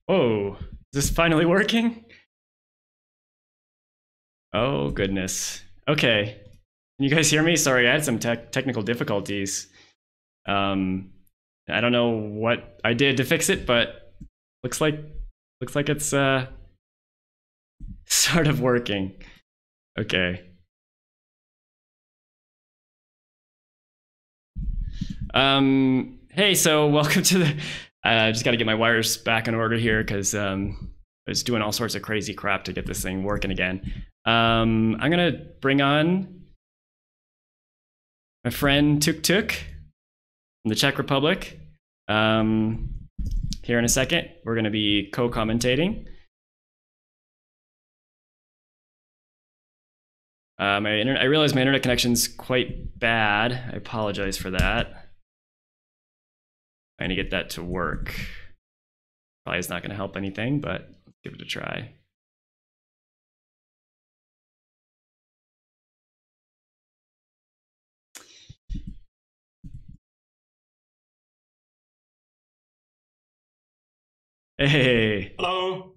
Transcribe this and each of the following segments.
Whoa, is this finally working? Oh, goodness. Okay. Can you guys hear me? Sorry, I had some technical difficulties. I don't know what I did to fix it, but looks like it's sort of working. Okay. Hey, so welcome to the. I just got to get my wires back in order here because I was doing all sorts of crazy crap to get this thing working again. I'm gonna bring on my friend TukTuk from the Czech Republic. Here in a second, we're gonna be co-commentating. I realize my internet connection's quite bad. I apologize for that. Trying to get that to work. Probably is not going to help anything, but let's give it a try. Hey. Hello.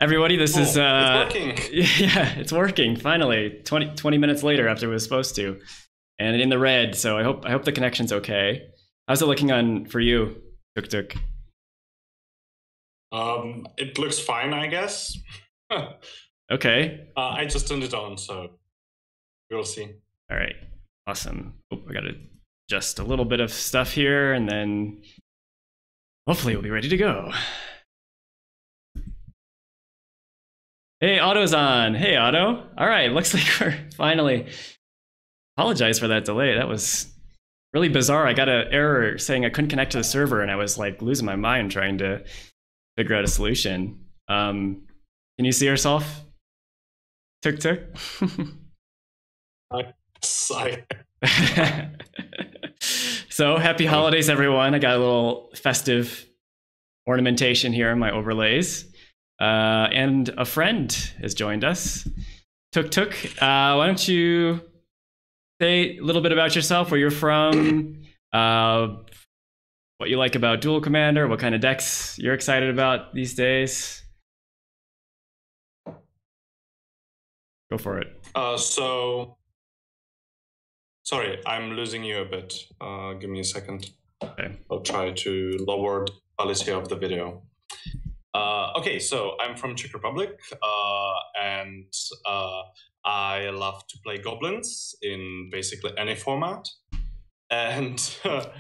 Everybody, this is... it's working. Yeah, it's working, finally. 20 minutes later after it was supposed to. And in the red, so I hope the connection's okay. How's it looking on for you, TukTuk? It looks fine, I guess. Okay. I just turned it on, so we'll see. All right, awesome. Oh, I gotta adjust a little bit of stuff here, and then hopefully we'll be ready to go. Hey, Otto's on. Hey, Otto. All right, looks like we're finally... Apologize for that delay. That was really bizarre. I got an error saying I couldn't connect to the server, and I was like losing my mind trying to figure out a solution. Can you see yourself, TukTuk? So happy holidays, everyone. I got a little festive ornamentation here in my overlays. And a friend has joined us. TukTuk, why don't you say a little bit about yourself, where you're from, what you like about Duel Commander, what kind of decks you're excited about these days. Go for it. Sorry, I'm losing you a bit. Give me a second. Okay. I'll try to lower the quality of the video. Okay, so I'm from Czech Republic, and I love to play goblins in basically any format. And so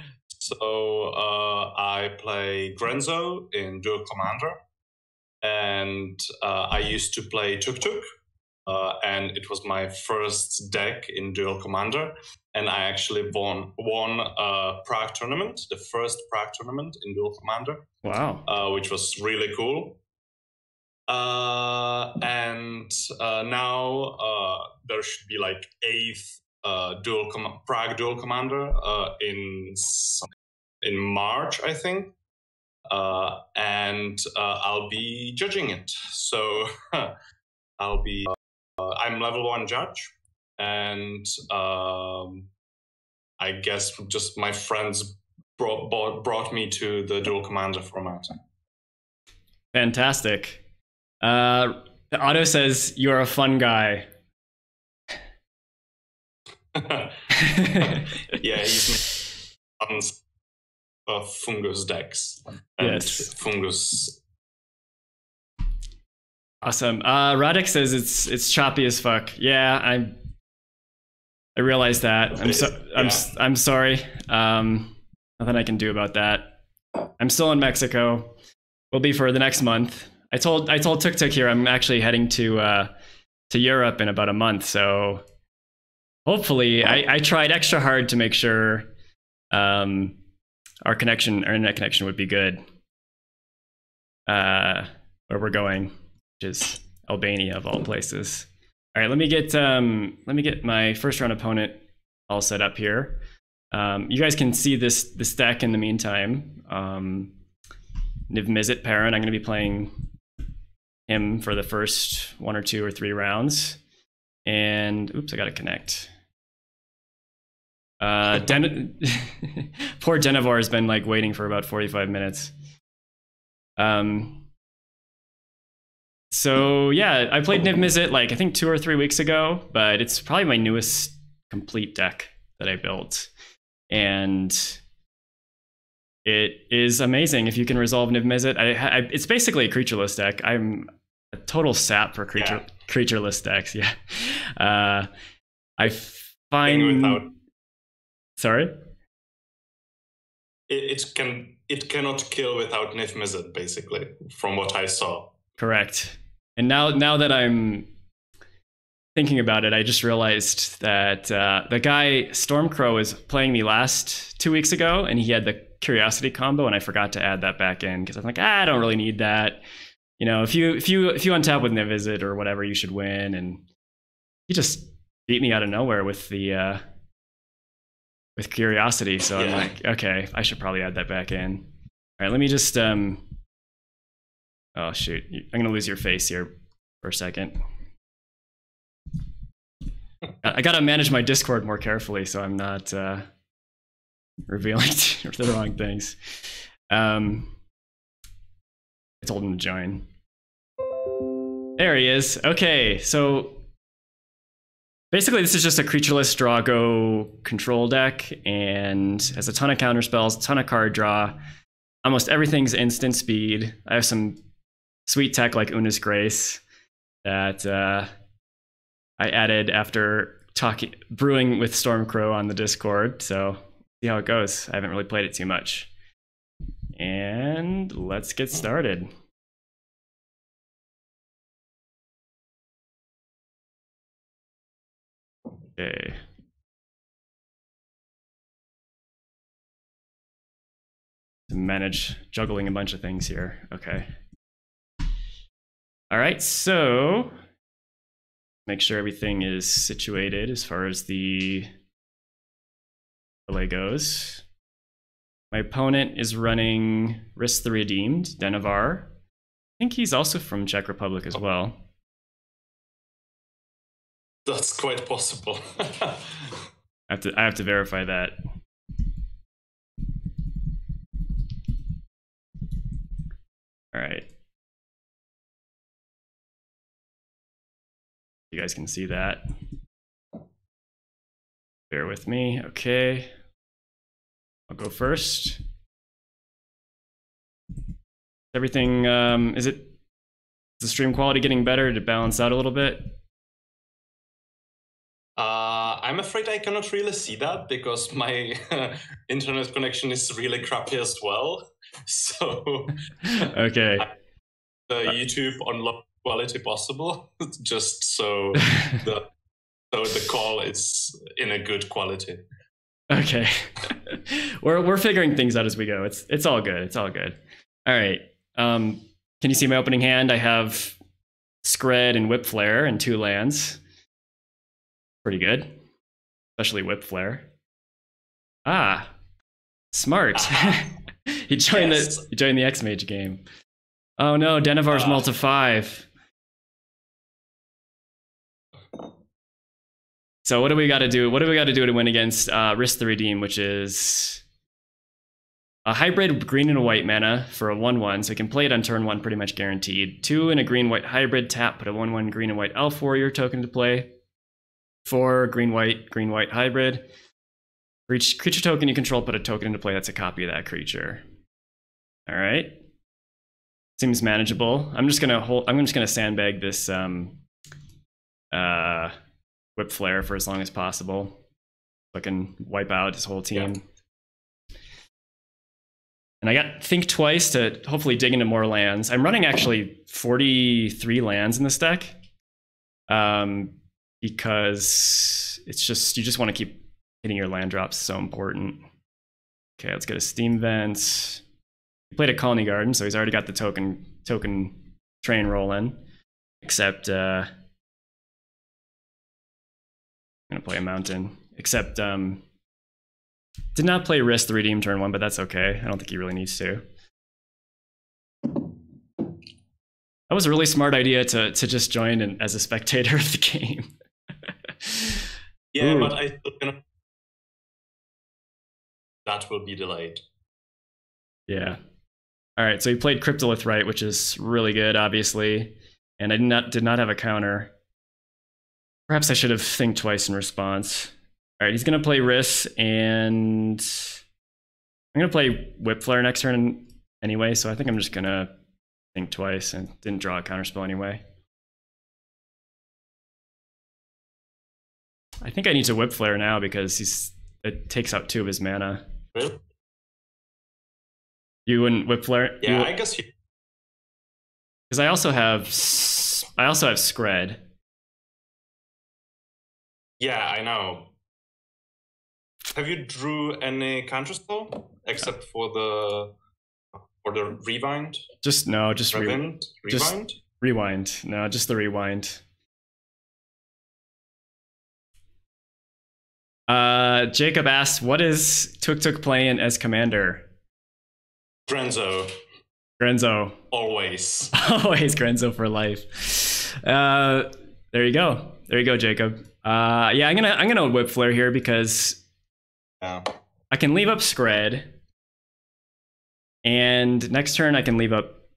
I play Grenzo in Duel Commander, and I used to play TukTuk, and it was my first deck in Duel Commander, and I actually won a Prague tournament, the first Prague tournament in Duel Commander. Wow. Which was really cool. And now there should be like 8th Prague Duel Commander in March, I think. And I'll be judging it. So I'm level 1 judge, and I guess just my friends brought me to the Duel Commander format. Fantastic. Otto says you're a fun guy. Yeah, he's tons of Fungus decks. And yes. Fungus. Awesome. Radek says it's choppy as fuck. Yeah, I realize that. I'm sorry. Nothing I can do about that. I'm still in Mexico. Will be for the next month. I told TukTuk here I'm actually heading to Europe in about a month. So hopefully, I tried extra hard to make sure our internet connection would be good. Where we're going, which is Albania of all places. All right, let me get my first round opponent all set up here. You guys can see this deck in the meantime. Niv Mizzet Perrin. I'm going to be playing him for the first 1 or 2 or 3 rounds. And oops, I got to connect. Poor Denevor has been like waiting for about 45 minutes. So yeah, I played Niv Mizzet like I think 2 or 3 weeks ago, but it's probably my newest complete deck that I built, and it is amazing if you can resolve Niv Mizzet. It's basically a creatureless deck. I'm a total sap for creatureless decks. Yeah, I find. Without... Sorry. It cannot kill without Niv Mizzet, basically, from what I saw. Correct. And now that I'm thinking about it, I just realized that the guy Stormcrow was playing me last 2 weeks ago, and he had the Curiosity combo, and I forgot to add that back in because I'm like, I don't really need that. You know, if you untap with Niv Mizzet or whatever, you should win. And he just beat me out of nowhere with the with Curiosity. So I'm like, okay, I should probably add that back in. All right, let me just oh shoot, I'm gonna lose your face here for a second. I gotta manage my Discord more carefully so I'm not revealing the wrong things. I told him to join. There he is. Okay, so basically this is just a creatureless draw-go control deck, and has a ton of counter spells, a ton of card draw. Almost everything's instant speed. I have some sweet tech like Una's Grace that I added after brewing with Stormcrow on the Discord, so see how it goes. I haven't really played it too much. And let's get started. Okay. To manage juggling a bunch of things here. Okay. All right, so make sure everything is situated as far as the delay goes. My opponent is running Risk the Redeemed, Denevar. I think he's also from Czech Republic as well. That's quite possible. I have to verify that. All right. You guys can see that. Bear with me. Okay. I'll go first. Everything, is the stream quality getting better to balance out a little bit? I'm afraid I cannot really see that because my internet connection is really crappy as well. So okay. The YouTube on low quality possible, just so the call is in a good quality. Okay. we're figuring things out as we go. It's all good. It's all good. All right. Can you see my opening hand? I have Scred and Whip Flare and 2 lands. Pretty good. Especially Whip Flare. Ah. Smart. He joined the XMage game. Oh no, Denevar's Multi 5. So what do we got to do? What do we got to do to win against Risk the Redeem, which is a hybrid green and a white mana for a 1/1, so you can play it on turn 1 pretty much guaranteed. 2 and a green-white hybrid, tap, put a 1/1 green and white elf warrior token to play. 4 green-white hybrid. For each creature token you control, put a token into play that's a copy of that creature. All right. Seems manageable. I'm just gonna sandbag this Whip Flare for as long as possible, so I can wipe out his whole team. Yeah. And I got Think Twice to hopefully dig into more lands. I'm running actually 43 lands in this deck, because it's just, you just want to keep hitting your land drops. So important. Okay, let's get a Steam Vent. He played a Colony Garden, so he's already got the token train rolling. Except I'm gonna play a Mountain. Except did not play Risk the Redeem turn 1, but that's okay. I don't think he really needs to. That was a really smart idea to just join as a spectator of the game. Yeah, Ooh. But that will be delayed. Yeah. All right, so he played Cryptolith Right, which is really good, obviously, and I did not have a counter. Perhaps I should have think twice in response. All right, he's gonna play Riss, and I'm gonna play Whip Flare next turn anyway. So I think I'm just gonna think twice and didn't draw a counterspell anyway. I think I need to Whip Flare now because it takes out 2 of his mana. Really? You wouldn't Whip Flare? Yeah, I guess you. Because I also have Scred. Yeah, I know. Have you drew any counterspell except for the rewind? Just rewind. Rewind. No, just the rewind. Jacob asks, what is TukTuk playing as commander? Grenzo. Always Grenzo for life. There you go, Jacob. Yeah, I'm gonna Whip Flare here because I can leave up Scred, and next turn I can leave up.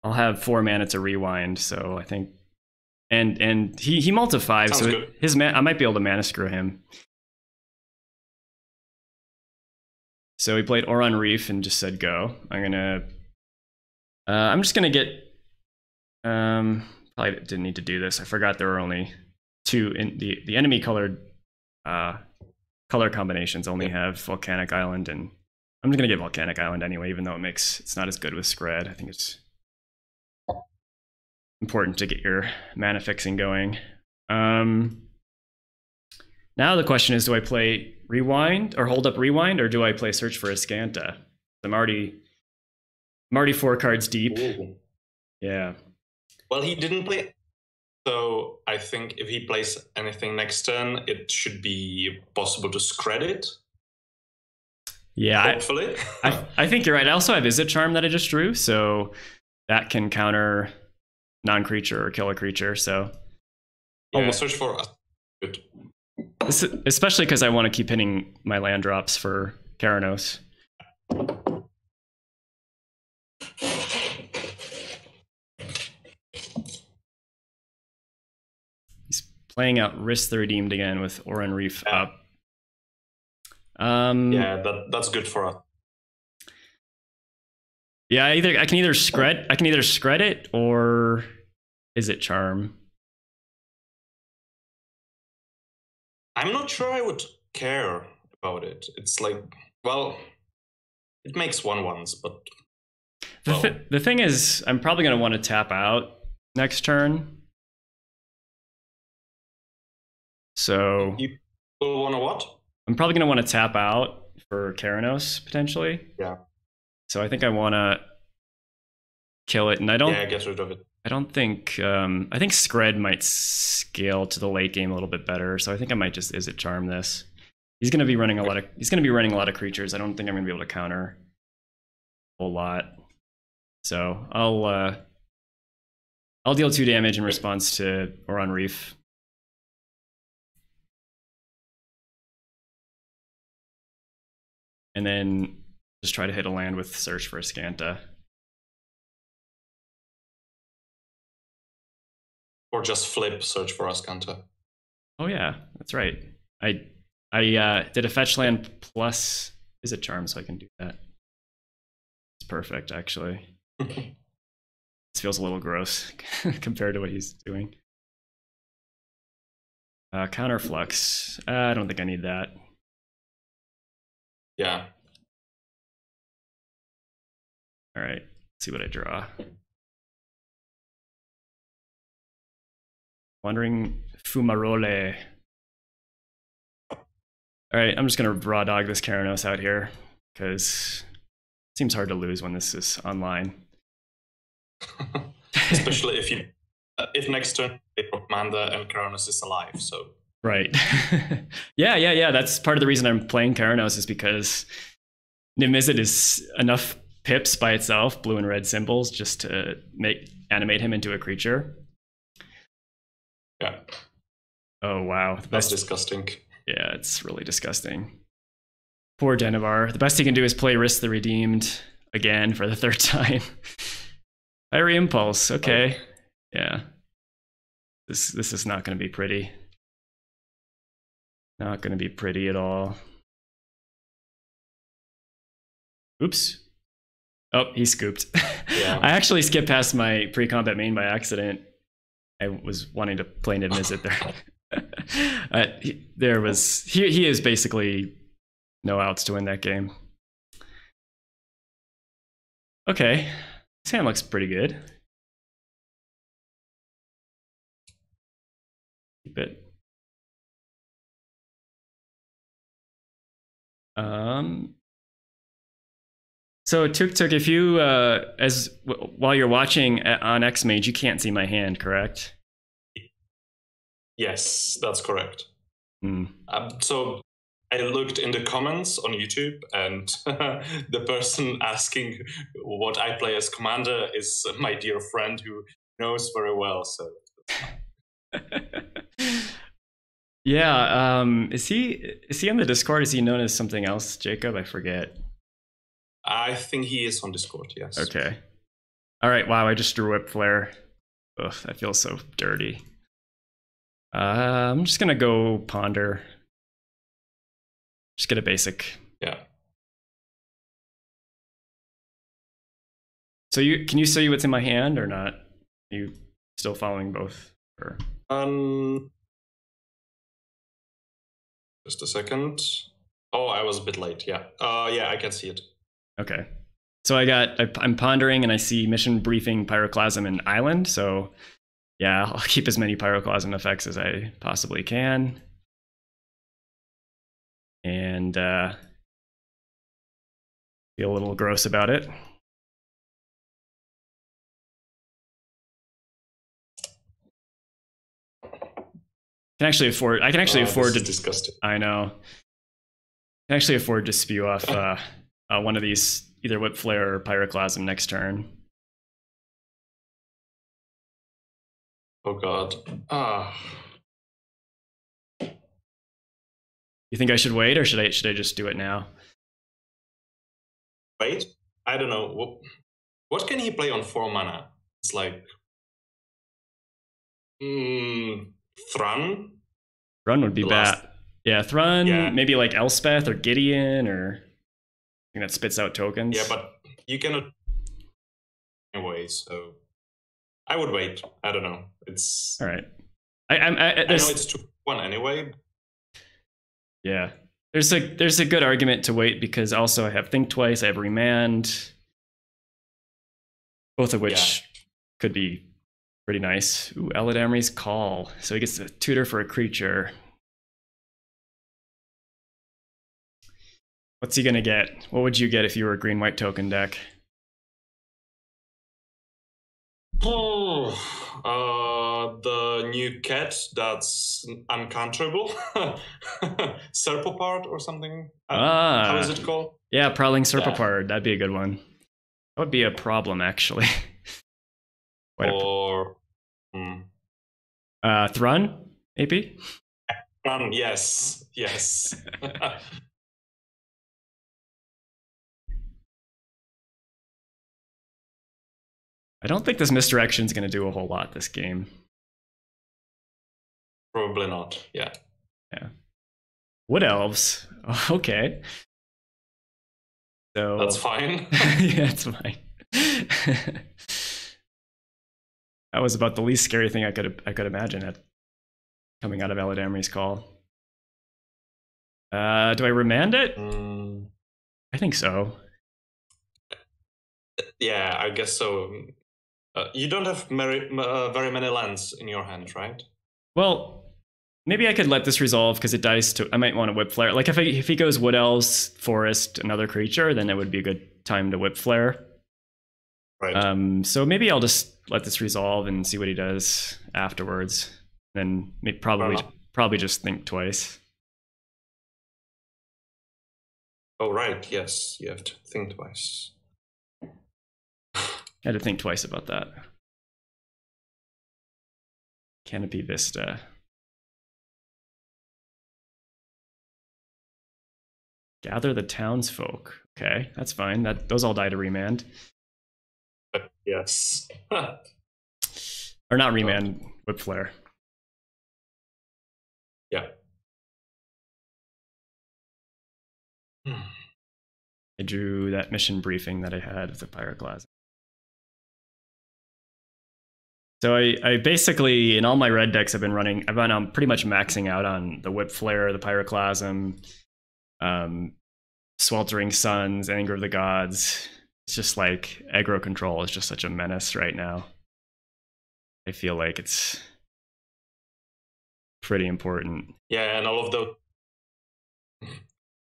I'll have 4 mana to rewind, so I think, and he multi-5, Sounds so good. his I might be able to mana screw him. So he played Oron Reef and just said go. I'm just gonna get. Probably didn't need to do this. I forgot there were only 2 in the enemy colored color combinations only have Volcanic Island, and I'm just gonna get Volcanic Island anyway, even though it's not as good with Scred. I think it's important to get your mana fixing going. Now the question is, do I play Rewind or hold up Rewind, or do I play Search for Azcanta? I'm already 4 cards deep. Ooh. Yeah. Well, he didn't play, so I think if he plays anything next turn, it should be possible to Scred it. Yeah, hopefully. I think you're right. I also have Izzet Charm that I just drew, so that can counter non-creature or kill a creature. So yeah, Search for us. Good. Especially because I want to keep hitting my land drops for Keranos. He's playing out Risk the Redeemed again with Oron Reef up. Yeah, that's good for us. Yeah, I can either Scred it or Izzet Charm. I'm not sure I would care about it. It's like, well, it makes 1/1s, but the thing is, I'm probably going to want to tap out next turn. So you will want to what? I'm probably going to want to tap out for Keranos potentially. Yeah. So I think I want to kill it, and I don't. Yeah, get rid of it. I don't think. I think Scred might scale to the late game a little bit better, so I think I might just Izzet Charm this. He's going to be running a lot of creatures. I don't think I'm going to be able to counter a whole lot. So I'll deal 2 damage in response to Oron Reef. And then just try to hit a land with Search for Azcanta. Or just flip Search for Azcanta. Oh yeah, that's right. I did a fetch land plus Izzet Charm, so I can do that. It's perfect, actually. This feels a little gross compared to what he's doing. Counterflux. I don't think I need that. Yeah. All right, let's see what I draw. Wandering Fumarole. All right, I'm just gonna raw dog this Keranos out here because it seems hard to lose when this is online. Especially if next turn Duel Commander and Keranos is alive. So right. yeah. That's part of the reason I'm playing Keranos is because Nimizet is enough pips by itself, blue and red symbols, just to animate him into a creature. Yeah. Oh wow, that's disgusting. Yeah, it's really disgusting. Poor Denevar. The best he can do is play Risk the Redeemed. again for the third time. Fiery Impulse. Okay. Yeah. This is not going to be pretty. Not going to be pretty at all. Oops. Oh, he scooped. Yeah. I actually skipped past my pre-combat main by accident. I was wanting to play Niv-Mizzet there. He is basically no outs to win that game. Okay. This hand looks pretty good. Keep it. So TukTuk, if you while you're watching on XMage, you can't see my hand, correct? Yes, that's correct. Hmm. So I looked in the comments on YouTube, and the person asking what I play as commander is my dear friend who knows very well. So. Yeah. Is he on the Discord? Is he known as something else, Jacob? I forget. I think he is on Discord, yes. Okay. All right. Wow, I just drew Whip Flare. Ugh, that feels so dirty. I'm just gonna go Ponder. Just get a basic. Yeah. So can you see what's in my hand or not? Are you still following both? Or? Just a second. Oh, I was a bit late. Yeah. Yeah, I can see it. Okay. So I'm pondering and I see mission briefing, Pyroclasm, and Island. So yeah, I'll keep as many Pyroclasm effects as I possibly can. And feel a little gross about it. I can actually afford to disgusting. I know. I can actually afford to spew off one of these, either Whip Flare or Pyroclasm next turn. Oh god. You think I should wait, or should I just do it now? Wait? I don't know. What can he play on 4 mana? It's like Thrun? Thrun would be bad. Yeah, Thrun, yeah. Maybe like Elspeth or Gideon, or thing that spits out tokens. Yeah, but you cannot anyway, so I would wait. I don't know. It's all right. I know it's 2-1 anyway. Yeah. There's a good argument to wait because also I have Think Twice, I have Remand, both of which could be pretty nice. Ooh, Eladamri's Call. So he gets to tutor for a creature. What's he gonna get? What would you get if you were a green-white token deck? The new cat that's uncounterable. Serpopard or something. How is it called? Yeah, Prowling Serpopard. That'd be a good one. That would be a problem, actually. Or Thrun, maybe? Thrun, yes. I don't think this misdirection is going to do a whole lot this game. Probably not, yeah. Wood Elves. Okay. So that's fine. Yeah, it's fine. That was about the least scary thing I could imagine coming out of Eladamri's Call. Do I remand it? I think so. Yeah, I guess so. You don't have very many lands in your hand, right? Well, maybe I could let this resolve because it dies to. I might want to Whip Flare. Like if he goes Wood Elves, Forest, another creature, then it would be a good time to Whip Flare. Right. So maybe I'll just let this resolve and see what he does afterwards. Then probably just Think Twice. Oh right, yes, you have to think twice. I had to think twice about that. Canopy Vista. Gather the townsfolk. Okay, that's fine. Those all die to remand. Yes. Or not remand, whip flare. Yeah. I drew that mission briefing that I had with the pyroclasm. So I basically, in all my red decks I've been pretty much maxing out on the whip flare, the pyroclasm, sweltering suns, anger of the gods. It's just like aggro control is just such a menace right now. I feel like it's pretty important. Yeah, and all of those.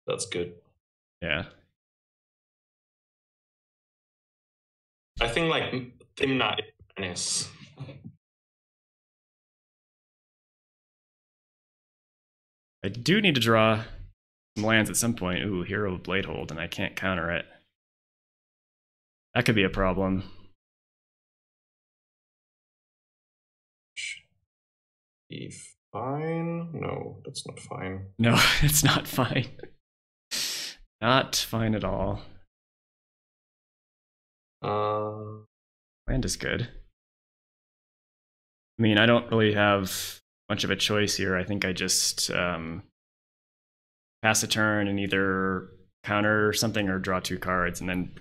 That's good. Yeah. I think like Timna is. I do need to draw some lands at some point. Ooh, Hero of Bladehold, and I can't counter it. That could be a problem. Be fine? No, that's not fine. No, it's not fine. Not fine at all. Land is good. I mean, I don't really have much of a choice here. I think I just pass a turn and either counter something or draw 2 cards and then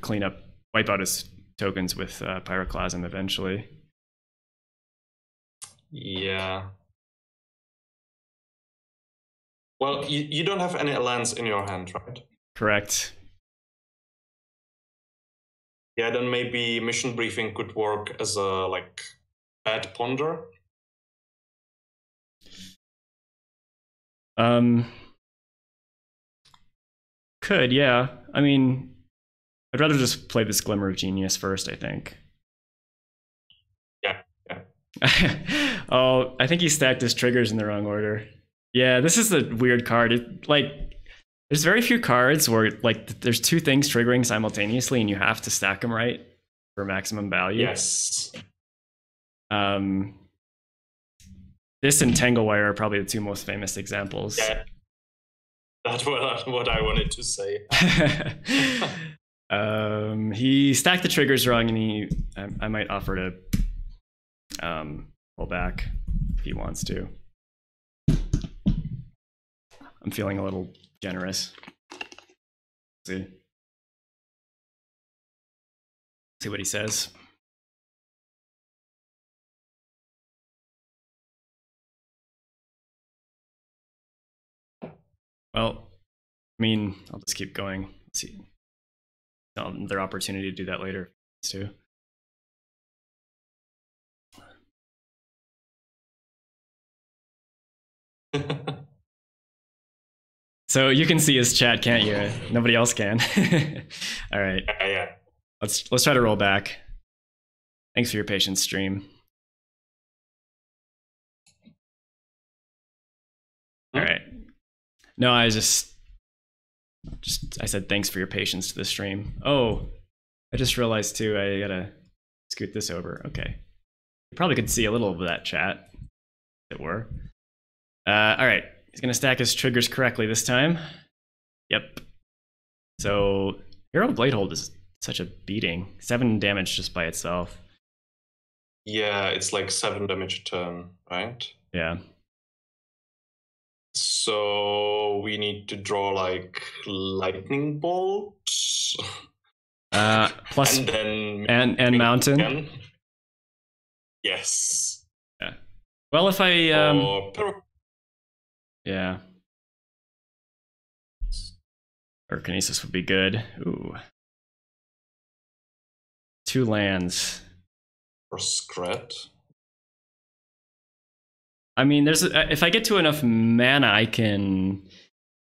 wipe out his tokens with Pyroclasm eventually. Yeah. Well, you don't have any lands in your hand, right? Correct. Yeah, then maybe mission briefing could work as a like bad ponder. Could, yeah. I mean, I'd rather just play this Glimmer of Genius first, I think. Yeah. Oh, I think he stacked his triggers in the wrong order. Yeah, this is a weird card. There's very few cards where like there's 2 things triggering simultaneously and you have to stack them right for maximum value. Yes. This and Tanglewire are probably the 2 most famous examples. Yeah. That's what I wanted to say. He stacked the triggers wrong, and I might offer to pull back if he wants to. I'm feeling a little generous. See what he says. Well, I mean, I'll just keep going. Let's see. Their opportunity to do that later too. So you can see his chat, can't you? Nobody else can. All right. Yeah. Let's try to roll back. Thanks for your patience, stream. All right. No, I just I said thanks for your patience to the stream. Oh, I just realized too, I gotta scoot this over. Okay. You probably could see a little of that chat, if it were. All right. He's gonna stack his triggers correctly this time. Yep. So Hero of Bladehold is such a beating. 7 damage just by itself. Yeah, it's like 7 damage a turn, right? Yeah. So we need to draw like lightning bolts. Plus and then and mountain. Again. Yes. Yeah. Well, if I yeah. Pyrokinesis would be good. Ooh. 2 lands. Or Scrat. I mean, if I get to enough mana, I can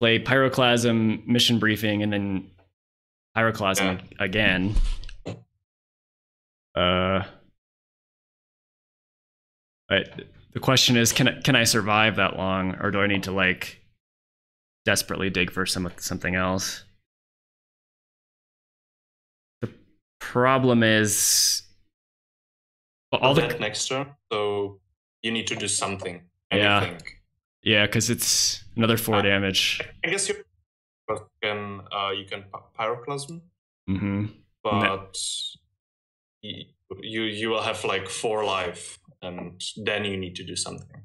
play Pyroclasm, Mission Briefing, and then Pyroclasm again. But the question is, can I survive that long, or do I need to like desperately dig for something else? The problem is all the next turn, so you need to do something. Yeah, because it's another 4 damage. I guess you're you can pyroclasm, Mm-hmm. but you will have like 4 life, and then you need to do something.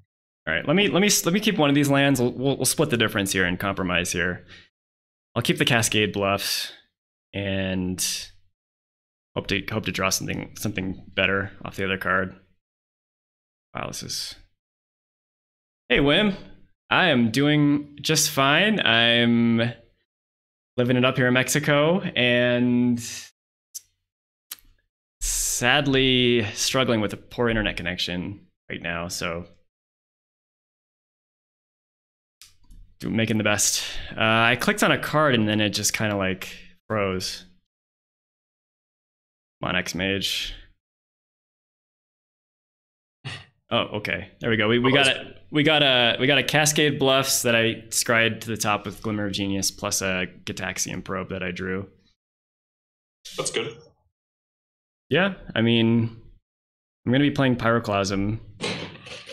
All right, let me keep one of these lands. We'll split the difference here and compromise here. I'll keep the Cascade Bluffs and hope to draw something better off the other card. Wow, this is. Hey Wim, I am doing just fine. I'm living it up here in Mexico and sadly struggling with a poor internet connection right now, so making the best. I clicked on a card and then it just kind of like froze. Come on, XMage. Oh, okay. There we go. We got a Cascade Bluffs that I scryed to the top with Glimmer of Genius plus a Gitaxian Probe that I drew. That's good. Yeah, I mean, I'm gonna be playing Pyroclasm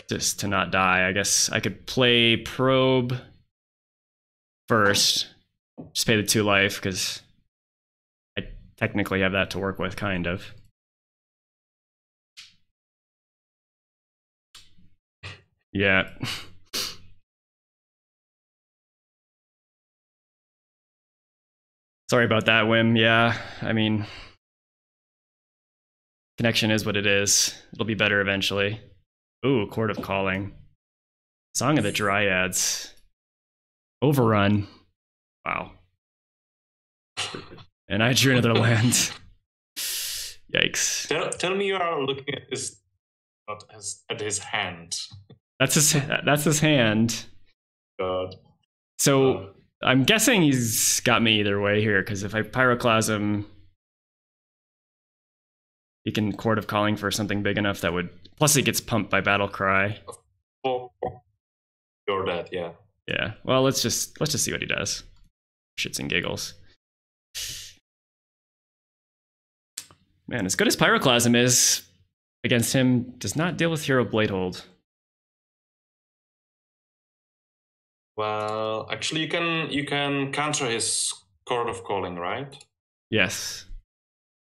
just to not die. I guess I could play Probe first, just pay the 2 life because I technically have that to work with, kind of. Yeah. Sorry about that, Wim. Yeah, I mean, connection is what it is. It'll be better eventually. Ooh, Chord of Calling. Song of the Dryads. Overrun. Wow. And I drew another land. Yikes. Tell me you are looking at his, not at his hand. That's his hand. God. So I'm guessing he's got me either way here, because if I Pyroclasm, he can Chord of Calling for something big enough that would. Plus, he gets pumped by Battle Cry. Oh, you're dead, yeah. Yeah. Well, let's just see what he does. Shits and giggles. Man, as good as Pyroclasm is against him, does not deal with Hero Bladehold. Well, actually, you can counter his Chord of Calling, right? Yes.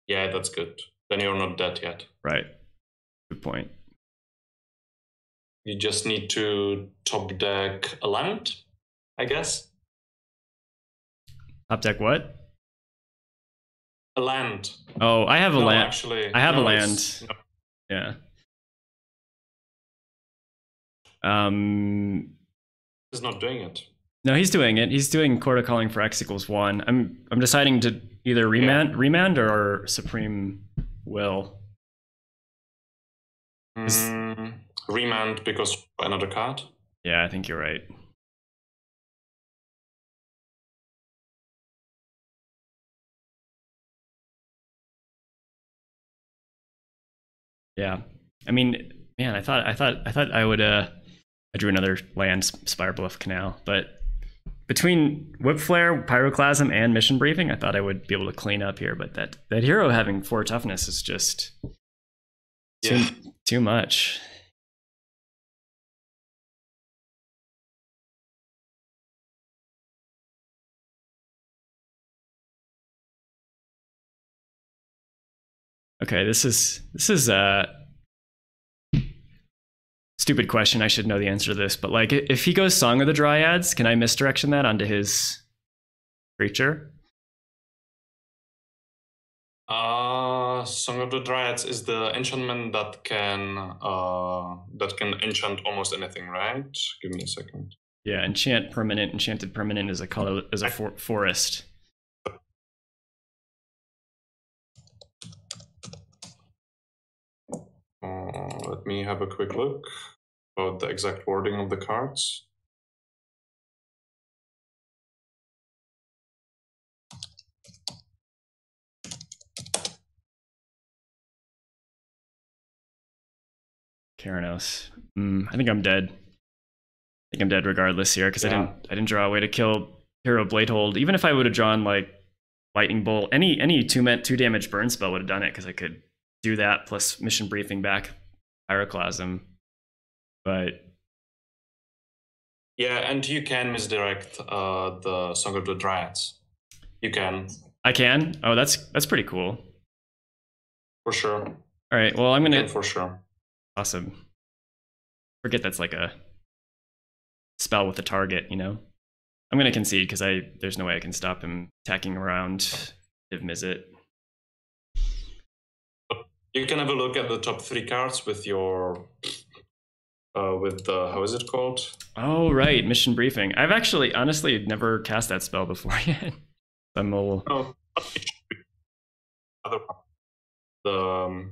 Yeah, that's good. Then you're not dead yet. Right. Good point. You just need to top deck a land, I guess. Top deck what? A land. Oh, I have a land. Actually, I have a land. No. Yeah. He's not doing it. No, he's doing it. He's doing Chord of Calling for X = 1. I'm deciding to either remand or Supreme Will. Remand because another card? Yeah, I think you're right. Yeah. I mean, man, I thought I would I drew another land, Spire Bluff Canal, but between Whip Flare, Pyroclasm, and Mission Briefing, I thought I would be able to clean up here, but that hero having 4 toughness is just too much. Okay, this is a stupid question. I should know the answer to this, but like, if he goes Song of the Dryads, can I misdirection that onto his creature? Song of the Dryads is the enchantment that can enchant almost anything, right? Give me a second. Yeah, enchant permanent. Enchanted permanent is a color forest. Let me have a quick look about the exact wording of the cards. Keranos. I think I'm dead. I think I'm dead regardless here, because I didn't draw a way to kill Hero Bladehold. Even if I would have drawn like Lightning Bolt, any 2 damage burn spell would have done it, because I could do that plus Mission Briefing back Pyroclasm. But Yeah, and you can misdirect the Song of the Dryads. You can. I can? Oh, that's pretty cool. For sure. All right, well, I'm gonna... For sure. Awesome. Forget that's like a spell with a target, you know? I'm gonna concede because there's no way I can stop him attacking around Div Mizzet. You can have a look at the top 3 cards with your... with the... how is it called? Oh, right, Mission Briefing. I've actually, honestly, never cast that spell before yet. I'm a little... Oh, other part. The...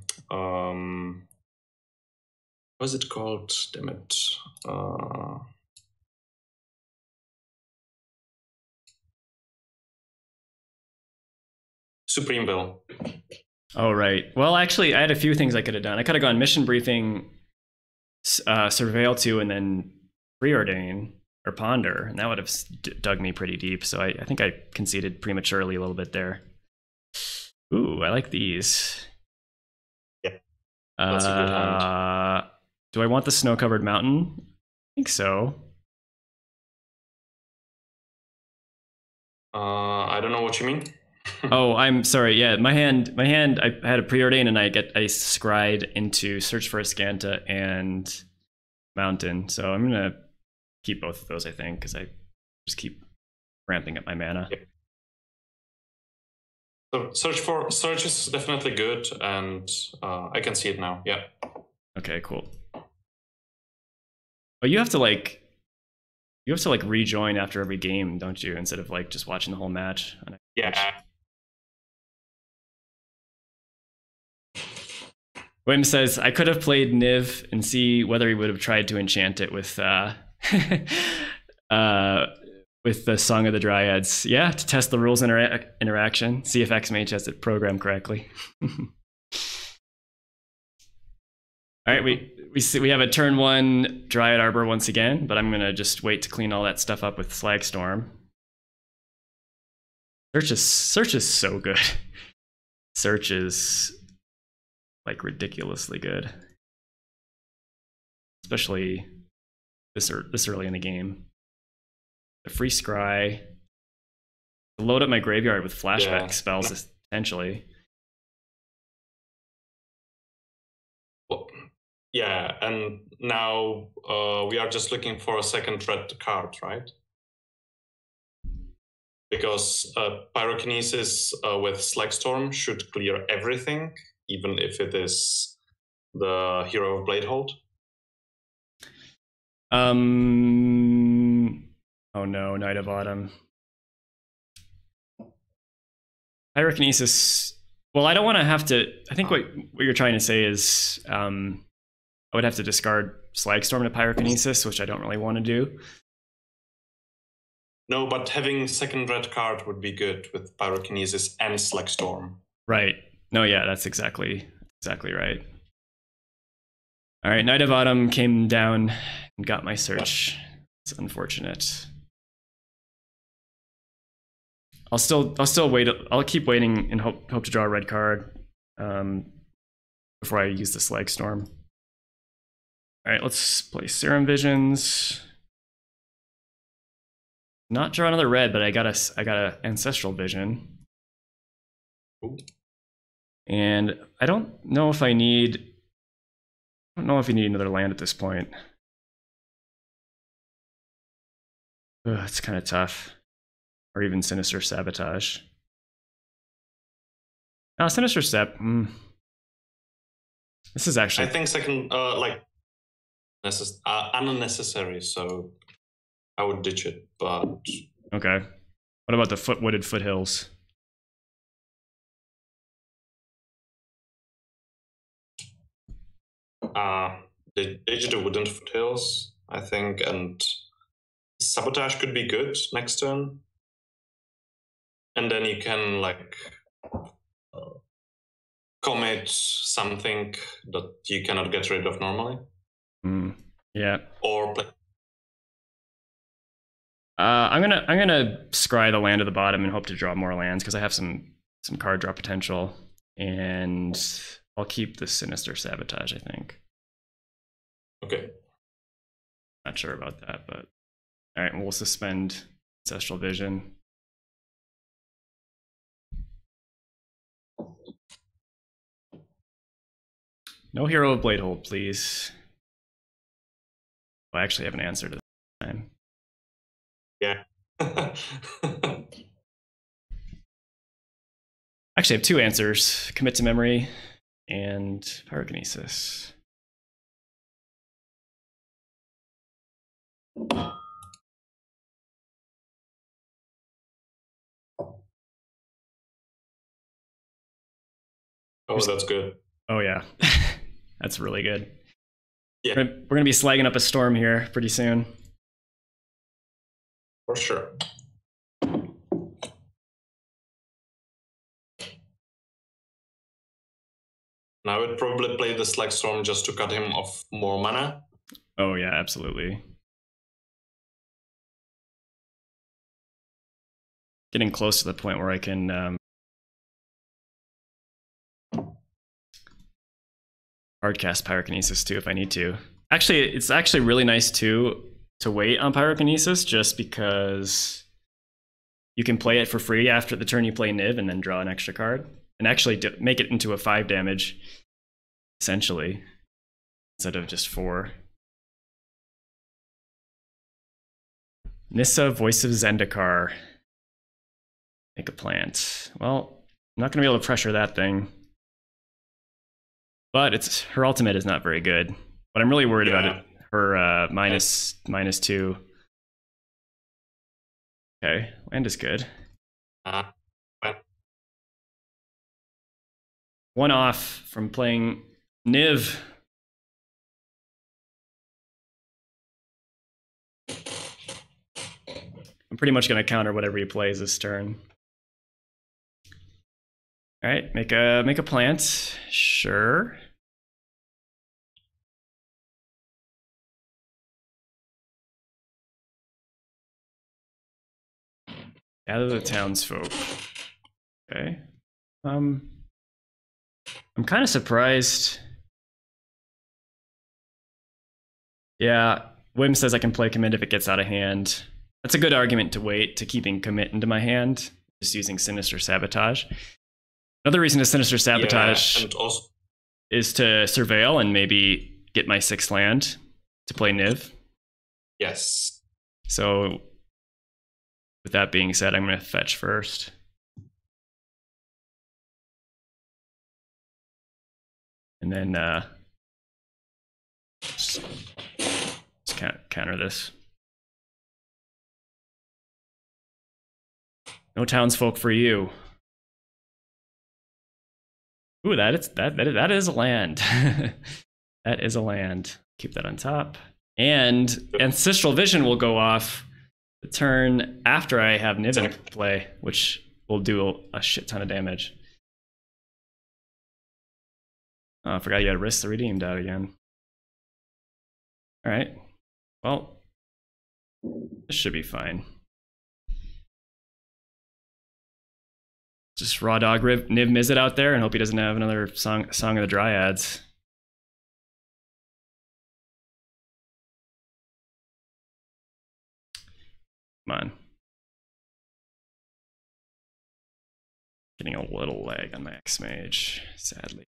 what is it called? Damn it. Supreme Will. Oh, right. Well, actually, I had a few things I could have done. I could have gone Mission Briefing, Surveil 2, and then Preordain or Ponder, and that would have dug me pretty deep. So I think I conceded prematurely a little bit there. Ooh, I like these. Yeah, that's a good hand. Do I want the snow-covered mountain? I think so. I don't know what you mean. Oh, I'm sorry. Yeah, my hand. I had a Preordain, and I scryed into Search for Ascanta and Mountain. So I'm gonna keep both of those, I think, because I just keep ramping up my mana. Yeah. So Search is definitely good, and I can see it now. Yeah. Okay, cool. But you have to like rejoin after every game, don't you? Instead of like just watching the whole match. Yeah. Wim says, I could have played Niv and see whether he would have tried to enchant it with with the Song of the Dryads. Yeah, to test the rules interaction, see if XMage has it programmed correctly. All right, we have a turn 1 Dryad Arbor once again, but I'm gonna just wait to clean all that stuff up with Slagstorm. Search is so good. Search is like ridiculously good, especially this early in the game. The free scry, load up my graveyard with flashback spells potentially. Well, yeah, and now we are just looking for a second red card, right? Because Pyrokinesis with Slagstorm should clear everything, even if it is the Hero of Bladehold. Oh no, Knight of Autumn. Pyrokinesis. Well, I don't want to have to. I think what you're trying to say is I would have to discard Slagstorm to Pyrokinesis, which I don't really want to do. No, but having second red card would be good with Pyrokinesis and Slagstorm. Right. No, yeah, that's exactly right. All right, Knight of Autumn came down and got my search. It's unfortunate. I'll still wait. I'll keep waiting and hope to draw a red card before I use the Slagstorm. All right, let's play Serum Visions. Not draw another red, but I got a Ancestral Vision. Ooh. And I don't know if you need another land at this point. Ugh, it's kind of tough. Or even Sinister Sabotage. No, Sinister Sep. This is actually... I think second, unnecessary, so I would ditch it, but... Okay. What about the Wooded Foothills? The Digital Wooded Foothills, I think, and Sabotage could be good next turn. And then you can, like, commit something that you cannot get rid of normally. Yeah. Or play. I'm gonna scry the land at the bottom and hope to draw more lands because I have some card draw potential, and I'll keep the Sinister Sabotage, I think. Okay. Not sure about that, but All right, we'll suspend Ancestral Vision. No Hero of Bladehold, please. I actually have an answer to this time. Yeah. Actually, I have two answers. Commit to Memory and Pyrokinesis. Oh, that's good. Oh yeah, that's really good. Yeah, We're gonna be slagging up a storm here pretty soon. for sure. And I would probably play the Slag Storm just to cut him off more mana. Oh yeah, absolutely. Getting close to the point where I can hardcast Pyrokinesis too if I need to. Actually, it's actually really nice too to wait on Pyrokinesis just because you can play it for free after the turn you play Niv and then draw an extra card and actually make it into a 5 damage essentially instead of just 4. Nissa, Voice of Zendikar. Make a plant. Well, I'm not going to be able to pressure that thing. But her ultimate is not very good. But I'm really worried about it. Her -2. Okay, land is good. One off from playing Niv. I'm pretty much going to counter whatever he plays this turn. All right, make a plant. Sure. Gather the townsfolk. Okay. I'm kind of surprised. Yeah, Wim says I can play commit if it gets out of hand. That's a good argument to wait to keeping commit into my hand, just using Sinister Sabotage. Another reason to Sinister Sabotage is to surveil and maybe get my 6th land to play Niv. Yes. So with that being said, I'm going to fetch first. And then just counter this. No townsfolk for you. Ooh, that is a land. That is a land. Keep that on top. And Ancestral Vision will go off the turn after I have Niv in play, which will do a shit ton of damage. Oh, I forgot you had Risk the Redeemed out again. All right. Well, this should be fine. Just raw dog Niv Mizzet out there and hope he doesn't have another Song of the Dryads. Come on. Getting a little lag on my XMage, sadly.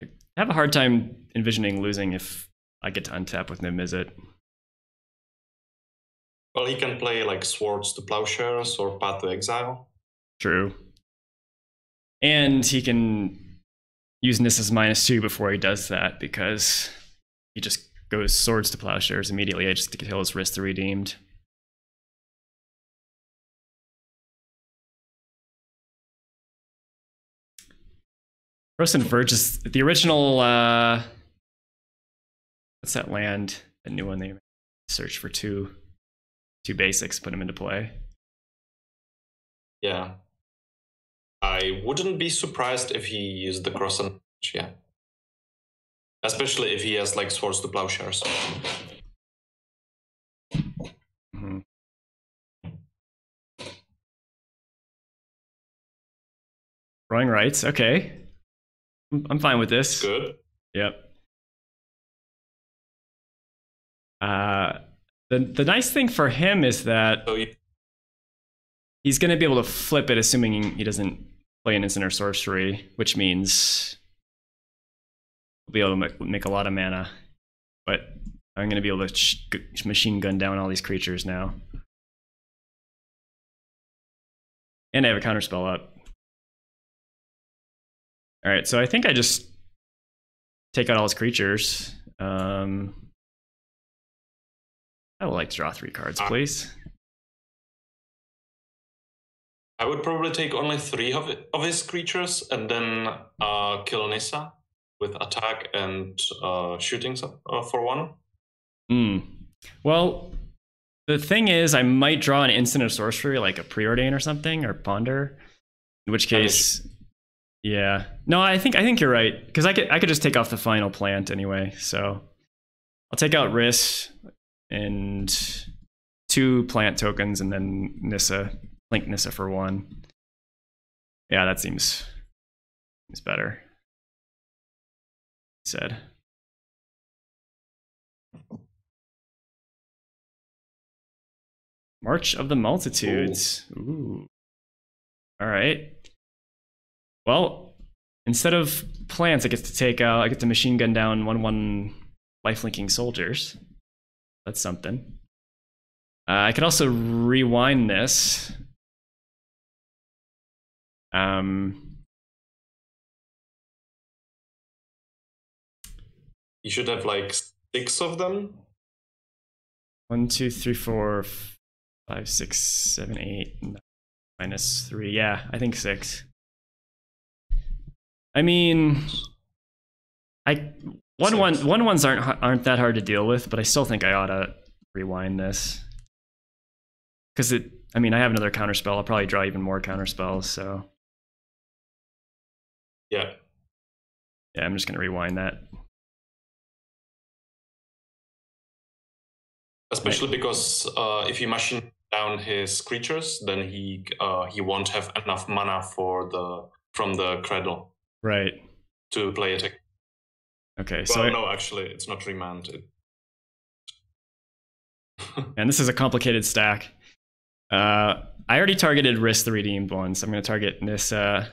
I have a hard time envisioning losing if I get to untap with Niv Mizzet. Well, he can play like Swords to Plowshares or Path to Exile. True. And he can use Nissa's -2 before he does that because he just goes Swords to Plowshares immediately. I just kill his Risk the Redeemed. Frozen Verge is the original. What's that land? The new one they search for two basics, put them into play. Yeah. I wouldn't be surprised if he used the cross and yeah. Especially if he has like Swords to Plowshares. Mm-hmm. Drawing rights, okay. I'm fine with this. Good. Yep. The nice thing for him is that he's going to be able to flip it, assuming he doesn't play an instant or sorcery, which means he'll be able to make a lot of mana. But I'm going to be able to machine gun down all these creatures now. And I have a counterspell up. All right, so I think I just take out all his creatures. I would like to draw 3 cards, please. I would probably take only 3 of his creatures and then kill Nissa with attack and shooting for 1. Well, the thing is, I might draw an instant or sorcery, like a Preordain or something, or Ponder. In which case, yeah. No, I think you're right, because I could just take off the final plant anyway. So I'll take out Riss and 2 plant tokens, and then Nissa, link Nissa for 1. Yeah, that seems better. Said. March of the Multitudes. Ooh. All right. Well, instead of plants, I get to machine gun down 1/1 lifelinking soldiers. That's something. I could also rewind this. You should have like 6 of them. 1, 2, 3, 4, 5, 6, 7, 8, 9, -3. Yeah, I think 6. I mean, one ones aren't that hard to deal with, but I still think I ought to rewind this because I mean, I have another counterspell. I'll probably draw even more counterspells. So yeah, I'm just gonna rewind that. Especially because if you machine down his creatures, then he won't have enough mana from the cradle. Right. To play it. Okay, well, so no, actually, it's not remand. And this is a complicated stack. I already targeted Riss the Redeemed One, so I'm going to target Nissa.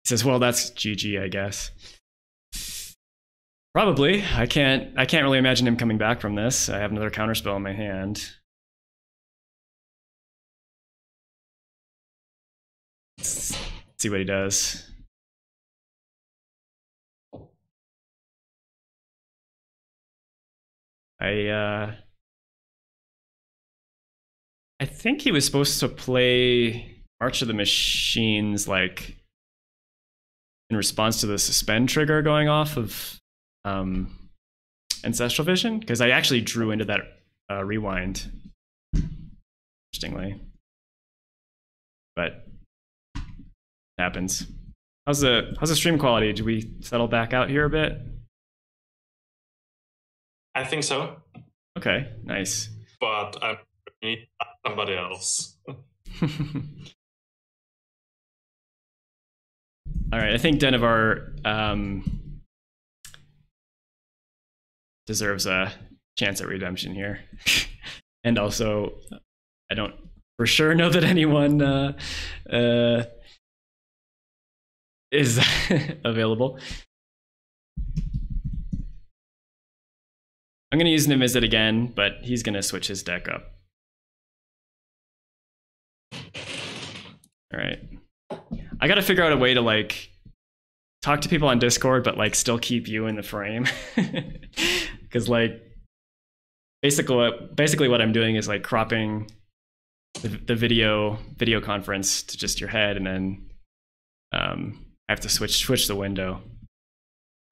He says, "Well, that's GG, I guess." Probably. I can't really imagine him coming back from this. I have another counterspell in my hand. Let's see what he does. I think he was supposed to play March of the Machines like in response to the suspend trigger going off of Ancestral Vision, because I actually drew into that rewind, interestingly. But it happens. How's the stream quality? Do we settle back out here a bit? I think so. Okay, nice. But I need somebody else. All right, I think Denevar deserves a chance at redemption here. And also, I don't for sure know that anyone is available. I'm going to use Nimizid again, but he's going to switch his deck up. All right. I got to figure out a way to like talk to people on Discord, but like still keep you in the frame. Because like basically what I'm doing is like cropping the video conference to just your head, and then I have to switch the window.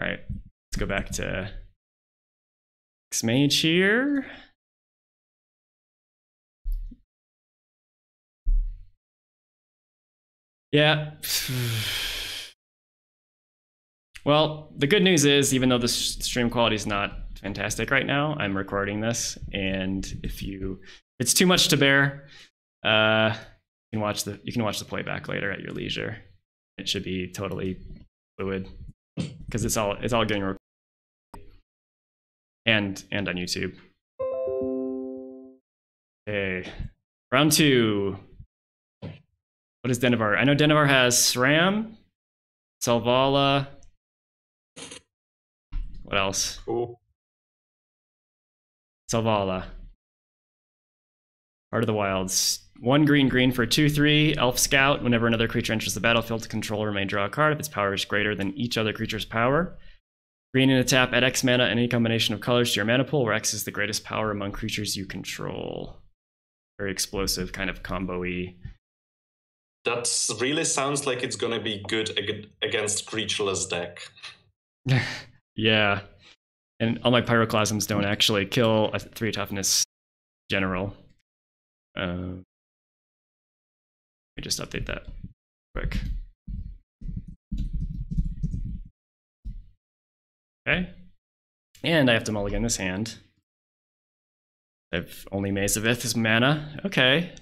All right, let's go back to XMage here. Yeah. Well, the good news is, even though the stream quality is not fantastic right now, I'm recording this, and if it's too much to bear, you can watch the playback later at your leisure. It should be totally fluid because it's all getting recorded and on YouTube. Okay, round 2. What is Denivar? I know Denivar has SRAM, Selvala. What else? Cool. Selvala. Heart of the Wilds. 1 green for 2/3 Elf Scout. Whenever another creature enters the battlefield, the controller may draw a card if its power is greater than each other creature's power. Green and a tap, add X mana and any combination of colors to your mana pool, where X is the greatest power among creatures you control. Very explosive, kind of combo-y. That really sounds like it's gonna be good against creatureless deck. Yeah. And all my Pyroclasms don't actually kill a 3 toughness general. Let me just update that quick. Okay. And I have to mulligan this hand. I've only Maze of Ith as mana. Okay.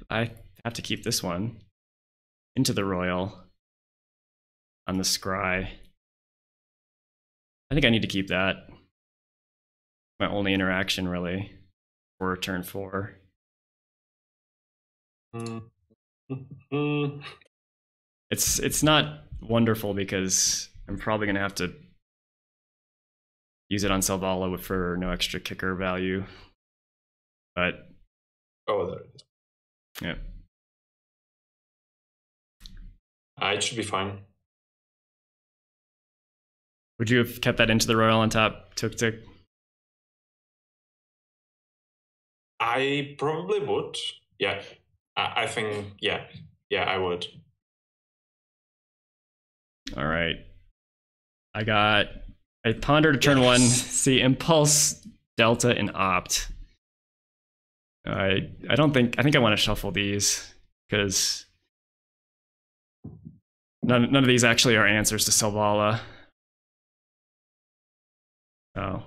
I have to keep this one. Into the Royal. On the Scry. I think I need to keep that. My only interaction, really, for turn 4. It's not wonderful because I'm probably gonna have to use it on Selvala for no extra kicker value. But oh, there it is. Yeah, it should be fine. Would you have kept that into the Royal on top, TukTuk? I probably would. Yeah, I think. Yeah, I would. All right. I pondered a turn 1. See Impulse, Delta, and Opt. I think I want to shuffle these because none of these actually are answers to Selvala. Oh.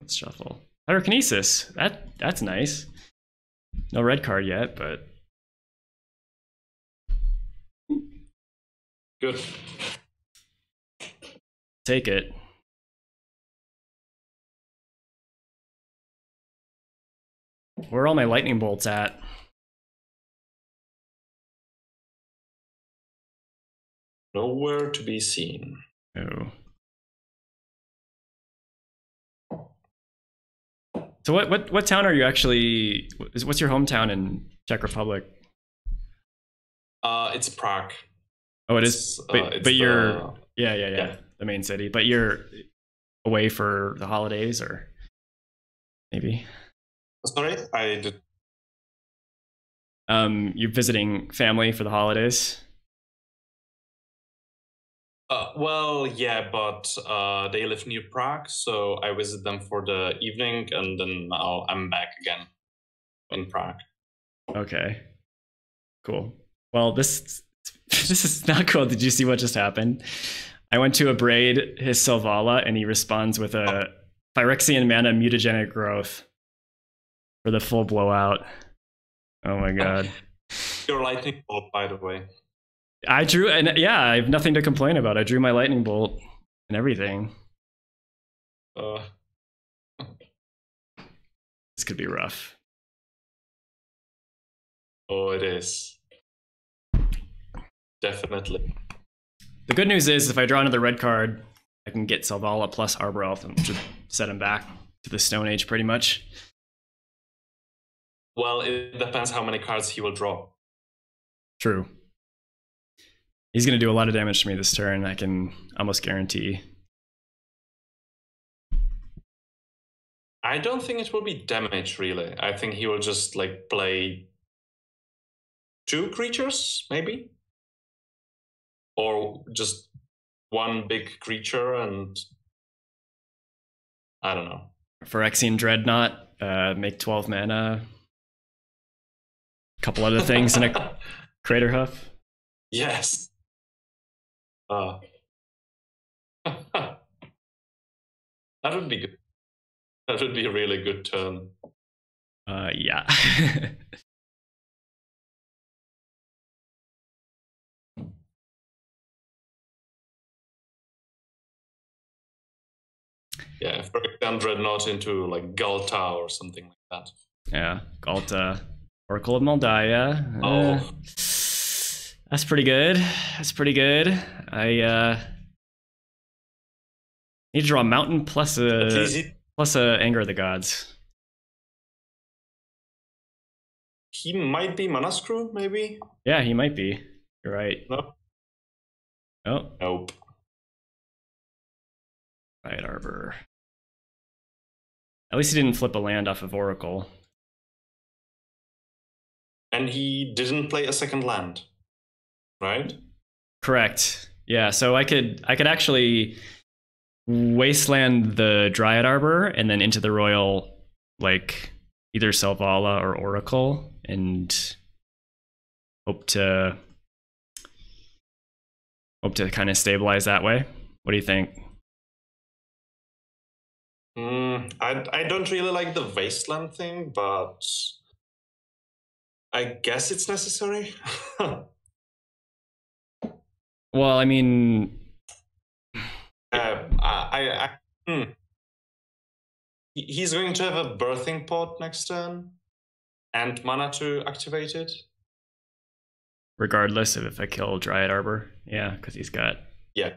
Let's shuffle. Pyrokinesis. That's nice. No red card yet, but good. Take it. Where are all my lightning bolts at? Nowhere to be seen. Oh. So what town are you actually? What's your hometown in Czech Republic? It's Prague. Oh, it is. But you're yeah, the main city. But you're away for the holidays, or maybe. Sorry, I did. You're visiting family for the holidays. Well, yeah, but they live near Prague, so I visit them for the evening, and then I'm back again in Prague. Okay, cool. Well, this is not cool. Did you see what just happened? I went to abrade his Selvala, and he responds with a Phyrexian mana mutagenic growth for the full blowout. Oh my god! Your lightning bolt, by the way. I drew, and yeah, I have nothing to complain about. I drew my lightning bolt and everything. This could be rough. Oh, it is. Definitely. The good news is if I draw another red card, I can get Selvala plus Arbor Elf, which would set him back to the Stone Age pretty much. Well, it depends how many cards he will draw. True. He's going to do a lot of damage to me this turn, I can almost guarantee. I don't think it will be damage, really. I think he will just, like, play 2 creatures, maybe? Or just 1 big creature, and I don't know. Phyrexian Dreadnought, make 12 mana. A couple other things in a Crater Hoof. Yes. That would be good. That would be a really good turn. Yeah. Yeah, Phyrexian Dreadnought into like Galta or something like that. Yeah, Galta, Oracle of Moldiah. Oh. That's pretty good. That's pretty good. I need to draw a mountain plus a Anger of the Gods. He might be Mana Screw, maybe? Yeah, he might be. You're right. No. Oh. Nope. Right, Arbor. At least he didn't flip a land off of Oracle. And he didn't play a second land, right? Correct. Yeah, so I could actually wasteland the Dryad Arbor and then into the Royal, like either Selvala or Oracle, and hope to kind of stabilize that way. What do you think? I don't really like the wasteland thing, but I guess it's necessary. Well, I mean, he's going to have a birthing pod next turn and mana to activate it. Regardless of if I kill Dryad Arbor, yeah, because he's got yeah.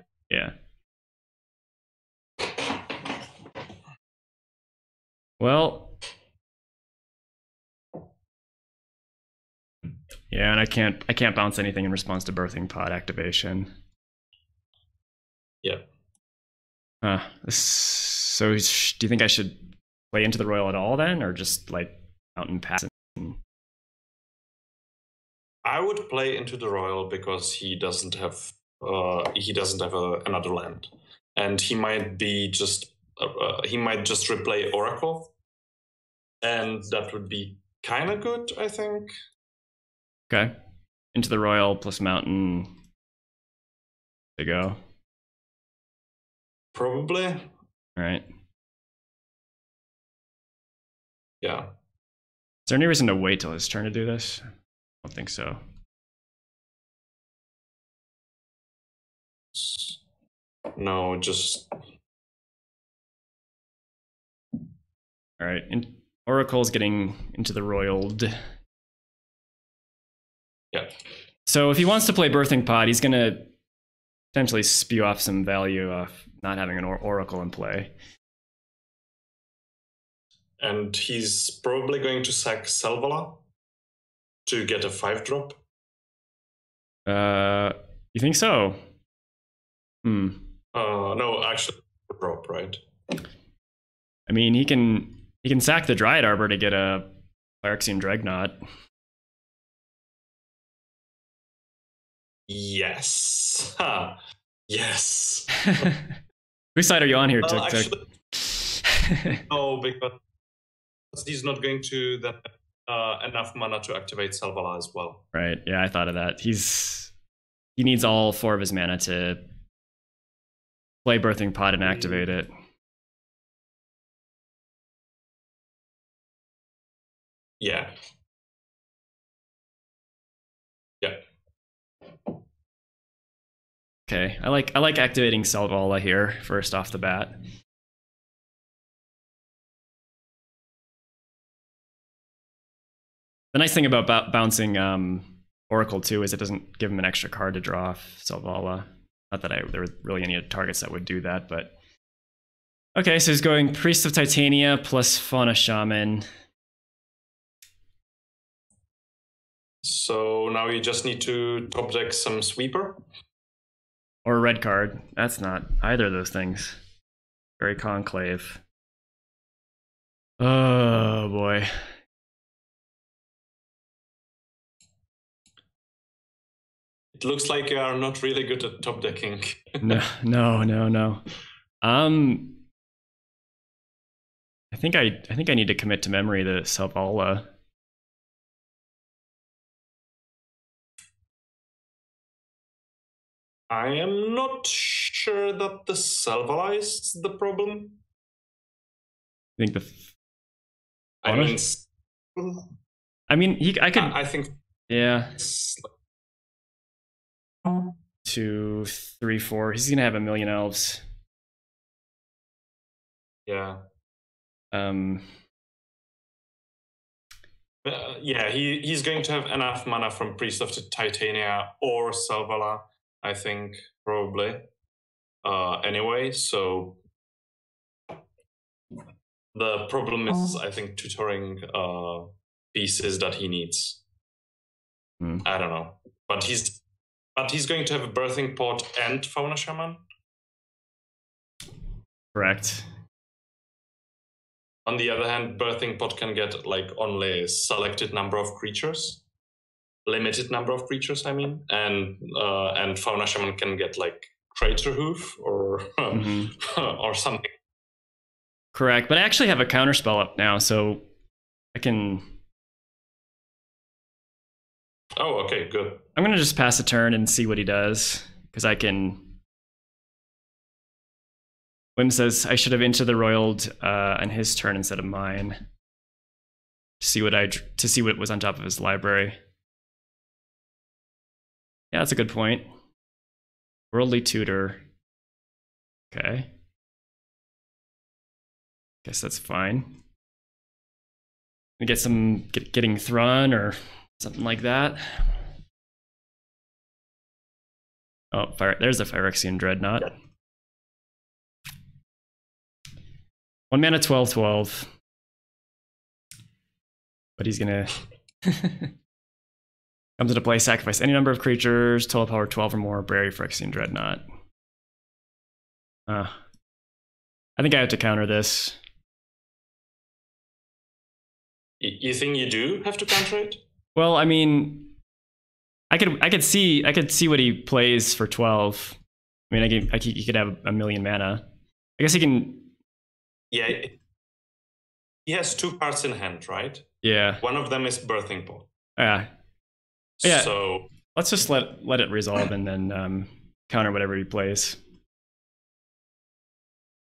Well, yeah, and I can't bounce anything in response to birthing pod activation. Yeah. So do you think I should play into the Royal at all then, or just like mountain pass? I would play into the Royal because he doesn't have another land, and he might just replay Oracle, and that would be kind of good, I think. Okay, into the Royal plus mountain. To go. Probably. All right. Yeah. Is there any reason to wait till his turn to do this? I don't think so. No, just... All right, and Oracle's getting into the Roiled. Yeah. So if he wants to play Birthing Pod, he's going to potentially spew off some value off not having an Oracle in play. And he's probably going to sack Selvala to get a 5-drop. You think so? No, actually, drop, right? I mean, he can sack the Dryad Arbor to get a Phyrexian Dreadnought. Yes. Yes. Whose side are you on here, TukTuk? No, because he's not going to that enough mana to activate Selvala as well. Right. Yeah, I thought of that. He needs all 4 of his mana to play Birthing Pod and activate it. Yeah. Yeah. Okay, I like activating Selvala here first off the bat. The nice thing about bouncing Oracle too is it doesn't give him an extra card to draw off Selvala. Not that there were really any targets that would do that, but okay. So he's going Priest of Titania plus Fauna Shaman. So now you just need to top deck some Sweeper. Or a red card. That's not either of those things. Very conclave. Oh boy. It looks like you are not really good at top decking. No. I think I need to commit to memory the Selvala. I am not sure that the Selvala is the problem. I think I think yeah. 2, 3, 4. He's gonna have a million elves. Yeah. Um, Yeah, he's going to have enough mana from Priest of the Titania or Selvala, I think, probably. Anyway, so the problem is, I think, tutoring pieces that he needs. I don't know, but he's going to have a Birthing Pod and Fauna Shaman. correct. On the other hand, Birthing Pod can get like only a selected number of creatures, limited number of creatures, I mean, and Fauna Shaman can get like Crater Hoof or or something. Correct, but I actually have a counterspell up now, so I can. Oh, okay, good. I'm gonna just pass a turn and see what he does, because I can. Wim says I should have into the roiled on his turn instead of mine. To see what was on top of his library. Yeah, that's a good point. Worldly Tutor. Okay. Guess that's fine. We get some getting Thrawn or something like that. Oh, there's a Phyrexian Dreadnought. 1 mana 12/12. But he's gonna comes into play, sacrifice any number of creatures, total power 12 or more, bury Phyrexian Dreadnought. I think I have to counter this. You think you do have to counter it? Well, I mean, I could see what he plays for 12. I mean, he could have a million mana. I guess he can. Yeah, he has 2 cards in hand, right? Yeah. One of them is Birthing Pod. Yeah. So let's just let it resolve and then counter whatever he plays.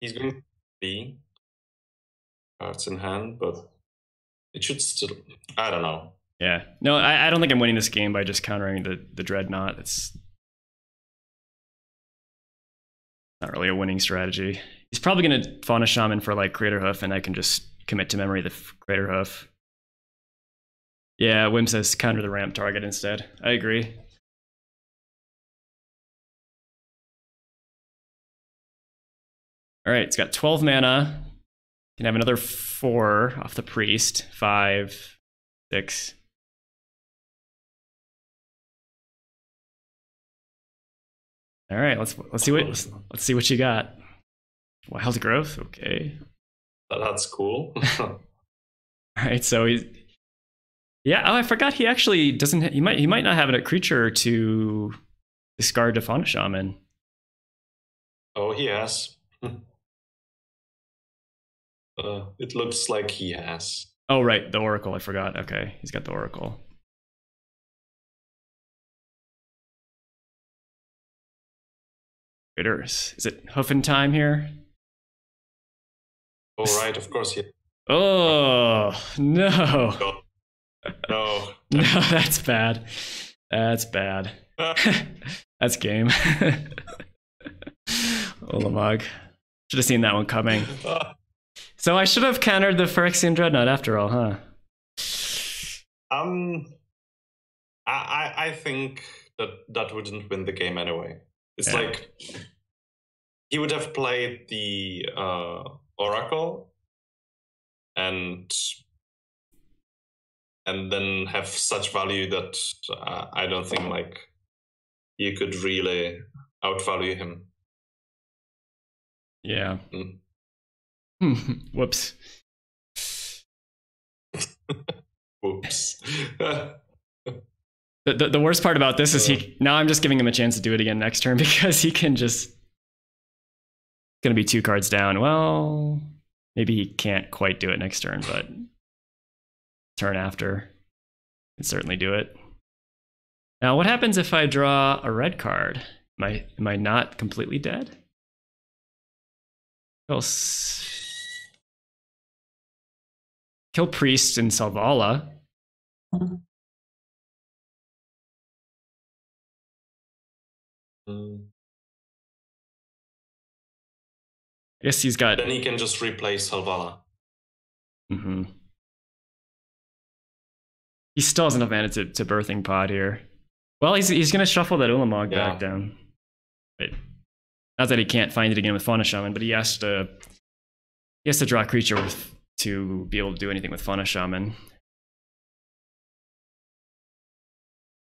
He's going to be cards in hand, but it should still. I don't know. Yeah. No, I don't think I'm winning this game by just countering the Dreadnought. It's not really a winning strategy. He's probably going to Fauna Shaman for like Crater Hoof, and I can just commit to memory the Crater Hoof. Yeah, Wim says counter the ramp target instead. I agree. All right, it's got 12 mana. Can have another 4 off the priest. 5, 6. All right, let's see what you got. Wild growth, okay. That's cool. All right, so he's. Yeah, oh, I forgot he actually doesn't. He might not have a creature to discard to Fauna Shaman. Oh, he has. It looks like he has. Oh, right, the Oracle. I forgot. Okay, he's got the Oracle. Critters. Is it Hoofin time here? Oh, right, of course. Yeah. Oh, no. No. No, that's bad. That's bad. That's game. Olamog. Should have seen that one coming. So I should have countered the Phyrexian Dreadnought after all, huh? I think that wouldn't win the game anyway. It's like he would have played the Oracle and then have such value that I don't think like you could really outvalue him. Yeah. Whoops. Whoops. The worst part about this is now I'm just giving him a chance to do it again next turn because he can just gonna be 2 cards down. Well, maybe he can't quite do it next turn, but turn after can certainly do it. Now, what happens if I draw a red card? Am I not completely dead? Kill Priest and Selvala. I guess he's got. Then he can just replace Helvala. Mm-hmm. He still has enough mana to Birthing Pod here. Well, he's gonna shuffle that Ulamog back down. Wait. Not that he can't find it again with Fauna Shaman, but he has to draw a creature to be able to do anything with Fauna Shaman.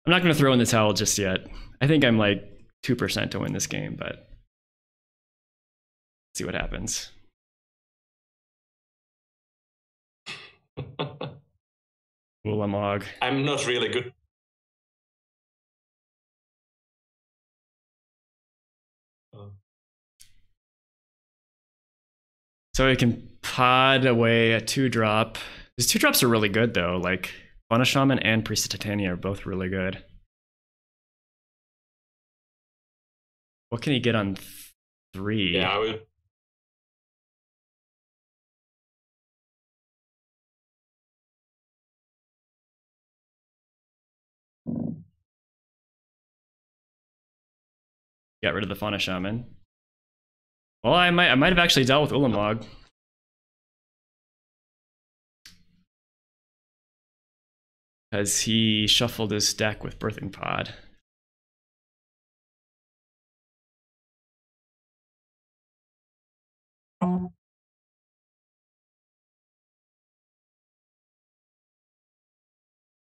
I'm not going to throw in the towel just yet. I think I'm like 2% to win this game, but let's see what happens. Ulamog. I'm not really good. So it can pod away a 2-drop. These 2-drops are really good though. Like Fauna Shaman and Priest of Titania are both really good. What can he get on 3? Yeah, I would. Got rid of the Fauna Shaman. Well, I might have actually dealt with Ulamog. Because he shuffled his deck with Birthing Pod.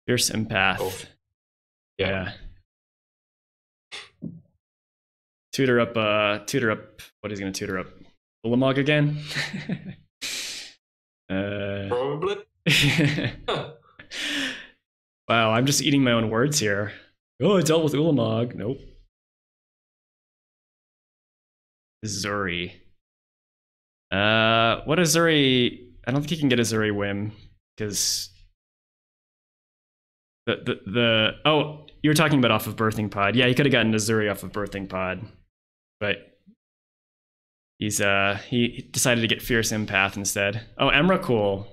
Fierce Empath. Oh. Yeah. Tutor up, what is he gonna tutor up? Ulamog again? Probably. Wow, I'm just eating my own words here. Oh, I dealt with Ulamog. Nope. Zuri. What is Zuri? I don't think he can get a Zuri whim, because oh, you were talking about off of Birthing Pod. Yeah, he could have gotten a Zuri off of Birthing Pod, but he decided to get Fierce Empath instead. Oh, Emrakul.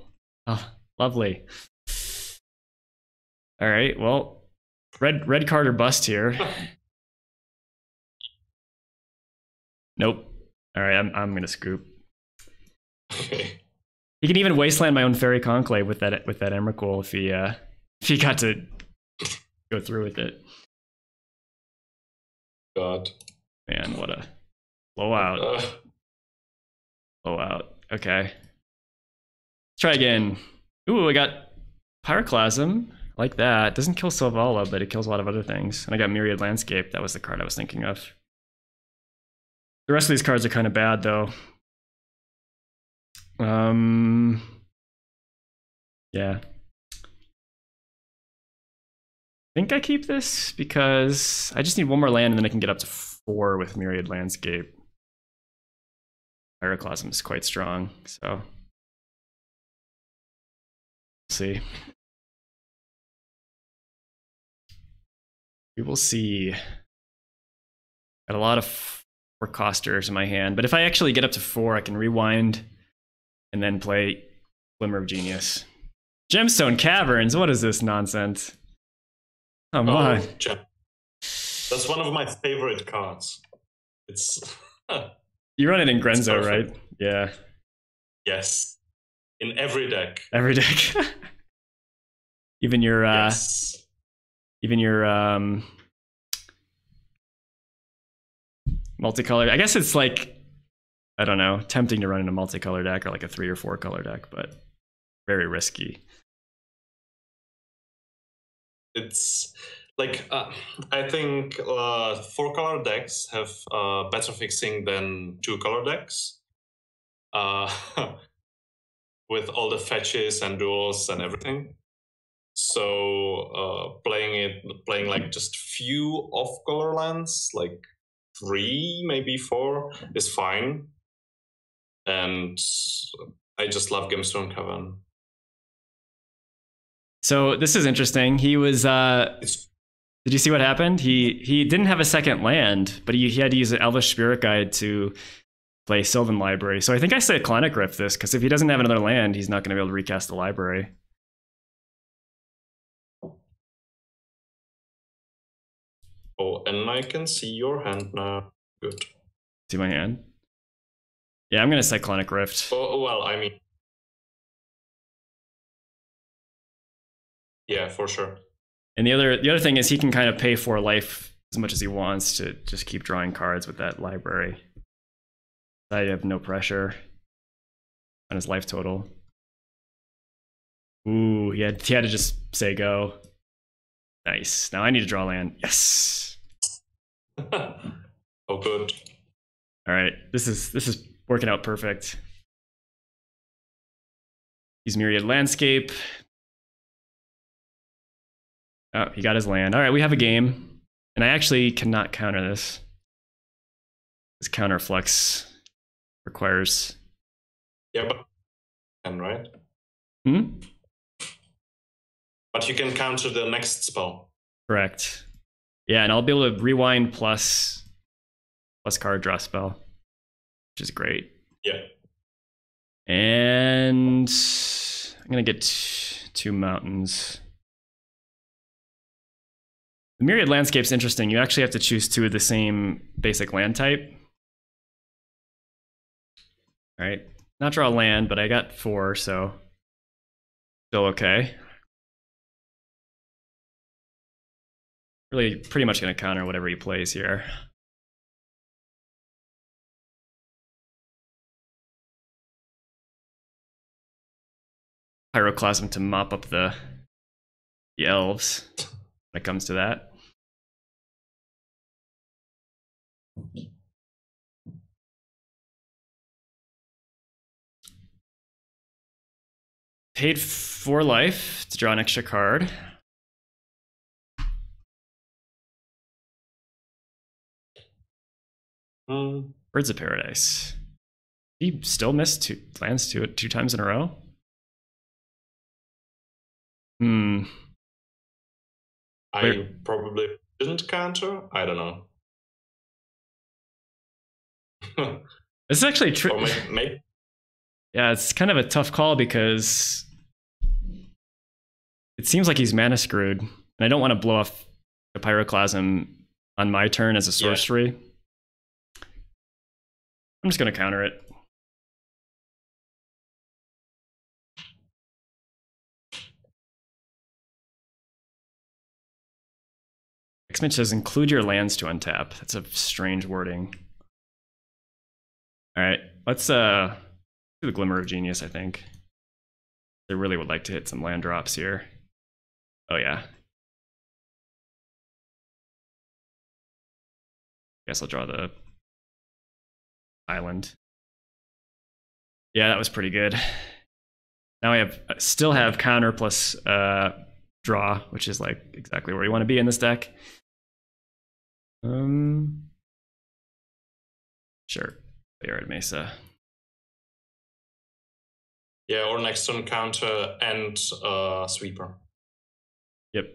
Oh, lovely. All right, well, red card or bust here. Nope. All right, I'm gonna scoop. Okay. He can even wasteland my own Fairy Conclave with that Emrakul if he got to go through with it. God. Man, what a blowout. Blowout. Okay. Let's try again. Ooh, I got Pyroclasm. I like that. Doesn't kill Selvala, but it kills a lot of other things. And I got Myriad Landscape. That was the card I was thinking of. The rest of these cards are kind of bad, though. Yeah. I think I keep this because I just need one more land and then I can get up to 4 with Myriad Landscape. Pyroclasm is quite strong, so we'll see. We will see. Got a lot of 4-costers in my hand, but if I actually get up to 4, I can rewind and then play Glimmer of Genius. Gemstone Caverns, what is this nonsense? Come on. That's one of my favorite cards. It's you run it in Grenzo, right? Yeah. Yes. In every deck. Every deck. Even your yes. Even your multicolor. I guess it's like, I don't know, tempting to run in a multicolor deck or like a 3 or 4 color deck, but very risky. It's like I think 4-color decks have better fixing than 2-color decks. With all the fetches and duels and everything. So playing like just few off-color lands, like 3, maybe 4, is fine. And I just love Gemstone Cavern. So this is interesting. He was did you see what happened? He didn't have a second land, but he had to use an Elvish Spirit Guide to play Sylvan Library. So I think I say Cyclonic Rift this, because if he doesn't have another land, he's not going to be able to recast the library. Oh, and I can see your hand now. Good. See my hand? Yeah, I'm gonna Cyclonic Rift. Oh, well, I mean, yeah, for sure. And the other thing is he can kind of pay 4 life as much as he wants to just keep drawing cards with that library. I have no pressure on his life total. Ooh, he had to just say go. Nice. Now I need to draw land. Yes. Oh, good. All right. This is working out perfect. He's Myriad Landscape. Oh, he got his land. All right, we have a game. And I actually cannot counter this. This counterflux requires... Yeah, but... And right? Hmm? But you can counter the next spell. Correct. Yeah, and I'll be able to rewind plus card draw spell, which is great. Yeah. And I'm gonna get 2 mountains. The Myriad Landscape's interesting. You actually have to choose 2 of the same basic land type. All right, not draw land, but I got 4, so still okay. Really, pretty much gonna counter whatever he plays here. Pyroclasm to mop up the elves when it comes to that. Paid 4 life to draw an extra card. Birds of Paradise. He still missed 2 lands to it 2 times in a row. I probably didn't counter. I don't know. This is actually true. Yeah, it's kind of a tough call because it seems like he's mana screwed, and I don't want to blow off the Pyroclasm on my turn as a sorcery. Yeah. I'm just going to counter it. XMage says include your lands to untap. That's a strange wording. All right, let's do the Glimmer of Genius, I think. I really would like to hit some land drops here. Oh yeah. Guess I'll draw the island. Yeah, that was pretty good. Now I still have counter plus draw, which is like exactly where you want to be in this deck. Sure, Arid Mesa. Yeah, or next turn counter and sweeper. Yep.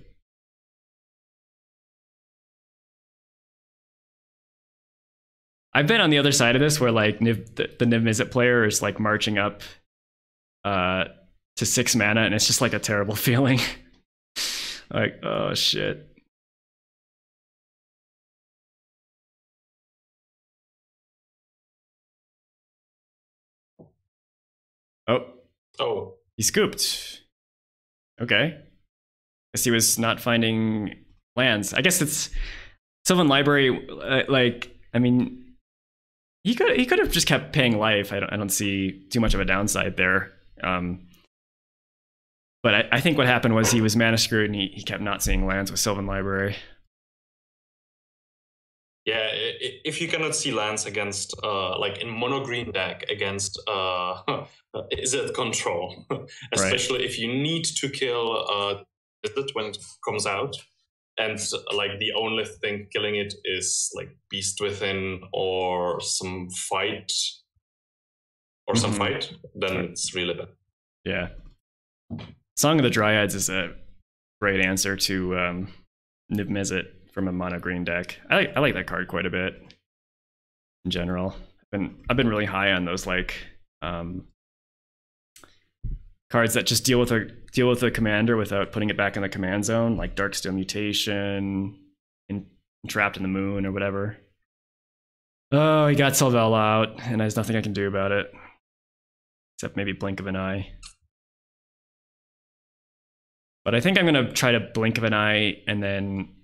I've been on the other side of this where like the Niv Mizzet player is like marching up to 6 mana and it's just like a terrible feeling. Like, oh shit. Oh, he scooped. Okay. Guess he was not finding lands. I guess it's Sylvan Library. Like, I mean, he could have just kept paying life. I don't see too much of a downside there. But I think what happened was he was mana screwed and he kept not seeing lands with Sylvan Library. Yeah, if you cannot see lands against, like in mono green deck against, is it control? Especially right. If you need to kill is it when it comes out, and like the only thing killing it is like Beast Within or some fight, then it's really bad. Yeah, Song of the Dryads is a great answer to Niv Mizzet from a mono green deck. I like that card quite a bit in general. I've been really high on those like cards that just deal with a commander without putting it back in the command zone, like Darkstone Mutation, Trapped in the Moon, or whatever. Oh, he got Sylvella out, and there's nothing I can do about it. Except maybe blink of an eye. But I think I'm going to try to blink of an eye, and then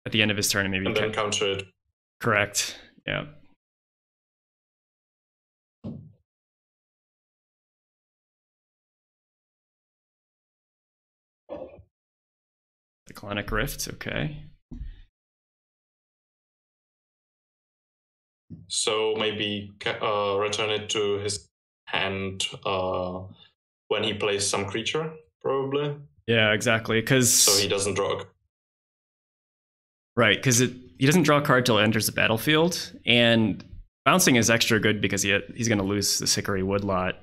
at the end of his turn, maybe... And then counter it. Correct, yeah. Cyclonic Rift, okay. So maybe return it to his hand when he plays some creature, probably. Yeah, exactly. Because so he doesn't draw. Right, because he doesn't draw a card till it enters the battlefield, and bouncing is extra good because he's going to lose the Hickory Woodlot.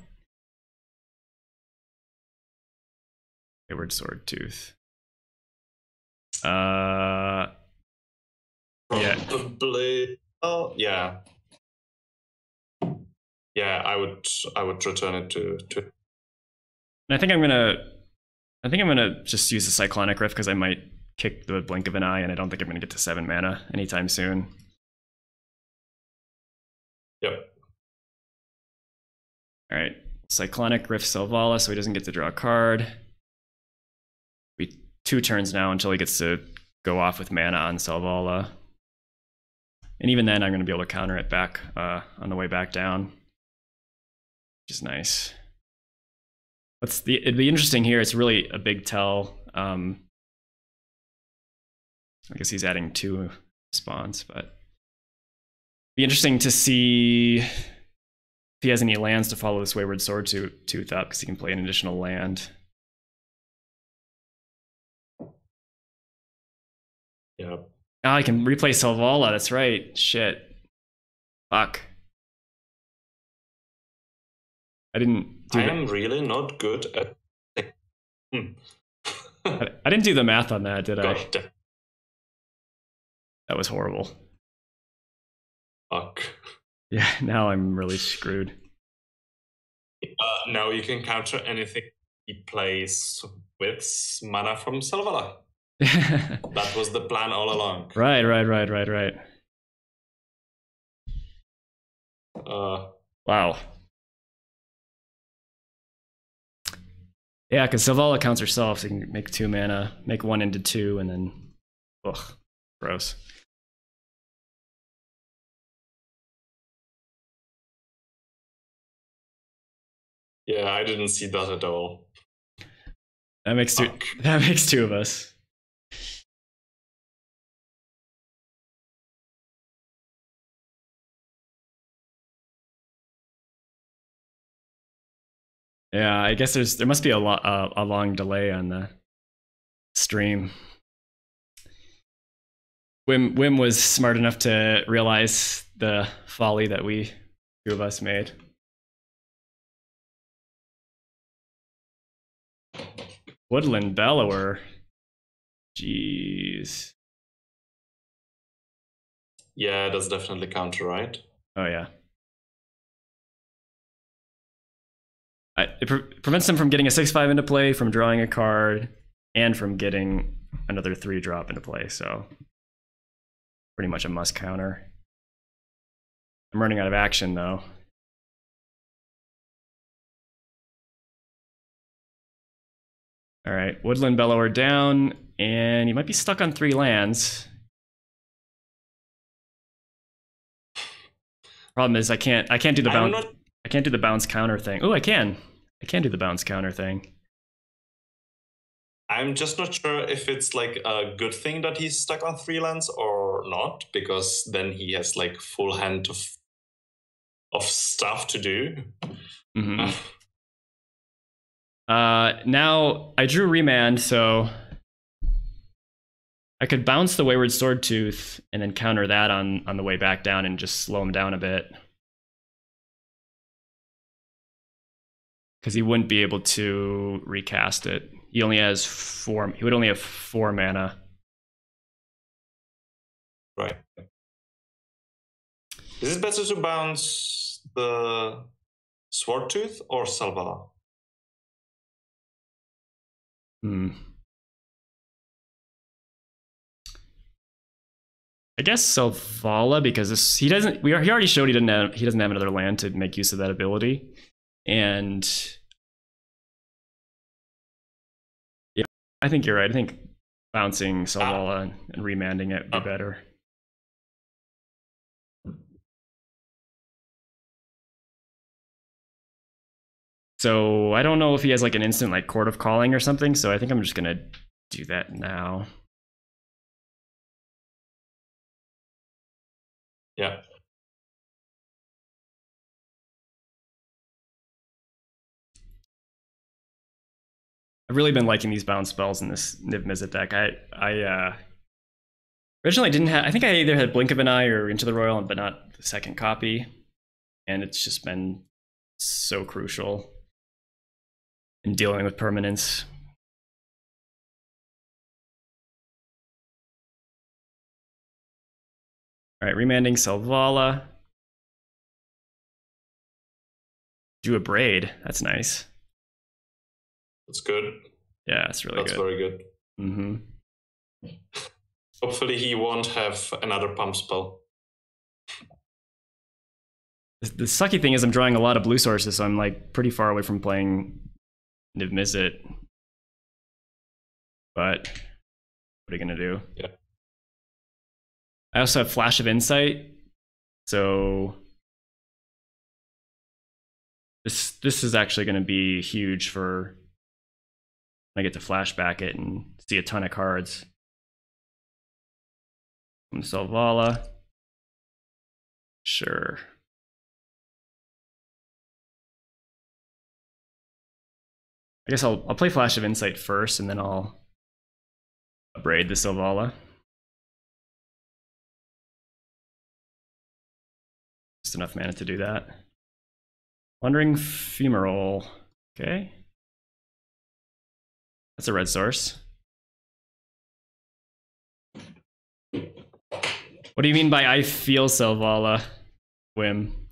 Wayward Swordtooth. Yeah. Probably. Oh, yeah. Yeah, I would return it to. And I think I'm gonna just use the Cyclonic Rift because I might kick the blink of an eye, and I don't think I'm gonna get to 7 mana anytime soon. Yep. All right, Cyclonic Rift Selvala, so he doesn't get to draw a card. We 2 turns now until he gets to go off with mana on Selvala. And even then, I'm going to be able to counter it back on the way back down, which is nice. It'd be interesting here. It's really a big tell. I guess he's adding 2 spawns, but it'd be interesting to see if he has any lands to follow this Wayward Swordtooth up, because he can play an additional land. Yeah. Oh, I can replay Selvala, that's right. Shit. Fuck. I am really not good at... I didn't do the math on that, did I? God. That was horrible. Fuck. Yeah, now I'm really screwed. Now you can counter anything he plays with mana from Selvala. That was the plan all along. Right. Wow. Yeah, because Selvala counts herself, so you can make 2 mana, make 1 into 2, and then... Ugh, gross. Yeah, I didn't see that at all. That makes 2. That makes 2 of us. Yeah, I guess there must be a long delay on the stream. Wim was smart enough to realize the folly that 2 of us made. Woodland Bellower. Jeez. Yeah, that's definitely counter, right? Oh yeah. It prevents them from getting a 6/5 into play, from drawing a card, and from getting another 3-drop into play, so pretty much a must counter. I'm running out of action though. All right, Woodland Bellower down, and you might be stuck on 3 lands. Problem is I can't do the bounce. I can't do the bounce counter thing. Oh, I can. I can do the bounce counter thing. I'm just not sure if it's like a good thing that he's stuck on 3 lands or not, because then he has like full hand of stuff to do. Mm-hmm. Now I drew Remand, so I could bounce the Wayward Swordtooth and then counter that on the way back down and just slow him down a bit. Because he wouldn't be able to recast it. He only has 4. He would only have 4 mana. Right. Is it better to bounce the Swordtooth or Selvala? I guess Selvala, because he doesn't. He already showed he doesn't have another land to make use of that ability, and yeah, I think you're right. I think bouncing Selvala and remanding it would be better. So I don't know if he has like an instant like Court of Calling or something. So I think I'm just gonna do that now. Yeah. I've really been liking these bounce spells in this Niv Mizzet deck. I originally didn't have. I think I either had Blink of an Eye or Into the Royal, but not the second copy. And it's just been so crucial in dealing with permanence. All right, remanding Selvala. Do a Braid. That's nice. That's good. Yeah, it's really good. That's very good. Mm-hmm. Hopefully he won't have another pump spell. The sucky thing is I'm drawing a lot of blue sources, so I'm like pretty far away from playing Niv Mizzet. But what are you gonna do? Yeah. I also have Flash of Insight, so this is actually going to be huge for when I get to flashback it and see a ton of cards. From Selvala. Sure. I guess I'll play Flash of Insight first, and then I'll braid the Selvala. Just enough mana to do that. Wandering Femoral. Okay. That's a red source. What do you mean by I feel Selvala, Whim?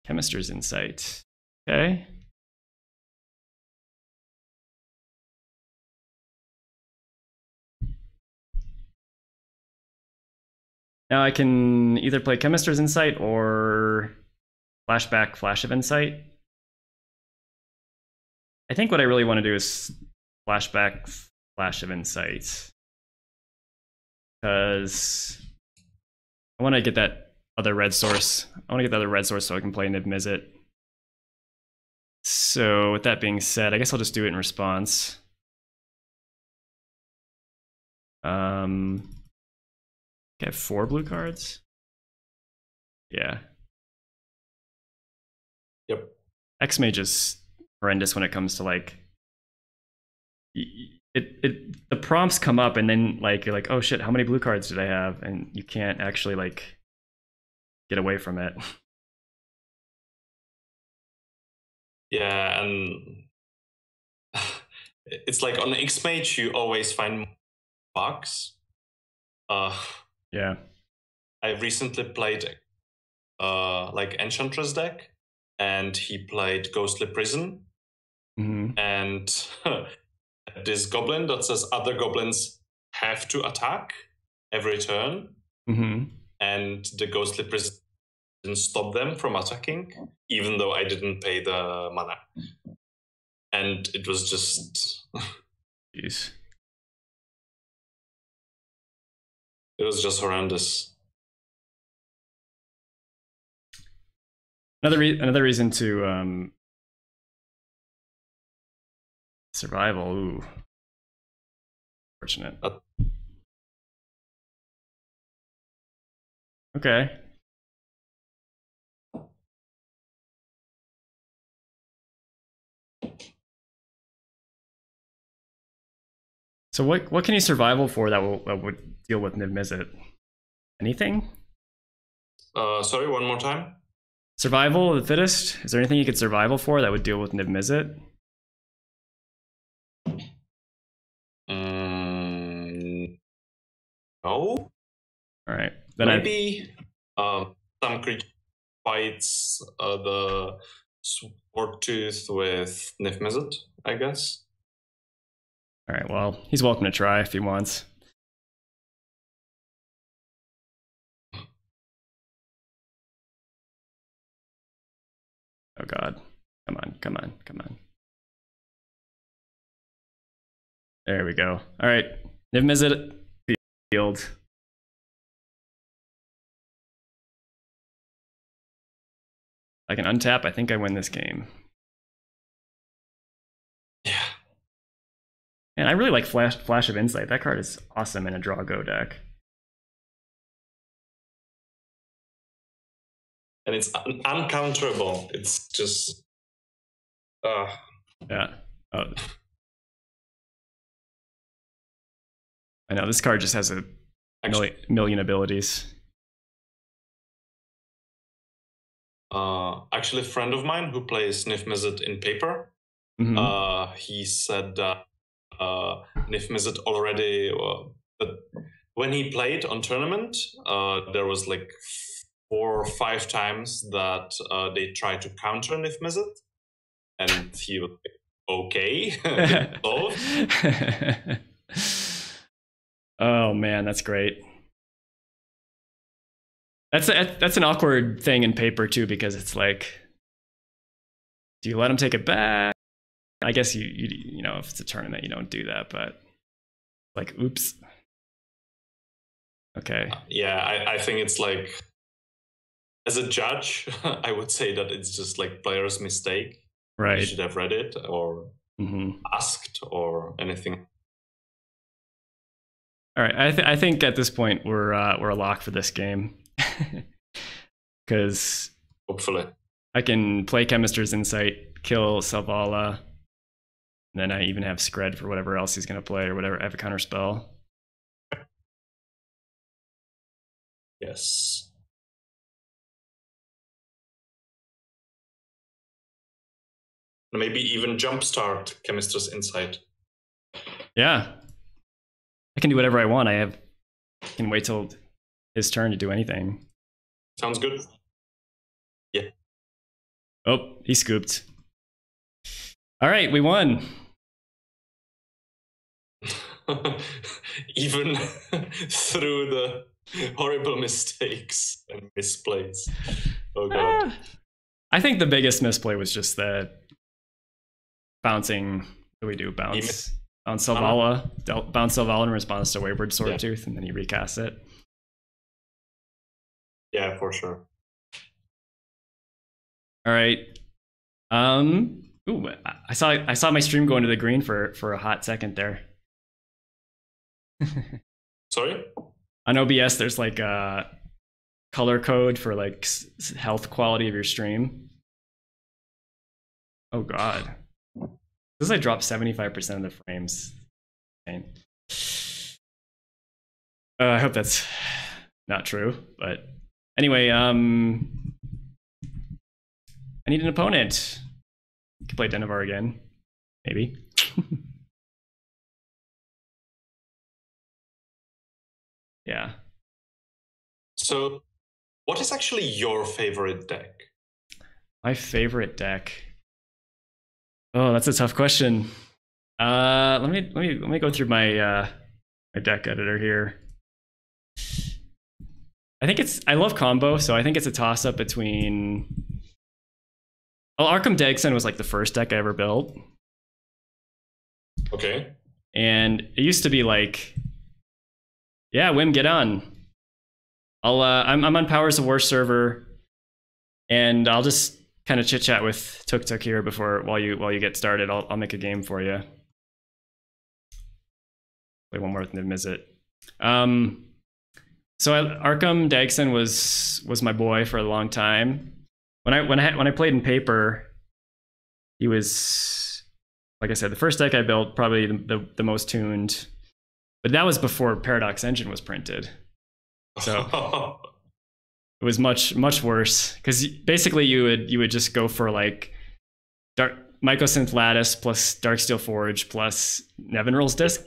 Chemister's Insight. Okay. Now I can either play Chemister's Insight or flashback Flash of Insight. I think what I really want to do is flashback Flash of Insight, because I want to get that other red source. I want to get the other red source so I can play Niv Mizzet. So with that being said, I guess I'll just do it in response. I have 4 blue cards. Yeah. Yep. XMage is horrendous when it comes to like the prompts come up and then like you're like, oh shit, how many blue cards did I have? And you can't actually like get away from it. Yeah, and it's like on XMage you always find bugs. Yeah. I recently played like Enchantress deck, and he played Ghostly Prison. Mm-hmm. And this goblin that says other goblins have to attack every turn. Mm-hmm. And the Ghostly Prison didn't stop them from attacking, even though I didn't pay the mana. And it was just... Jeez. It was just horrendous. Another reason to survival. Ooh, fortunate. Okay. So what can you survival for that would deal with Niv Mizzet? Anything? Sorry, one more time. Survival of the fittest? Is there anything you could survival for that would deal with Niv Mizzet? No. All right. Then maybe some creature fights the Swordtooth with Niv Mizzet, I guess. All right, well, he's welcome to try if he wants. Oh God, come on, come on, come on. There we go. All right, Niv Mizzet field. I can untap. I think I win this game. Yeah. And I really like Flash of Insight. That card is awesome in a draw go deck. And it's uncounterable. It's just... Yeah. Oh. I know, this card just has a million abilities. Actually, a friend of mine who plays Niv Mizzet in paper, he said that Niv Mizzet already, when he played on tournament, there was like 4 or 5 times that they tried to counter Niv Mizzet, and he was like, okay. Oh man, that's great. That's an awkward thing in paper too, because it's like, do you let him take it back? I guess you know, if it's a tournament, you don't do that, but like, oops. Okay. Yeah, I think it's like, as a judge, I would say that it's just like player's mistake. Right. You should have read it or asked or anything. All right, I think at this point we're a lock for this game, because hopefully I can play Chemist's Insight, kill Selvala, and then I even have Scred for whatever else he's gonna play or whatever. I have a counter spell. Yes. Maybe even jumpstart Chemist's Insight. Yeah. I can do whatever I want. I can wait till his turn to do anything. Sounds good. Yeah. Oh, he scooped. All right, we won. Even through the horrible mistakes and misplays. Oh god. I think the biggest misplay was just the bouncing. What do we do? Bounce Selvala in response to Wayward Swordtooth, and then he recasts it. Yeah, for sure. All right. Ooh, I saw my stream go into the green for a hot second there. Sorry? On OBS, there's like a color code for like health quality of your stream. Oh god. This is like drop 75% of the frames. Okay. I hope that's not true, but anyway, I need an opponent. You can play Denivar again, maybe. Yeah. So, what is actually your favorite deck? My favorite deck. Oh, that's a tough question. Let me go through my my deck editor here. I love combo, so I think it's a toss up between. Well, Arkham Dagson was like the first deck I ever built. Okay. And it used to be like, yeah, Wim, get on. I'm on Powers of War server, and I'll just kind of chit chat with TukTuk here while you get started. I'll make a game for you. Play one more with Niv Mizzet. So Arkham Dagson was my boy for a long time. When I played in paper, he was, like I said, the first deck I built, probably the most tuned. But that was before Paradox Engine was printed. So it was much worse, because basically you would just go for like Mycosynth Lattice plus Darksteel Forge plus Nevin Rules Disc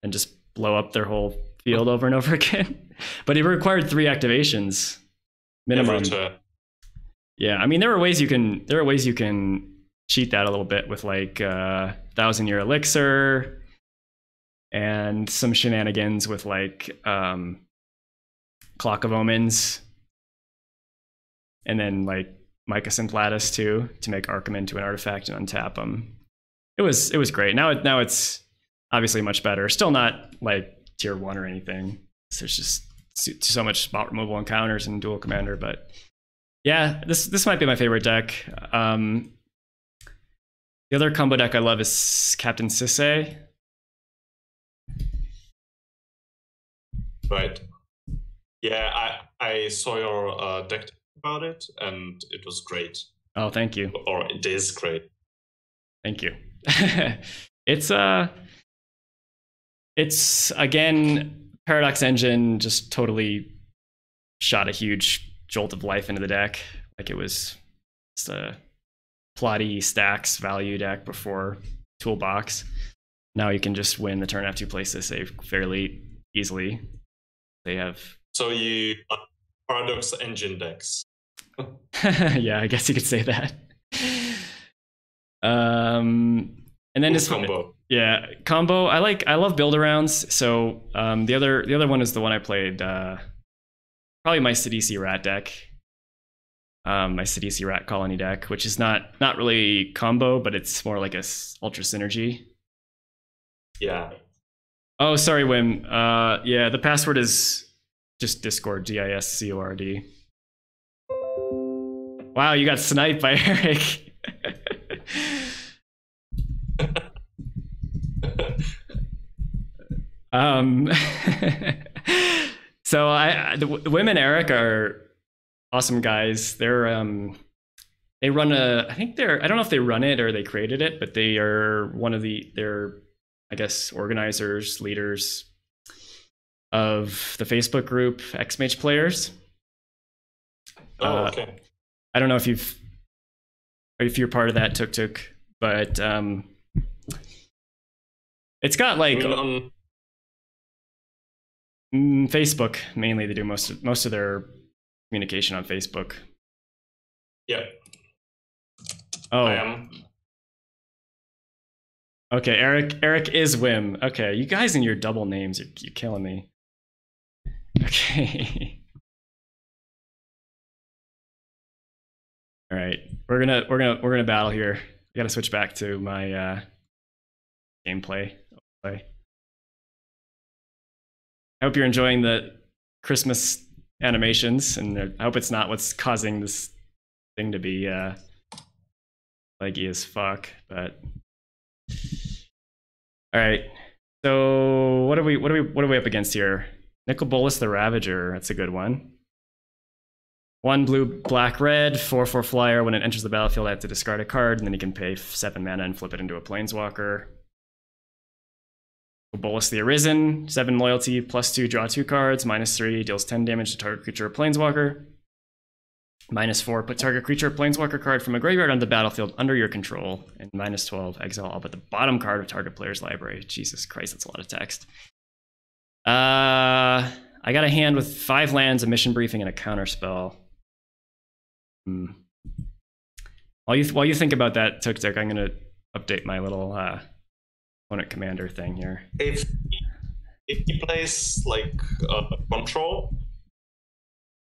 and just blow up their whole field over and over again. But it required 3 activations minimum. Yeah, I mean there are ways you can cheat that a little bit with like 1000 Year Elixir. and some shenanigans with like Clock of Omens, and then like Mycosynth Lattice too, to make Arkham into an artifact and untap them. It was great. Now it's obviously much better. Still not like tier 1 or anything. There's just so much spot removal encounters in Duel Commander, but yeah, this might be my favorite deck. The other combo deck I love is Captain Sisay. Right. Yeah, I saw your deck about it, and it was great. Oh, thank you. Or it is great. Thank you. It's again, Paradox Engine just totally shot a huge jolt of life into the deck. Like it was just a plotty stacks value deck before Toolbox. Now you can just win the turn after you place this save fairly easily. They have so you Paradox Engine decks. yeah, I guess you could say that. And then this combo. Yeah, combo. I love build arounds. So the other one is the one I played. Probably my Sidisi Rat deck. My Sidisi Rat Colony deck, which is not really combo, but it's more like a ultra synergy. Yeah. Oh, sorry, Wim. Yeah, the password is just Discord, DISCORD. Wow, you got sniped by Eric. So the Wim and Eric are awesome guys. They run I don't know if they run it or they created it, but they are they're I guess organizers, leaders of the Facebook group XMage Players. Oh, okay. I don't know if you're part of that TukTuk, but it's got like Facebook mainly. They do most of their communication on Facebook. Yeah. Oh. I am. Okay, Eric is Wim. Okay, you guys and your double names, you're killing me. Okay. All right, we're gonna battle here. I gotta switch back to my gameplay. I hope you're enjoying the Christmas animations, and I hope it's not what's causing this thing to be laggy as fuck. But all right, so what are we up against here? Nicol Bolas the Ravager. That's a good one. 1 blue, black, red, 4/4 flyer. When it enters the battlefield, I have to discard a card, and then you can pay 7 mana and flip it into a planeswalker. Bolas the Arisen, 7 loyalty, +2, draw 2 cards, -3, deals 10 damage to target creature or planeswalker. -4, put target creature or planeswalker card from a graveyard on the battlefield under your control. And -12, exile all but the bottom card of target player's library. Jesus Christ, that's a lot of text. I got a hand with 5 lands, a mission briefing, and a counterspell. While you think about that, TukTuk, I'm gonna update my little opponent commander thing here. If he plays like control,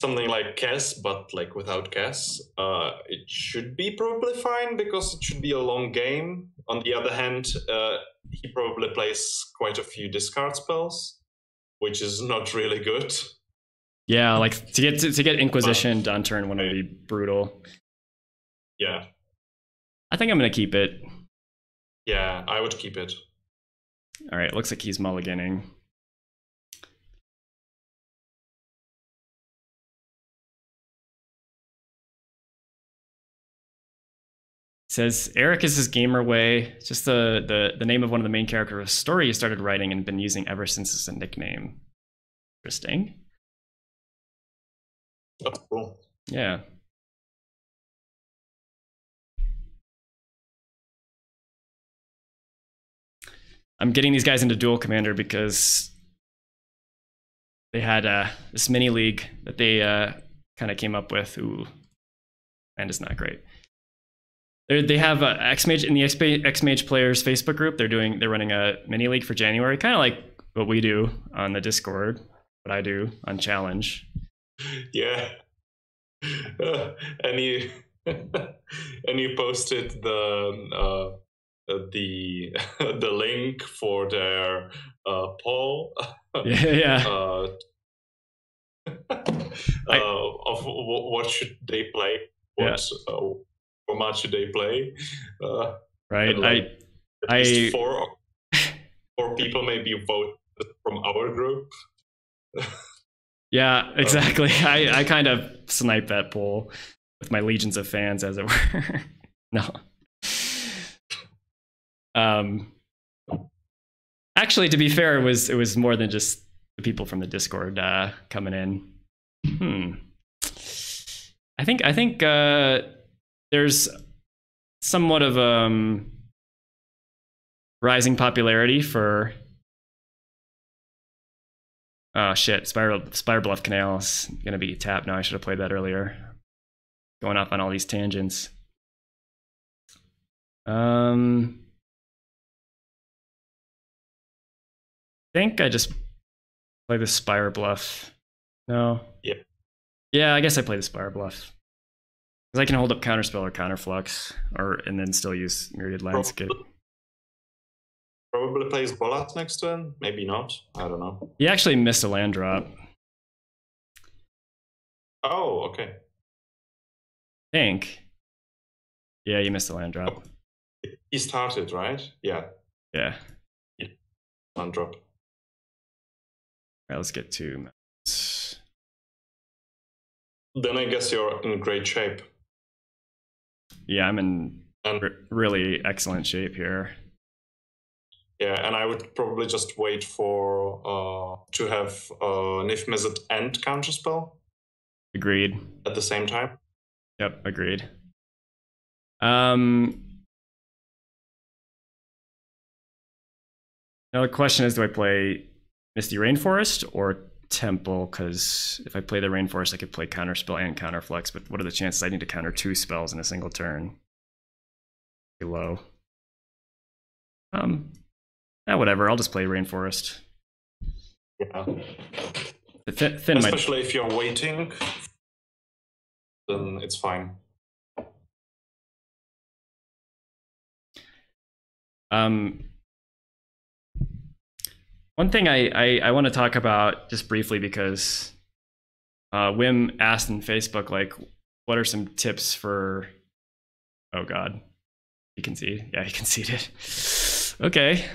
something like Cass, but like without Cass, it should be probably fine because it should be a long game. On the other hand, he probably plays quite a few discard spells, which is not really good. Yeah, like to get Inquisition on turn 1 would be brutal. Yeah. I think I'm gonna keep it. Yeah, I would keep it. All right, looks like he's mulliganing. Says Eric is his gamer way. It's just the name of one of the main characters of a story he started writing and been using ever since as a nickname. Interesting. Oh, cool. Yeah. I'm getting these guys into Duel Commander because they had this mini league that they kind of came up with. Ooh, and it's not great. They have XMage in the XMage players Facebook group. They're running a mini league for January, kind of like what we do on the Discord, what I do on Challenge. Yeah. And you posted the link for their poll. Yeah. Of what should they play? What format should they play? Right. Like, at least four people maybe vote from our group. Yeah, exactly. I kind of sniped that poll with my legions of fans, as it were. No. Actually, to be fair, it was more than just the people from the Discord coming in. I think there's somewhat of rising popularity for. Oh shit! Spire Bluff Canal is gonna be tapped now. I should have played that earlier. Going off on all these tangents. I think I just play the Spire Bluff. No. Yeah. Yeah, I guess I play the Spire Bluff because I can hold up Counterspell or Counterflux, and then still use Myriad Landscape. Probably plays Bolas next turn. Maybe not. I don't know. He actually missed a land drop. Oh, okay. I think. Yeah, you missed a land drop. He started, right? Yeah. Yeah. Land drop. All right, let's get to. Then I guess you're in great shape. Yeah, I'm in really excellent shape here. Yeah, and I would probably just wait for to have Nif Mizzet and Counterspell. Agreed. At the same time. Yep, agreed. Now the question is, do I play Misty Rainforest or Temple? Because if I play the Rainforest, I could play Counterspell and Counterflux, but what are the chances I need to counter 2 spells in a single turn? Pretty low. Whatever, I'll just play Rainforest. Yeah. Thin Especially if you're waiting, then it's fine. One thing I want to talk about just briefly, because Wim asked in Facebook, like, what are some tips for... Oh God, he conceded. Yeah, he conceded. Okay.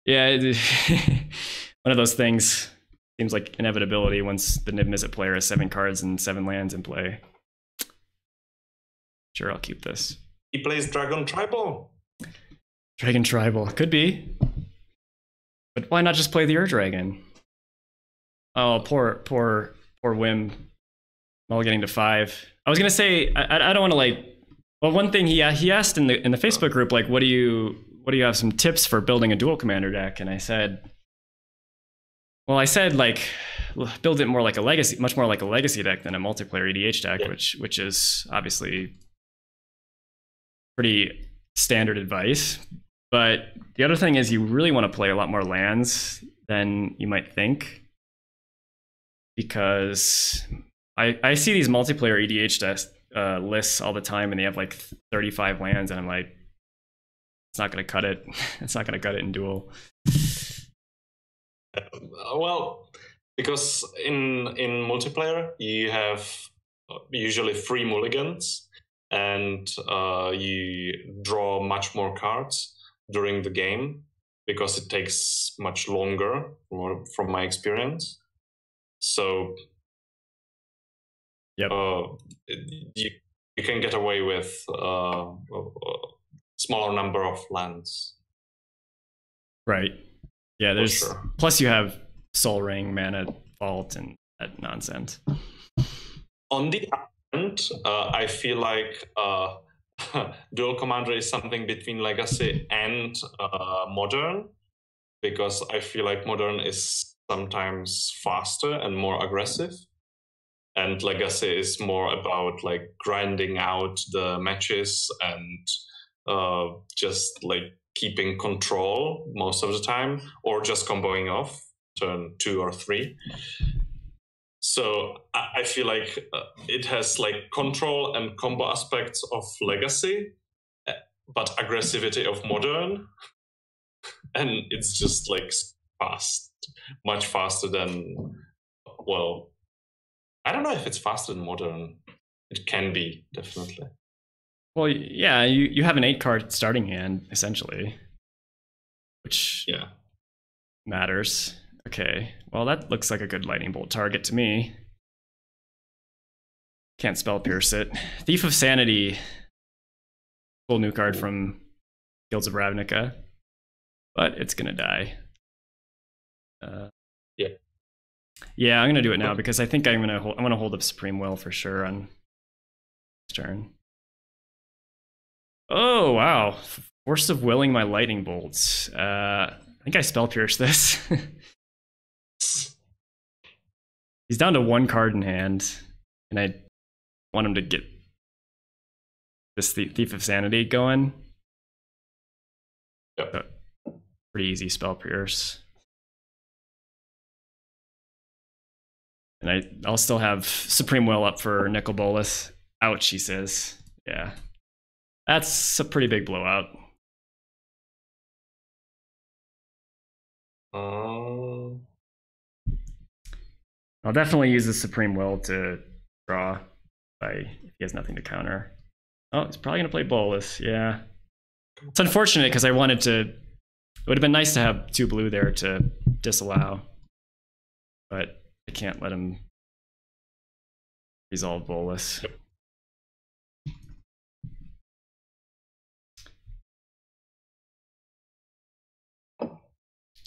Yeah, one of those things. Seems like inevitability once the Niv Mizzet player has 7 cards and 7 lands in play. Sure, I'll keep this. He plays Dragon Tribal. Dragon Tribal. Could be. But why not just play the Ur-Dragon? Oh, poor Wim. All getting to 5. I was gonna say, I don't want to like... Well, one thing he asked in the Facebook group, like, what do you have some tips for building a Duel Commander deck? And I said, like, build it more like a legacy, much more like a legacy deck than a multiplayer EDH deck, yeah. which is obviously pretty standard advice. But the other thing is, you really want to play a lot more lands than you might think, because I see these multiplayer EDH decks. Lists all the time, and they have like 35 lands, and I'm like, it's not gonna cut it. It's not gonna cut it in Duel. Well, because in multiplayer you have usually 3 mulligans, and you draw much more cards during the game because it takes much longer, from my experience. So. Yep. You can get away with a smaller number of lands. Right. Yeah, there's sure. Plus you have Soul Ring, Mana Vault, and that nonsense. On the other hand, I feel like Duel Commander is something between Legacy and Modern, because I feel like Modern is sometimes faster and more aggressive. and Legacy is more about like grinding out the matches and just like keeping control most of the time, or just comboing off turn 2 or 3. So I feel like it has like control and combo aspects of Legacy, but aggressivity of Modern, and it's just like fast, much faster than, well, I don't know if it's faster than Modern. It can be, definitely. Well, yeah, you have an 8-card starting hand, essentially, which matters. Okay, well, that looks like a good lightning bolt target to me. Can't spell pierce it. Thief of Sanity. Cool new card from Guilds of Ravnica, but it's gonna die. Yeah, I'm gonna do it now because I think I'm gonna hold up Supreme Will for sure on this turn. Oh wow, Force of Willing my lightning bolts. I think I spell pierce this. He's down to 1 card in hand, and I want him to get this Thief of Sanity going. Yep. So, pretty easy spell pierce. And I'll still have Supreme Will up for Nicol Bolas. Ouch, he says. Yeah. That's a pretty big blowout. I'll definitely use the Supreme Will to draw if he has nothing to counter. Oh, he's probably going to play Bolas, yeah. It's unfortunate because I wanted to... It would have been nice to have 2 blue there to disallow. But I can't let him resolve Bolas. Yep.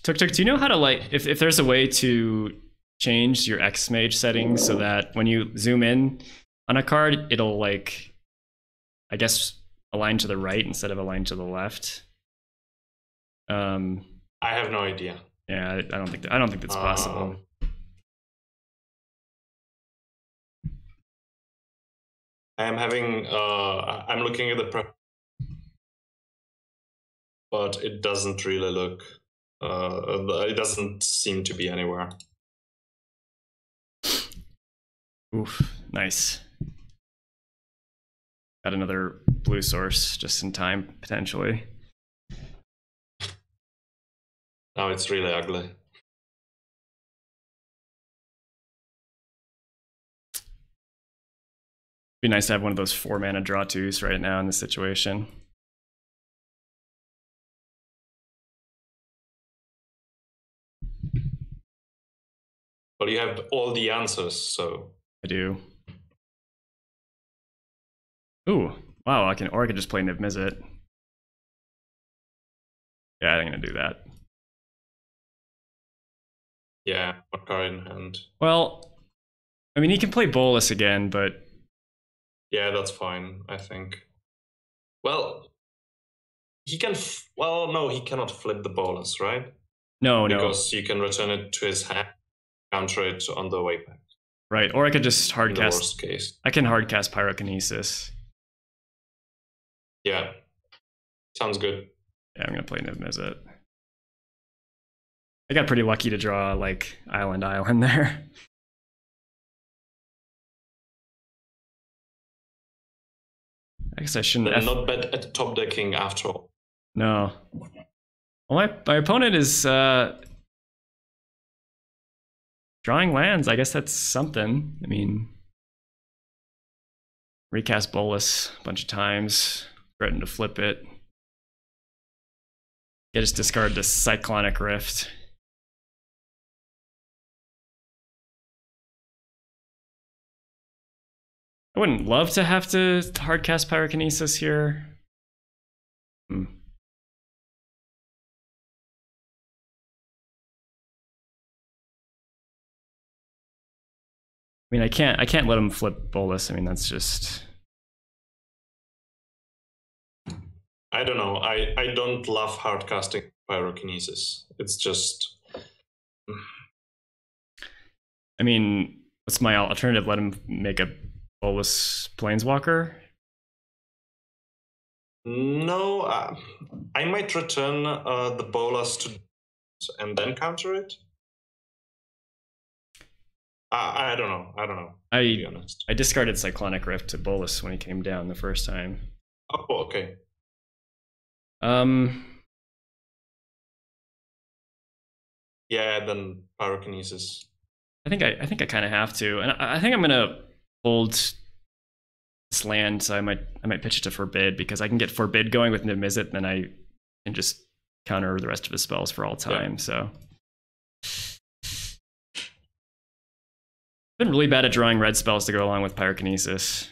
TukTuk, do you know how to, like, if there's a way to change your XMage settings so that when you zoom in on a card, it'll, like, I guess, align to the right instead of align to the left? I have no idea. Yeah, I don't think that's possible. I'm looking at the but it doesn't really look. It doesn't seem to be anywhere. Oof, nice. Got another blue source just in time, potentially. Now it's really ugly. Be nice to have one of those 4-mana draw 2s right now in this situation. Well, you have all the answers, so... I do. Ooh, wow, I can just play Niv Mizzet. Yeah, I'm gonna do that. Yeah, what card in hand? Well, I mean, he can play Bolas again, but... Yeah, that's fine, I think. Well, he can... well, no, he cannot flip the Bolas, right? No, because you can return it to his hand, counter it on the way back. Right, or I could just hardcast... In the worst case. I can hardcast Pyrokinesis. Yeah, sounds good. Yeah, I'm gonna play Niv Mizzet. I got pretty lucky to draw, like, Island there. I guess I shouldn't... They're not bad at top decking after all. No. Well, my opponent is drawing lands. I guess that's something. I mean, recast Bolas a bunch of times, threaten to flip it. Yeah, just discard this Cyclonic Rift. I wouldn't love to have to hardcast Pyrokinesis here. I mean, I can't let him flip Bolas. I mean, that's just... I don't know. I don't love hardcasting Pyrokinesis. It's just... I mean, What's my alternative? Let him make a bolus planeswalker? No, I might return the bolas to and then counter it. I don't know. I don't know. To be honest. I discarded Cyclonic Rift to bolus when he came down the first time. Oh, okay. Yeah, then Pyrokinesis. I think I kind of have to, and I think I'm gonna hold this land. So I might pitch it to Forbid because I can get Forbid going with Niv-Mizzet, and then I can just counter the rest of his spells for all time. Yeah. So been really bad at drawing red spells to go along with Pyrokinesis.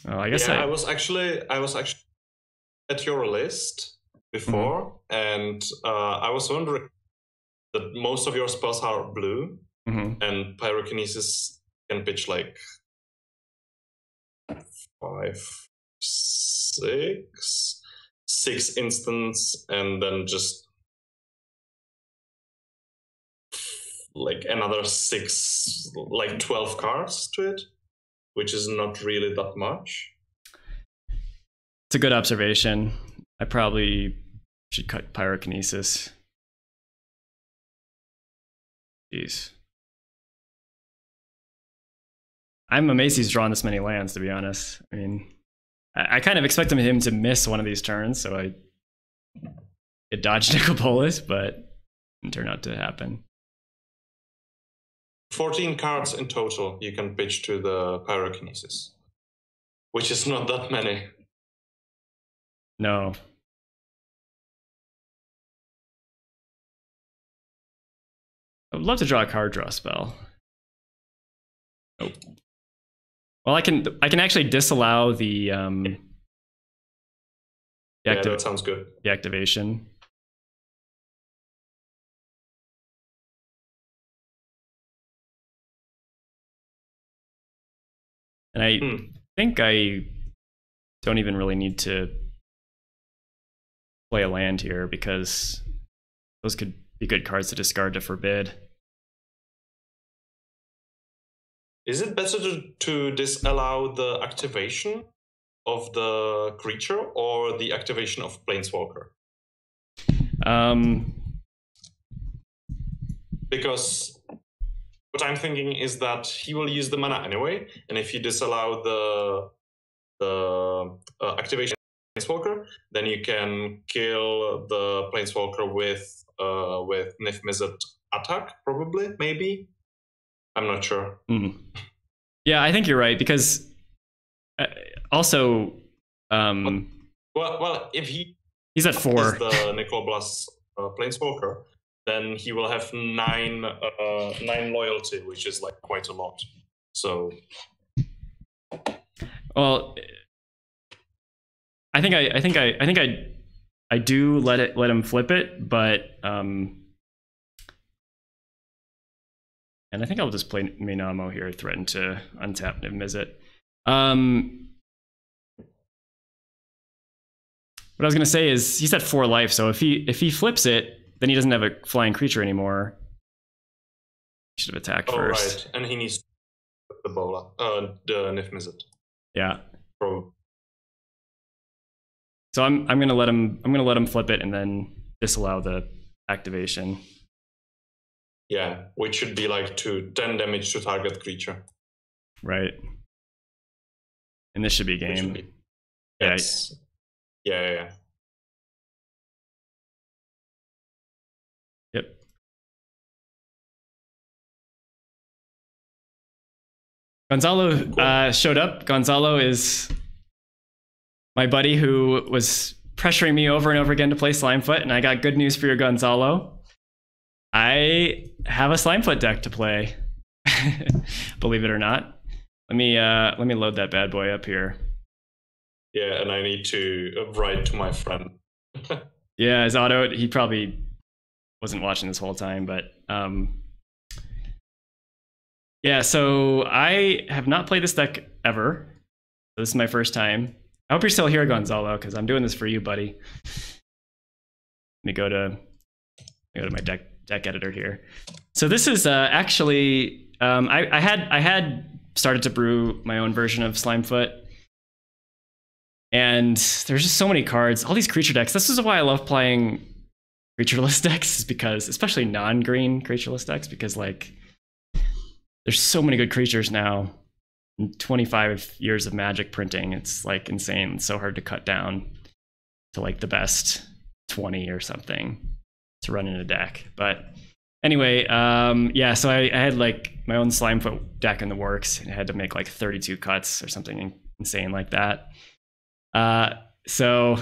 Oh, I guess I was actually at your list before, and I was wondering that most of your spells are blue, and Pyrokinesis can pitch like 5, 6 instants, and then just like another 6, like 12 cards to it, which is not really that much. It's a good observation. I probably should cut Pyrokinesis. Jeez. I'm amazed he's drawn this many lands, to be honest. I mean, I kind of expected him to miss one of these turns, so it dodged Nicopolis, but it turned out to happen. 14 cards in total you can pitch to the Pyrokinesis, which is not that many. No. I would love to draw a card draw spell. Nope. Well, I can actually disallow the yeah, that sounds good. The activation. And I think I don't even really need to play a land here because those could be good cards to discard to Forbid. Is it better to disallow the activation of the creature or the activation of Planeswalker? Because what I'm thinking is that he will use the mana anyway, and if you disallow the activation of Planeswalker, then you can kill the Planeswalker with Niv-Mizzet attack, probably, maybe. I'm not sure. Yeah, I think you're right because also, well, if he's at 4, is the Nicopolis Planeswalker, then he will have 9 loyalty, which is like quite a lot. So, well, I think I do let him flip it, but and I think I'll just play Minamo here, threaten to untap Niv-Mizzet. What I was gonna say is he's at 4 life, so if he flips it, then he doesn't have a flying creature anymore. He should have attacked first. Right, and he needs the Bola, the Niv-Mizzet. Yeah. Probably. So I'm gonna let him flip it and then disallow the activation. Yeah, which should be like 10 damage to target creature. Right. And this should be game. Should be. Yes. Yeah. Yep. Gonzalo showed up. Gonzalo is my buddy who was pressuring me over and over again to play Slimefoot, and I got good news for you, Gonzalo. I have a Slimefoot deck to play. Believe it or not. Let me load that bad boy up here. Yeah, and I need to write to my friend. Yeah, his auto, he probably wasn't watching this whole time, but yeah, so I have not played this deck ever. So this is my first time. I hope you're still here, Gonzalo, because I'm doing this for you, buddy. Let me go to my deck deck editor here. So this is actually I had started to brew my own version of Slimefoot, and there's just so many cards, all these creature decks. This is why I love playing creatureless decks, is because, especially non-green creatureless decks, because like there's so many good creatures now. In 25 years of Magic printing, it's like insane. It's so hard to cut down to like the best 20 or something to run in a deck. But anyway, yeah, so I had like my own Slimefoot deck in the works, and I had to make like 32 cuts or something insane like that. So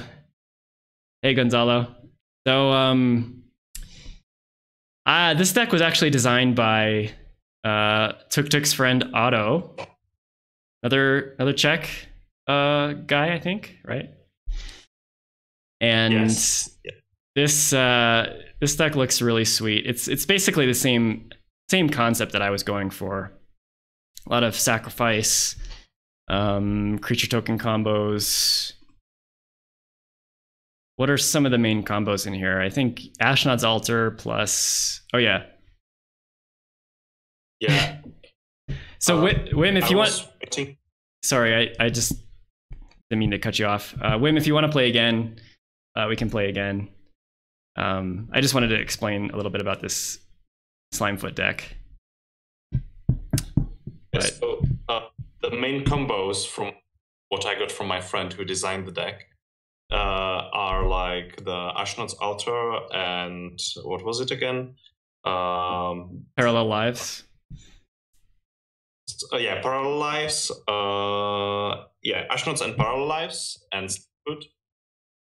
hey Gonzalo. So this deck was actually designed by TukTuk's friend Otto, another Czech guy, I think, right? And yes. this deck looks really sweet. It's basically the same concept that I was going for. A lot of sacrifice, creature token combos. What are some of the main combos in here? I think Ashnod's Altar plus... Oh, yeah. Yeah. So, Wim, if you want... Waiting. Sorry, I just didn't mean to cut you off. Wim, if you want to play again, we can play again. I just wanted to explain a little bit about this Slimefoot deck. Yes, so the main combos from what I got from my friend who designed the deck are like the Ashnod's Altar and what was it again? Parallel Lives. Yeah, Parallel Lives. Yeah, Ashnod's and Parallel Lives and Slimefoot.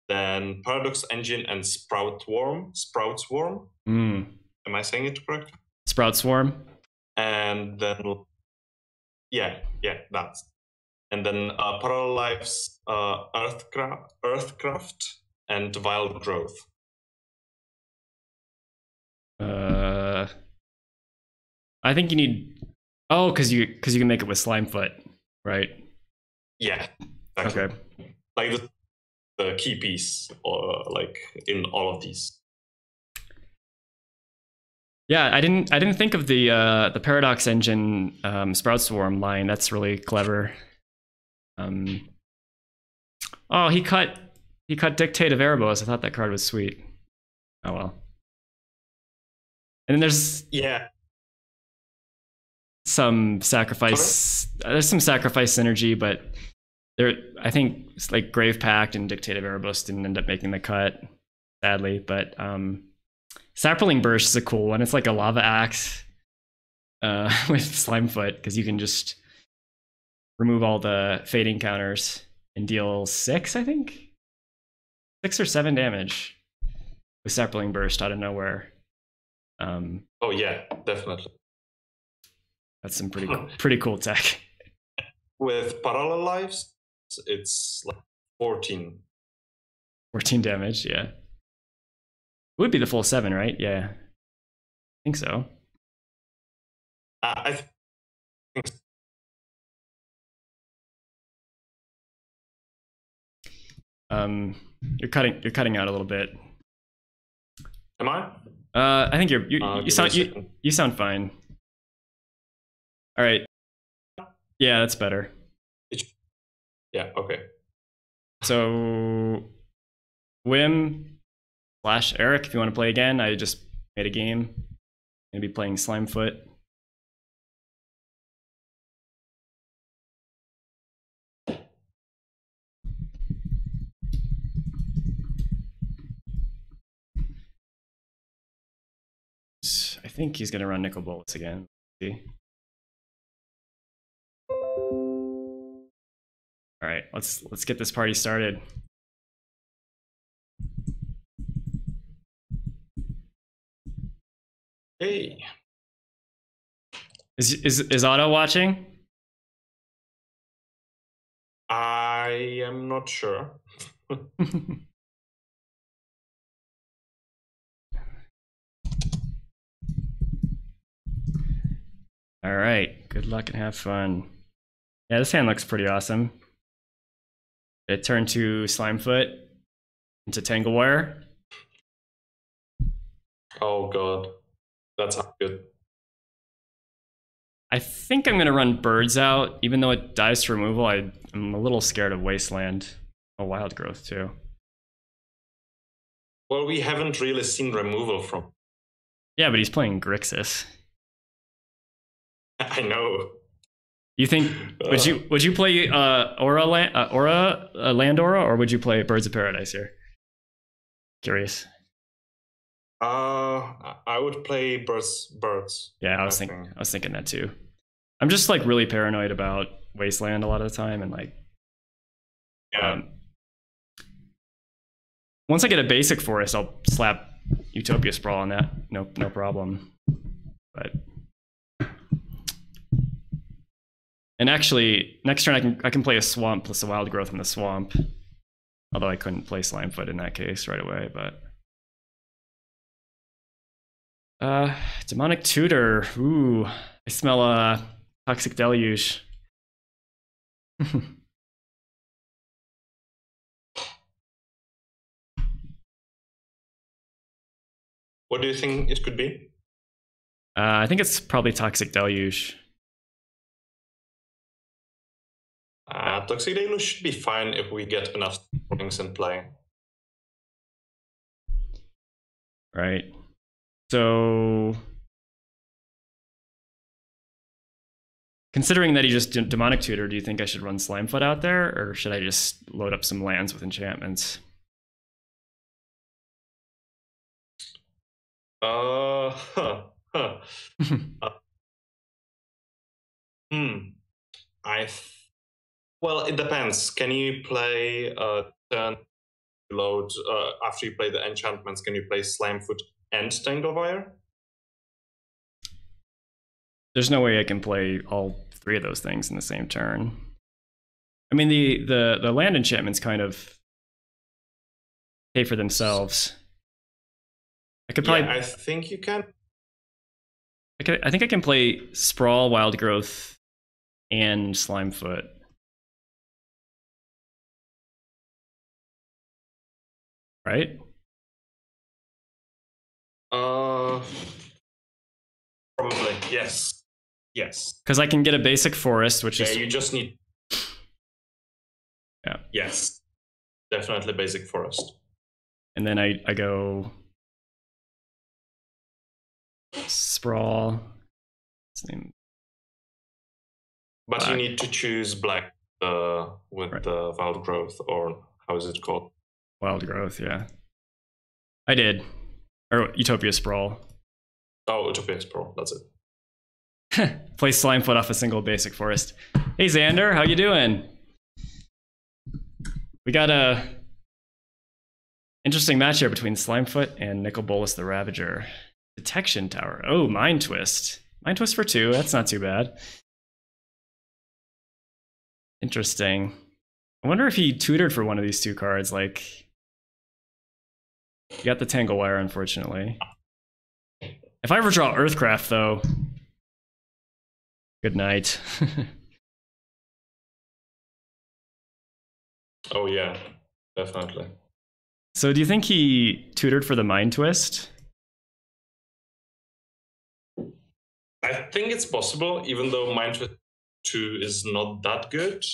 Then Paradox Engine and Sprout Swarm. Am I saying it correct? Sprout Swarm. And then yeah, that's. And then Parallel Lives, Earthcraft, and Wild Growth. I think you need... Oh, because you can make it with Slimefoot, right? Yeah, exactly. Okay. Like the key piece, or like in all of these. Yeah, I didn't think of the Paradox Engine Sprout Swarm line. That's really clever. Oh, he cut Dictate of Erebos. I thought that card was sweet. Oh well. And then there's some sacrifice. There's some sacrifice synergy, but I think it's like Grave Pact and Dictate of Erebos didn't end up making the cut, sadly. But Sapperling Burst is a cool one. It's like a lava axe with Slimefoot, because you can just remove all the fading counters and deal 6, I think? 6 or 7 damage with Sapperling Burst out of nowhere. Oh yeah, definitely. That's some pretty cool tech. With Parallel Lives, it's like 14. 14 damage, yeah. It would be the full 7, right? Yeah. I think so. I think so. You're cutting out a little bit. Am I? I think you sound fine. All right. Yeah, that's better. Yeah. Okay. So, Wim / Eric, if you want to play again, I just made a game. I'm gonna be playing Slimefoot. I think he's gonna run Nicol Bolas again. Let's see. All right, let's get this party started. Hey. Is Otto watching? I am not sure. All right, good luck and have fun. Yeah, this hand looks pretty awesome. It turned to Slimefoot into Tanglewire. Oh god. That sounds good. I think I'm gonna run Birds out, even though it dies to removal. I'm a little scared of Wasteland. Oh, Wild Growth too. Well, we haven't really seen removal from. Yeah, but he's playing Grixis. I know. You think would you play Aura Land Aura, or would you play Birds of Paradise here? Curious. I would play birds. Yeah, I was thinking that too. I'm just like really paranoid about Wasteland a lot of the time, and like, yeah. Once I get a basic forest, I'll slap Utopia Sprawl on that. No problem. But and actually, next turn I can play a Swamp plus a Wild Growth in the Swamp. Although I couldn't play Slimefoot in that case right away, but. Demonic Tutor. Ooh, I smell a Toxic Deluge. What do you think it could be? I think it's probably Toxic Deluge. Toxic Deluge should be fine if we get enough things in play. Right. So, considering that he just Demonic Tutor, do you think I should run Slimefoot out there, or should I just load up some lands with enchantments? Well, it depends. Can you play turn load after you play the enchantments? Can you play Slimefoot and Tanglewire? There's no way I can play all three of those things in the same turn. I mean, the land enchantments kind of pay for themselves. I could probably. Yeah, I think you can. I think I can play Sprawl, Wild Growth, and Slimefoot. Right? Probably, yes. Yes. Because I can get a basic forest, which is... Yeah, you just need... Yeah. Yes. Definitely basic forest. And then I go... Sprawl. What's the name? But you need to choose black with the Wild Growth, or how is it called? Wild Growth, yeah. I did. Or Utopia Sprawl. Oh, Utopia Sprawl, that's it. Play Slimefoot off a single basic forest. Hey Xander, how you doing? We got a interesting match here between Slimefoot and Nicol Bolas the Ravager. Detection Tower. Oh, Mind Twist. Mind Twist for 2, that's not too bad. Interesting. I wonder if he tutored for one of these 2 cards, like... You got the Tanglewire, unfortunately. If I ever draw Earthcraft, though... Good night. Oh yeah, definitely. So do you think he tutored for the Mind Twist? I think it's possible, even though Mind Twist 2 is not that good.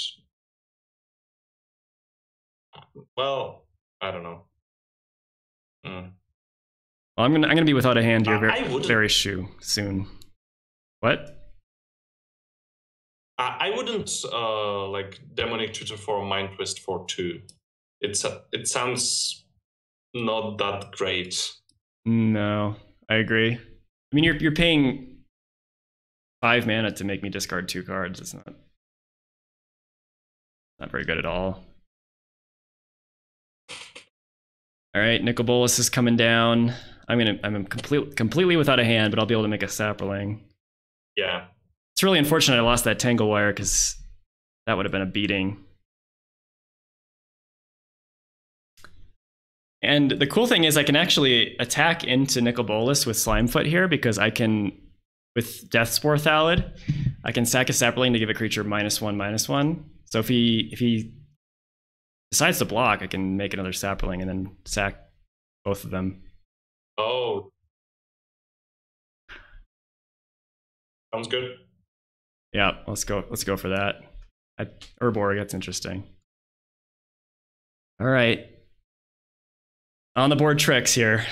Well, I don't know. Well, I'm gonna be without a hand here very soon. What? I wouldn't like Demonic Tutor for Mind Twist for 2. It sounds not that great. No, I agree. I mean, you're paying 5 mana to make me discard 2 cards. It's not very good at all. All right, Nicol Bolas is coming down. I'm completely without a hand, but I'll be able to make a Sapperling. Yeah. It's really unfortunate I lost that Tanglewire because that would have been a beating. And the cool thing is I can actually attack into Nicol Bolas with Slimefoot here because I can, with Deathspore Thallid, I can sack a Sapperling to give a creature -1/-1. So if he decides to block, I can make another Sapperling and then sack both of them. Oh. Sounds good. Yeah, let's go for that. Urborg, that's interesting. All right. On the board tricks here.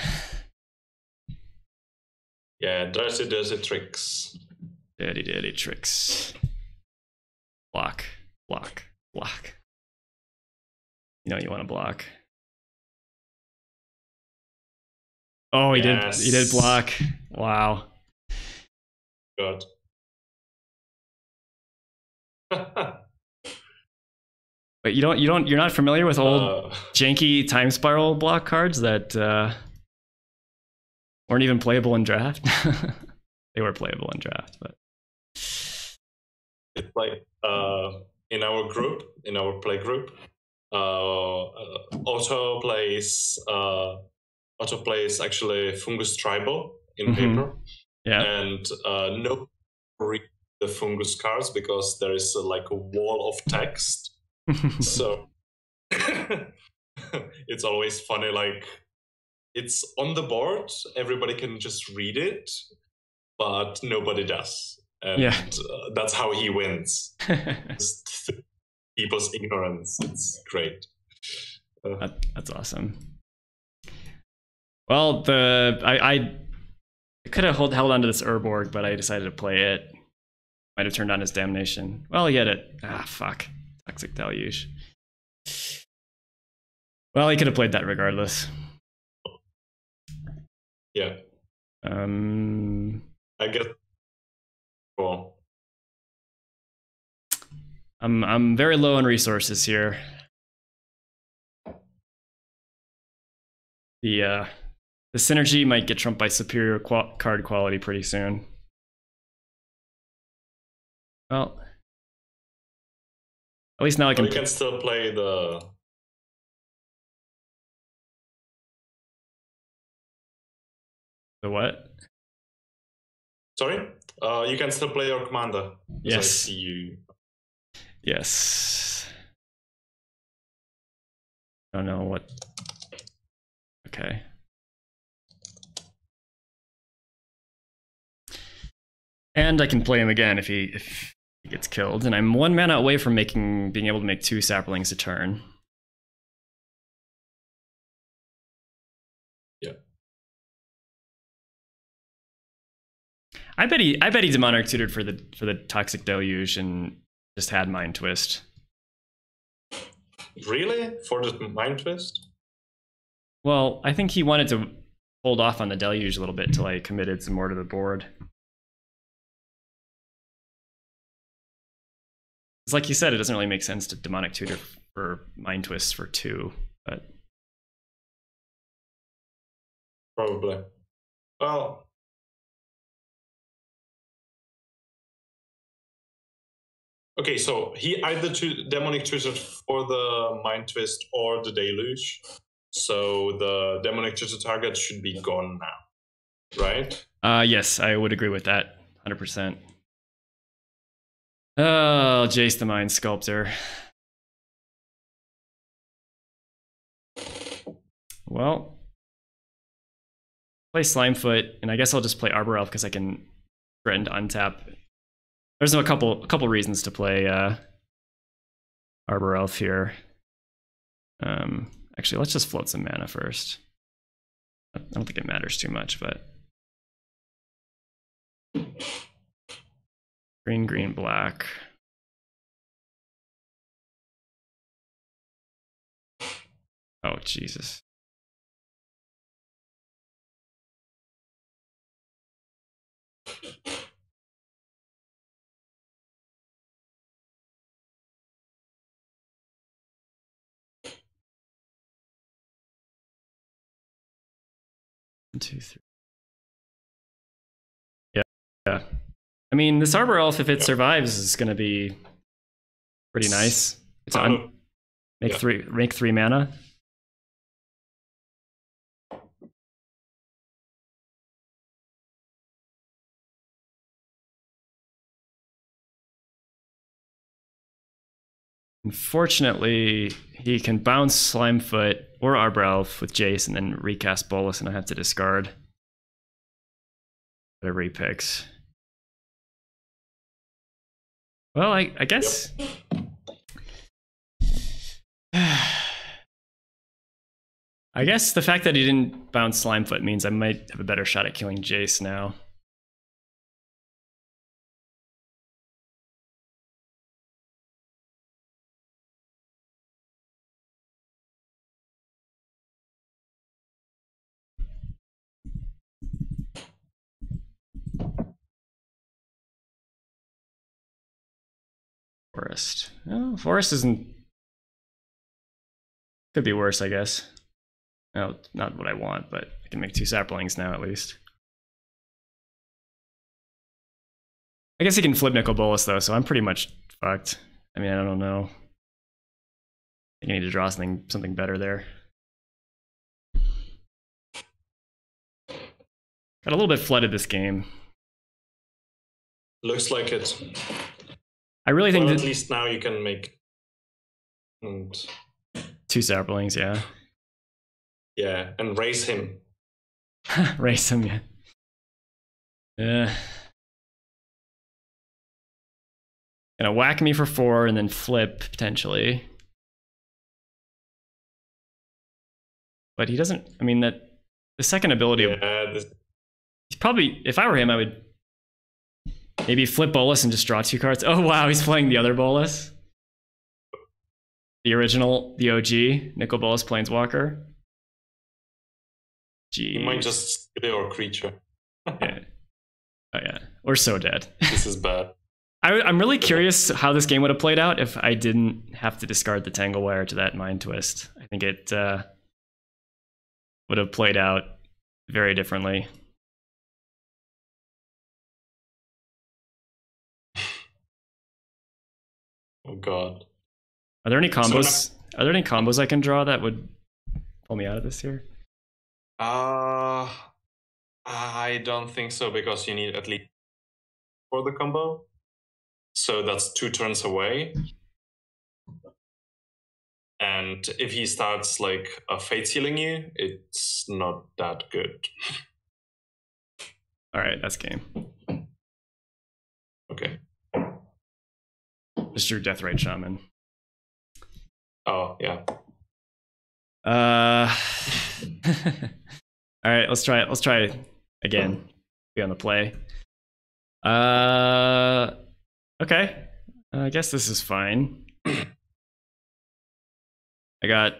Yeah, dirty tricks. Dirty tricks. Block, block, block. You know you want to block. Oh, he did block. Wow. Good. But you're not familiar with old janky time spiral block cards that weren't even playable in draft? They were playable in draft, but it's like in our play group, Otto plays actually Fungus Tribal in paper. Yeah. And no read the Fungus cards because there is like a wall of text. So it's always funny, like it's on the board, everybody can just read it, but nobody does. And that's how he wins. People's ignorance. It's great. That's awesome. Well, I could have held on to this Urborg, but I decided to play it. Might have turned on his Damnation. Well, he had it. Ah, fuck. Toxic Deluge. Well, he could have played that regardless. Yeah. I guess. Cool. I'm very low on resources here. The synergy might get trumped by superior card quality pretty soon. Well, at least now I can. You can still play the. The what? Sorry? You can still play your commander. Yes. I see you. Yes. I don't know what. Okay. And I can play him again if he gets killed, and I'm 1 mana away from being able to make 2 saplings a turn. Yeah. I bet he demonic tutored for the Toxic Deluge and just had Mind Twist. Really? For the Mind Twist? Well, I think he wanted to hold off on the Deluge a little bit till I committed some more to the board. It's like you said, it doesn't really make sense to demonic tutor for Mind Twists for 2, but probably. Well, okay, so he either demonic tutored for the Mind Twist or the Deluge. So the demonic tutor target should be gone now, right? Yes, I would agree with that, 100%. Oh, Jace the Mind Sculptor. Well, play Slimefoot, and I guess I'll just play Arbor Elf because I can threaten to untap. There's a couple reasons to play Arbor Elf here. Actually, let's just float some mana first. I don't think it matters too much, but green, green, black. Oh, Jesus. One, two, three. Yeah. I mean, this Arbor Elf, if it survives, is going to be pretty nice. It's make 3 mana. Unfortunately, he can bounce Slimefoot or Arbor Elf with Jace and then recast Bolus, and I have to discard whatever he picks. Well, I guess. Yep. I guess the fact that he didn't bounce Slimefoot means I might have a better shot at killing Jace now. Forest. Oh, Forest isn't... Could be worse, I guess. No, not what I want, but I can make 2 saplings now at least. I guess he can flip Nicol Bolas though, so I'm pretty much fucked. I mean, I don't know. I think I need to draw something better there. Got a little bit flooded this game. Looks like it. I really think that at least now you can make 2 saplings, yeah. Yeah, and raise him. Raise him, yeah. Yeah. Gonna whack me for 4 and then flip, potentially. But he doesn't, I mean, that the second ability... Yeah, he's probably, if I were him, I would maybe flip Bolas and just draw 2 cards. Oh wow, he's playing the other Bolas. The original, the OG, Nicol Bolas Planeswalker. Jeez. You might just kill your creature. Yeah. Oh yeah, we're so dead. This is bad. I'm really curious how this game would have played out if I didn't have to discard the Tangle Wire to that Mind Twist. I think it would have played out very differently. Oh god. Are there any combos? Are there any combos I can draw that would pull me out of this here? I don't think so, because you need at least for the combo. So that's 2 turns away. And if he starts like fate sealing you, it's not that good. All right, that's game. Okay. Just your Deathrite Shaman. Oh yeah. All right, let's try it. Let's try it again. Be on the play. Okay. I guess this is fine. I got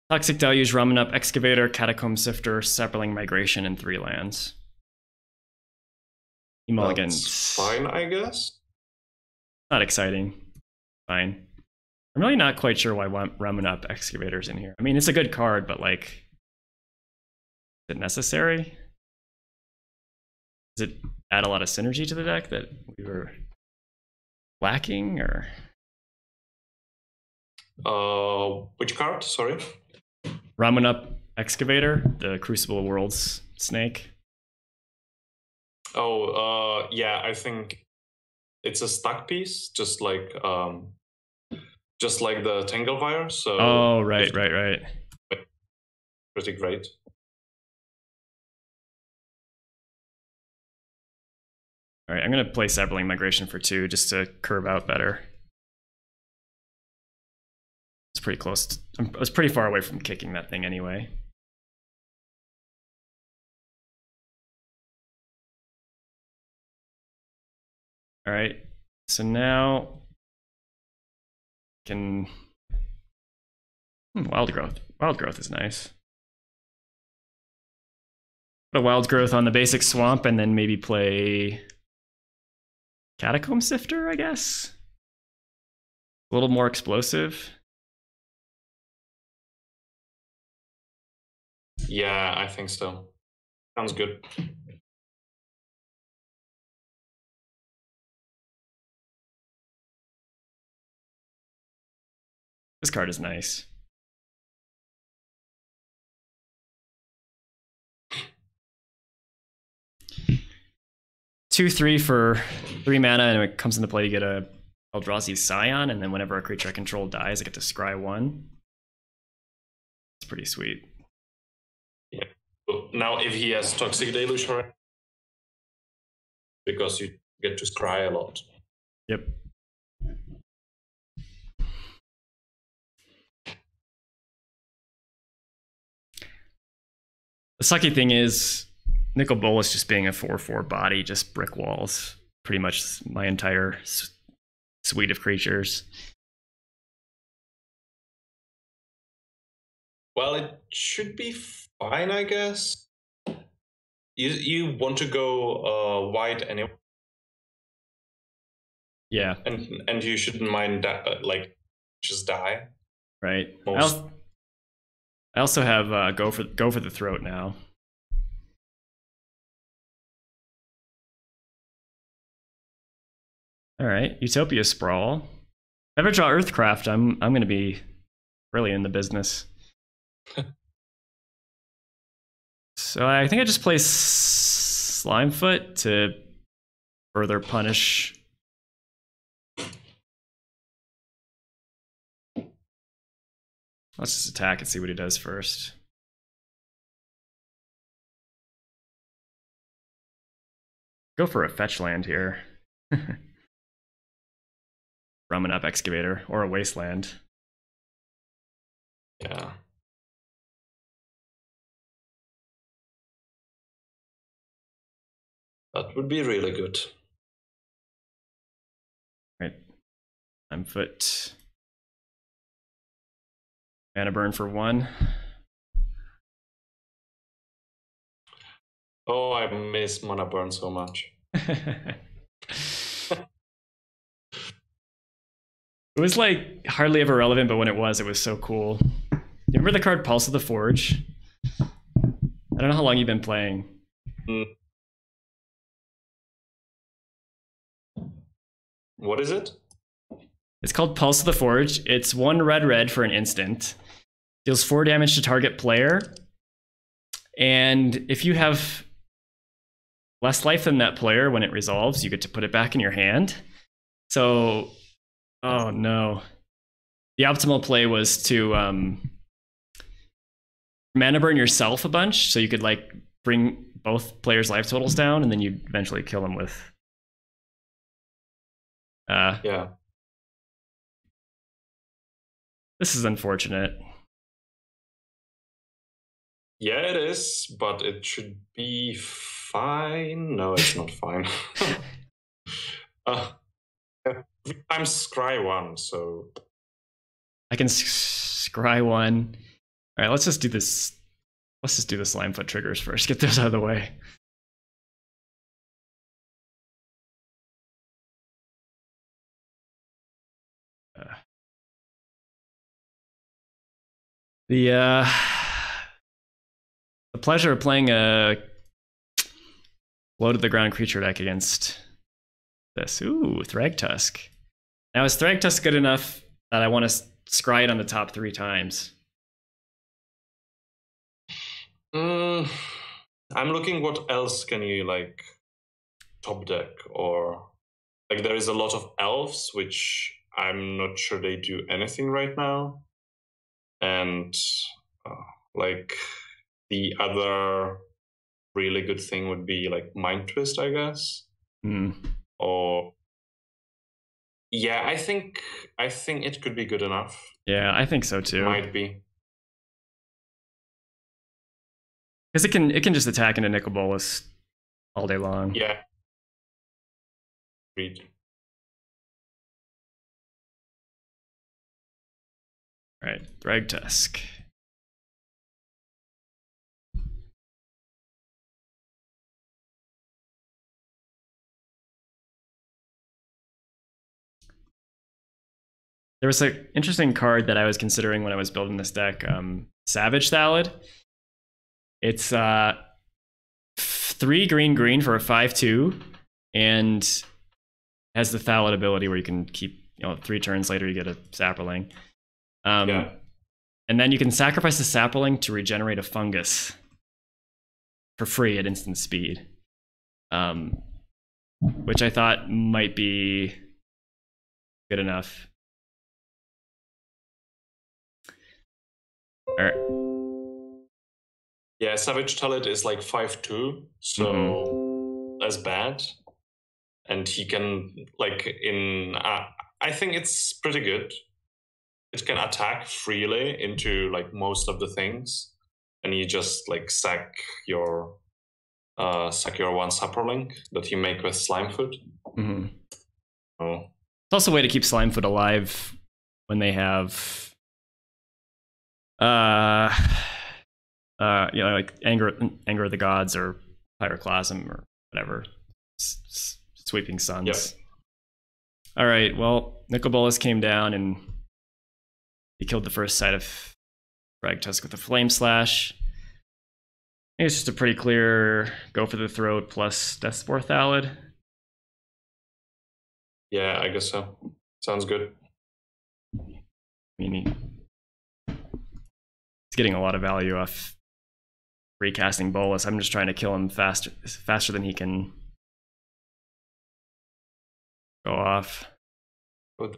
Toxic Deluge, Ramen Up, Excavator, Catacomb Sifter, Sapling Migration, and 3 lands. Mulligans. That's fine, I guess. Not exciting. Fine. I'm really not quite sure why Ramen Up Excavator's in here. I mean, it's a good card, but like, is it necessary? Does it add a lot of synergy to the deck that we were lacking, or? Which card? Sorry. Ramen Up Excavator, the Crucible Worlds snake. Oh, yeah, I think it's a stack piece, just like the Tangle Wire. So. Oh, right. Pretty great. All right, I'm gonna play Sapling Migration for 2 just to curve out better. It's pretty close. I was pretty far away from kicking that thing anyway. All right, so now I can Wild Growth. Wild Growth is nice. Put a Wild Growth on the basic swamp and then maybe play Catacomb Sifter, I guess. A little more explosive. Yeah, I think so. Sounds good. This card is nice. Two, 3 for 3 mana, and when it comes into play, you get a Eldrazi Scion, and then whenever a creature I control dies, I get to scry 1. It's pretty sweet. Yeah. Now, if he has Toxic Deluge, because you get to scry a lot. Yep. The sucky thing is, Nicol Bolas just being a 4/4 body, just brick walls pretty much my entire suite of creatures. Well, it should be fine, I guess. You want to go wide anyway. Yeah. And you shouldn't mind that, like, just die. Right. I also have go for the throat now. All right, Utopia Sprawl. If I ever draw Earthcraft, I'm going to be really in the business. So I think I just play Slimefoot to further punish. Let's just attack and see what he does first. Go for a fetch land here. Rumming up Excavator or a Wasteland. Yeah. That would be really good. Right. Slimefoot. Mana burn for 1. Oh, I miss mana burn so much. It was like hardly ever relevant, but when it was so cool. You remember the card Pulse of the Forge? I don't know how long you've been playing. What is it? It's called Pulse of the Forge. It's 1 red for an instant. Deals 4 damage to target player. And if you have less life than that player when it resolves, you get to put it back in your hand. So, oh no. The optimal play was to mana burn yourself a bunch, so you could like bring both players' life totals down, and then you'd eventually kill them with yeah. This is unfortunate. Yeah, it is, but it should be fine. No, it's not fine. I'm scry 1, so I can scry 1. All right, let's just do this. Let's just do the Slimefoot triggers first. Get those out of the way. The pleasure of playing a low to the ground creature deck against this. Ooh, Thragtusk. Now is Thragtusk good enough that I want to scry it on the top 3 times? I'm looking what else can you like top deck, or like there is a lot of elves which I'm not sure they do anything right now, and like the other really good thing would be like Mind Twist, I guess. Or yeah, I think it could be good enough. Yeah, I think so too. Might be. Because it can just attack into Nicol Bolas all day long. Yeah. Read. All right, Thragtusk. There was an interesting card that I was considering when I was building this deck, Savage Salad. It's 3 green for a 5/2, and has the Thallid ability where you can keep, 3 turns later you get a Saproling. Yeah. And then you can sacrifice the Saproling to regenerate a fungus for free at instant speed, which I thought might be good enough. All right. Yeah, Savage Talent is like 5/2, so that's bad. and he can I think it's pretty good. It can attack freely into like most of the things, and you just like sack your one Saproling that you make with Slimefoot. Mm-hmm. Oh. It's also a way to keep Slimefoot alive when they have like anger of the gods or pyroclasm or whatever. Sweeping suns. Yep. All right, well, Nicol Bolas came down and he killed the first side of Ragtusk with a Flame Slash. I think it's just a pretty clear go for the throat plus Death Spore Thallid. Yeah, I guess so. Sounds good. I mean, he's getting a lot of value off recasting Bolas. I'm just trying to kill him faster than he can go off. Good.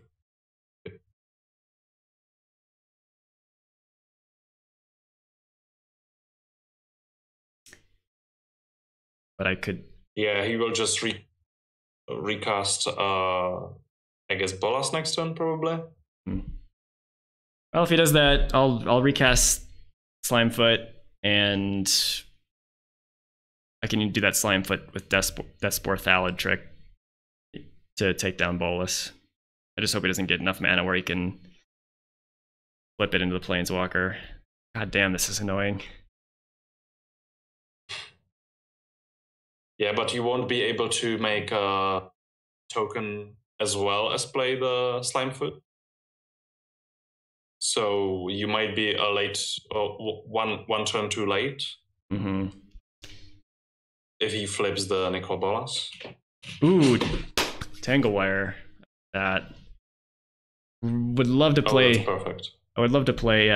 But I could. Yeah, he will just recast. I guess Bolas next turn probably. Well, if he does that, I'll recast Slimefoot, and I can do that Slimefoot with Death Spore Thallid trick to take down Bolas. I just hope he doesn't get enough mana where he can flip it into the Planeswalker. God damn, this is annoying. Yeah, but you won't be able to make a token as well as play the Slimefoot. So you might be a late, one turn too late. Mm-hmm. If he flips the Nicol Bolas. Ooh, Tanglewire. That would love to play. Oh, that's perfect. I would love to play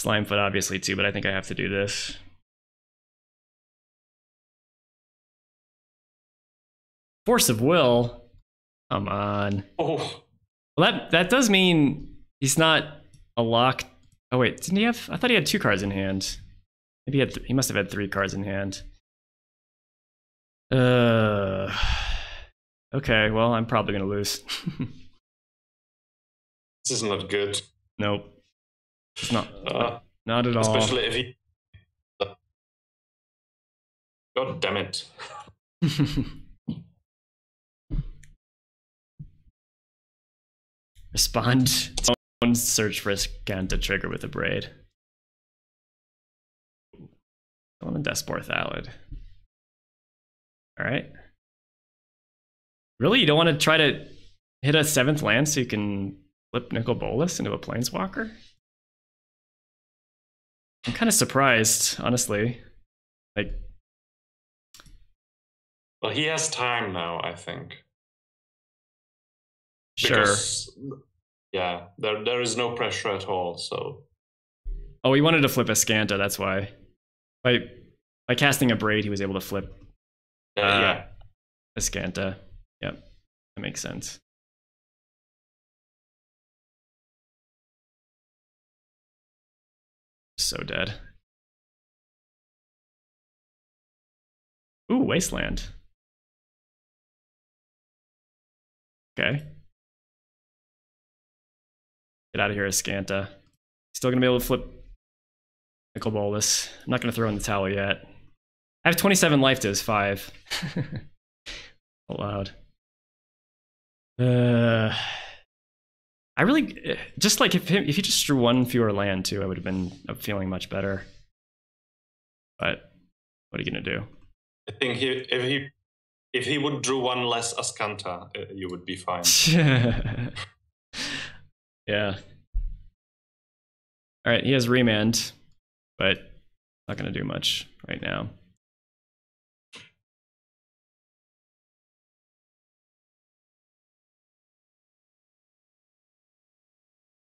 Slimefoot, obviously, too, but I think I have to do this. Force of Will? Come on. Oh. Well, that does mean he's not a lock. Oh, wait, didn't he have? I thought he had 2 cards in hand. Maybe he must have had 3 cards in hand. Okay, well, I'm probably going to lose. This is not good. Nope. It's not at all. Especially if he... God damn it. Respond. Don't search for a scan to trigger with a braid. On the Death Spore Thallid. Alright. Really? You don't want to try to hit a 7th land so you can flip Nicol Bolas into a Planeswalker? I'm kind of surprised, honestly. Like, well, he has time now, I think. Sure. Because, yeah, there is no pressure at all, so... Oh, he wanted to flip a Scanta, that's why. By casting a Braid, he was able to flip yeah. a Scanta. Yep, that makes sense. So dead. Ooh, Wasteland. Okay. Get out of here, Scanta. Still gonna be able to flip Nicol Bolas. I'm not gonna throw in the towel yet. I have 27 life to his 5. Allowed. I really just like if he just drew 1 fewer land too, I would have been feeling much better. But what are you gonna do? I think if he would draw 1 less Ascanta, you would be fine. Yeah. All right, he has Remand, but not gonna do much right now.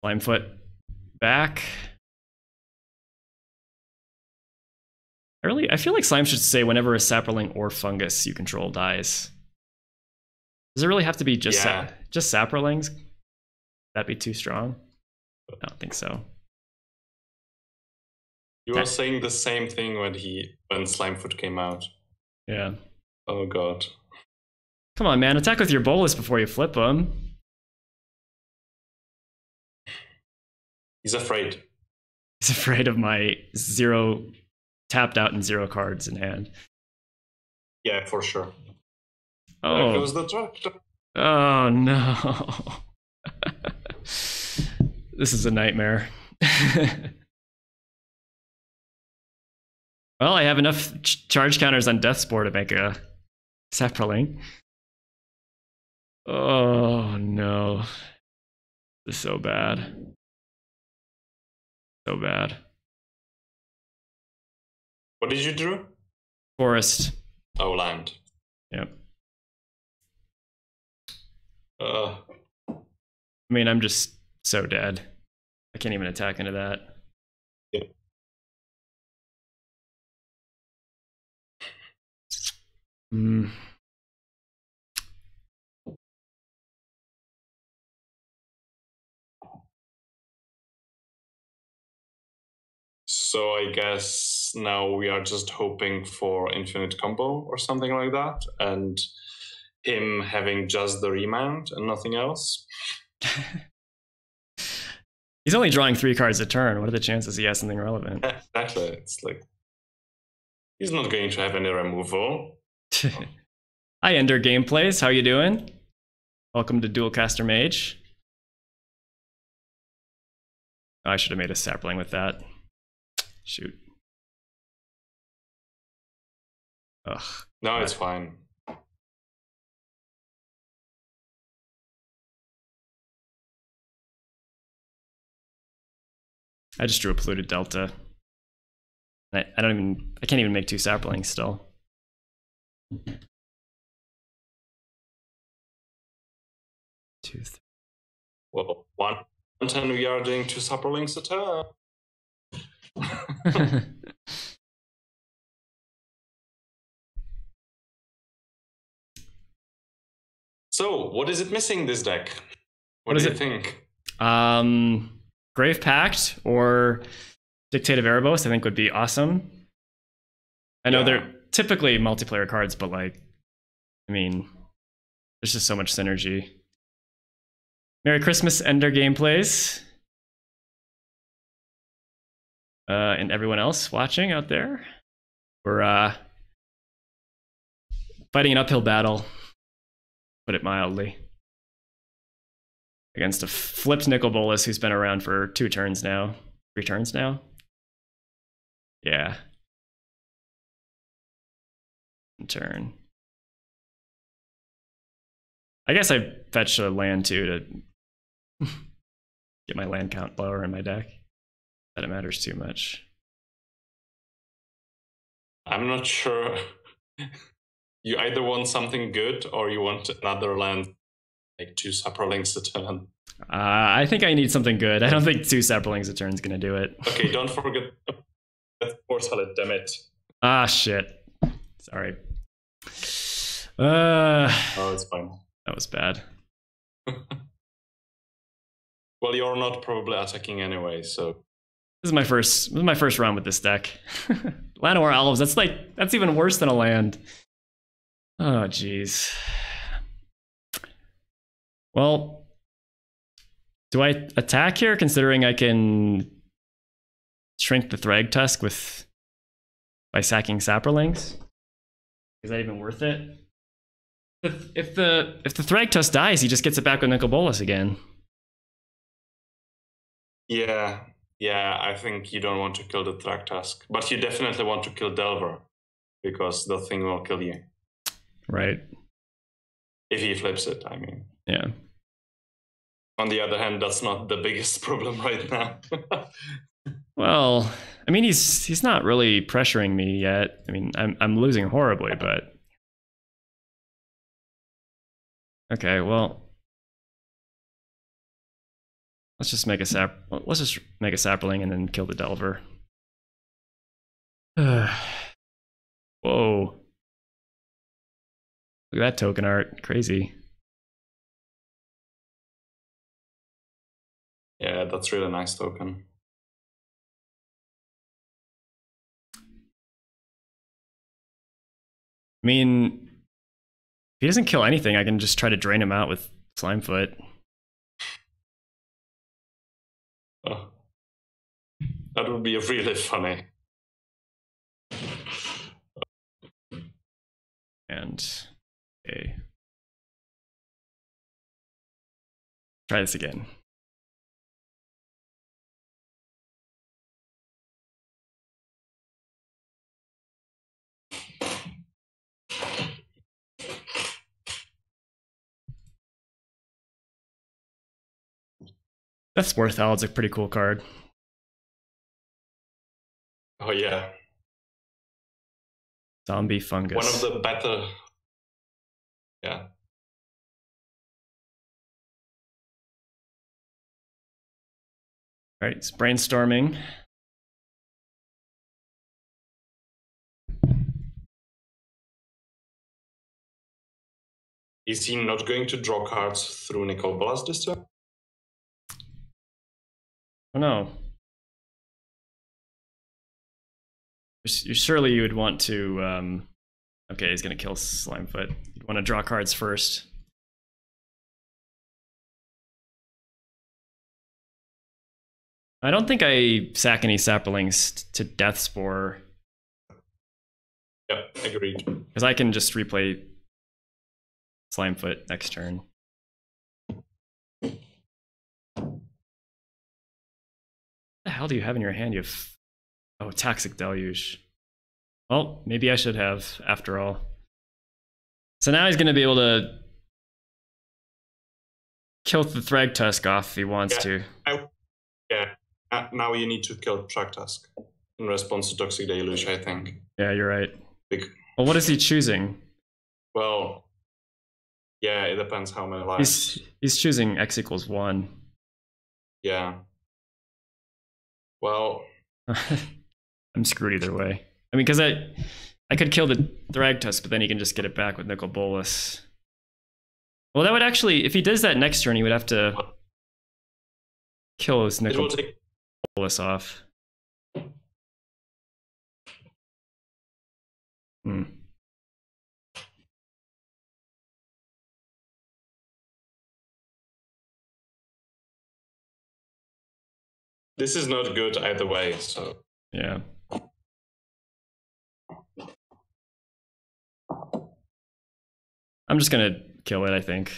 Slimefoot back. I feel like Slime should say whenever a Saproling or fungus you control dies. Does it really have to be just Saprolings? That'd be too strong? I don't think so. You were saying the same thing when Slimefoot came out. Yeah. Oh god. Come on, man. Attack with your bolus before you flip them. He's afraid. He's afraid of my 0 tapped out and 0 cards in hand. Yeah, for sure. Oh. There goes the tractor. Oh, no. This is a nightmare. Well, I have enough charge counters on Deathspore to make a Saproling. Oh, no. This is so bad. So bad. What did you draw? Forest. Oh, land. Yep. Uh, I mean, I'm just so dead. I can't even attack into that. yeah. Hmm. So I guess now we are just hoping for infinite combo or something like that, and him having just the remand and nothing else. He's only drawing 3 cards a turn. What are the chances he has something relevant? Exactly. It's like he's not going to have any removal. Hi, Ender Gameplays. How you doing? Welcome to Duel Mage. Oh, I should have made a sapling with that. Shoot. Ugh. No, it's fine. I just drew a polluted delta. I can't even make 2 saplings still. Two, Well, one turn we are doing 2 Saprolinks a turn. So, what is it missing this deck? What do you think? Grave Pact or Dictate of Erebos, I think would be awesome. I know they're typically multiplayer cards, but like, I mean, there's just so much synergy. Merry Christmas, Ender Gameplays. And everyone else watching out there. We're fighting an uphill battle, put it mildly, against a flipped Nicol Bolas who's been around for 2 turns now. 3 turns now? Yeah. Turn. I guess I fetched a land too to get my land count lower in my deck. That it matters too much. I'm not sure. You either want something good or you want another land, like 2 Saprolinks a turn. I think I need something good. I don't think 2 Saplings a turn is going to do it. Okay, don't forget that force palette, damn it. Ah, shit. Sorry. Oh, it's fine. That was bad. Well, you're not probably attacking anyway, so. This is my first run with this deck. Llanowar Elves, that's even worse than a land. Oh, jeez. Well, do I attack here, considering I can shrink the Thrag Tusk by sacking Saprolings? Is that even worth it? If the Thrag Tusk dies, he just gets it back with Nicol Bolas again. Yeah, I think you don't want to kill the Thrag Tusk, but you definitely want to kill Delver, because the thing will kill you. Right. If he flips it, I mean. Yeah. On the other hand, that's not the biggest problem right now. Well, I mean, he's not really pressuring me yet. I mean, I'm losing horribly, but okay. Well, let's just make a sapling and then kill the Delver. Whoa! Look at that token art, crazy. Yeah, that's really nice token. I mean, he doesn't kill anything, I can just try to drain him out with Slimefoot. Oh. That would be really funny. And okay. Try this again. That's worthwhile. It's a pretty cool card. Oh yeah. Zombie fungus. One of the better. Yeah. All right, it's brainstorming. Is he not going to draw cards through Nicol Bolas this turn? Oh no. Surely you would want to. Okay, he's gonna kill Slimefoot. You'd want to draw cards first. I don't think I sack any Saplings to Death Spore. Yeah, agreed. Because I can just replay Slimefoot next turn. What the hell do you have in your hand? You have... Oh, Toxic Deluge. Well, maybe I should have, after all. So now he's going to be able to kill the Thragtusk off if he wants to. Now you need to kill Thragtusk in response to Toxic Deluge, I think. Yeah, you're right. Well, what is he choosing? Well, yeah, it depends how many lives. He's choosing X equals 1. Yeah. Well... I'm screwed either way. I mean, because I could kill the Thragtusk, but then he can just get it back with Nicol Bolas. Well, that would actually... If he does that next turn, he would have to kill his Nicol Bolas off. Hmm. This is not good either way, so... Yeah. I'm just gonna kill it, I think.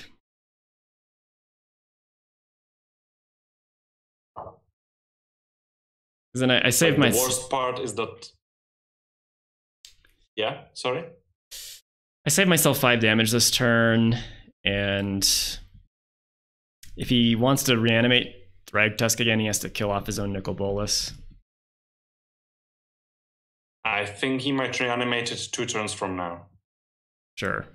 Because then I saved my... The worst part is that... Yeah, sorry? I saved myself 5 damage this turn, and if he wants to reanimate Thragtusk again, he has to kill off his own Nicol Bolas. I think he might reanimate it 2 turns from now. Sure.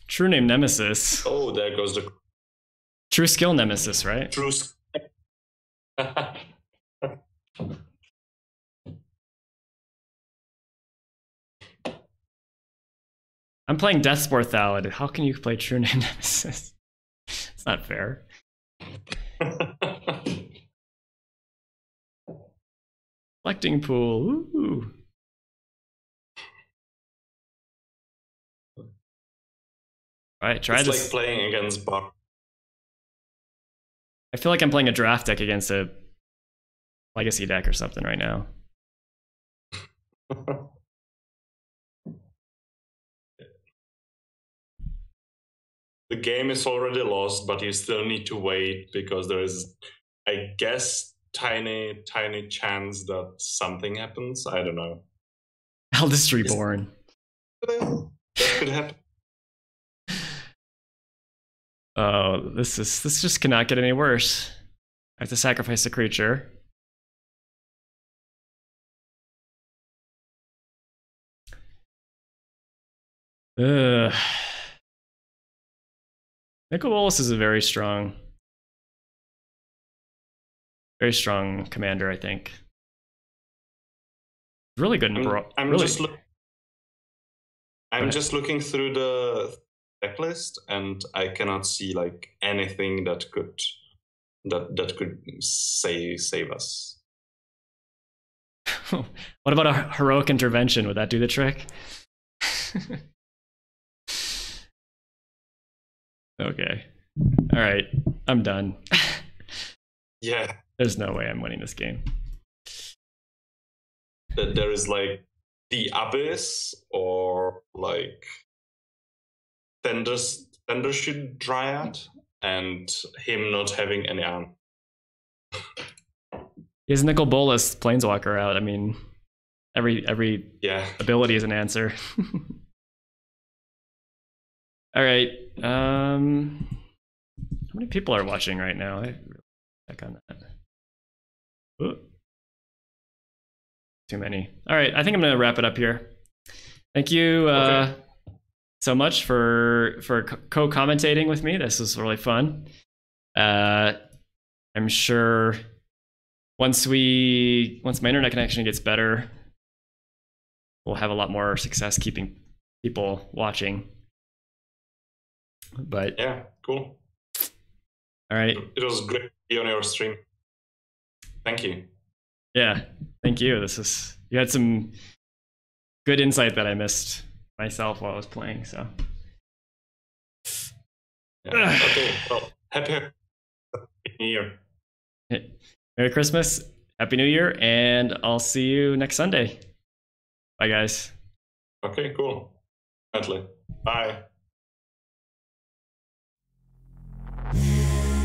True name Nemesis. Oh, there goes the... True skill Nemesis, right? True... I'm playing Deathspore Thallid. How can you play True Name Nemesis? It's not fair. Collecting pool. Ooh. All right, try it's this. Like playing against Bar. I feel like I'm playing a draft deck against a legacy deck or something right now. The game is already lost, but you still need to wait because there is, I guess, tiny chance that something happens. I don't know. Eldest Reborn. That could happen. Oh, this just cannot get any worse. I have to sacrifice a creature. Ugh. Nicol Bolas is a very strong commander, I think. really good in Brawl. I'm really. just looking through the checklist, and I cannot see like anything that could save us. What about a heroic intervention? Would that do the trick? Okay. All right. I'm done. Yeah. There's no way I'm winning this game. There is like the Abyss or like Thundershoot Dryad and him not having any arm. He has Nicol Bolas Planeswalker out. I mean, every ability is an answer. All right. How many people are watching right now? I check on that. Ooh. Too many. All right. I think I'm going to wrap it up here. Thank you so much for co-commentating with me. This was really fun. I'm sure once my internet connection gets better, we'll have a lot more success keeping people watching. But yeah, cool. All right. It was great to be on your stream. Thank you. Yeah, thank you. You had some good insight that I missed myself while I was playing. So. Yeah. Okay. Well, happy New Year. Merry Christmas, Happy New Year, and I'll see you next Sunday. Bye, guys. Okay, cool. Definitely. Bye.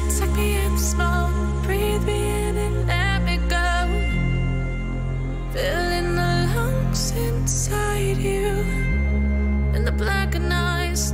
Suck me in slow, breathe me in and let me go. Filling the lungs inside you, and the blackened eyes.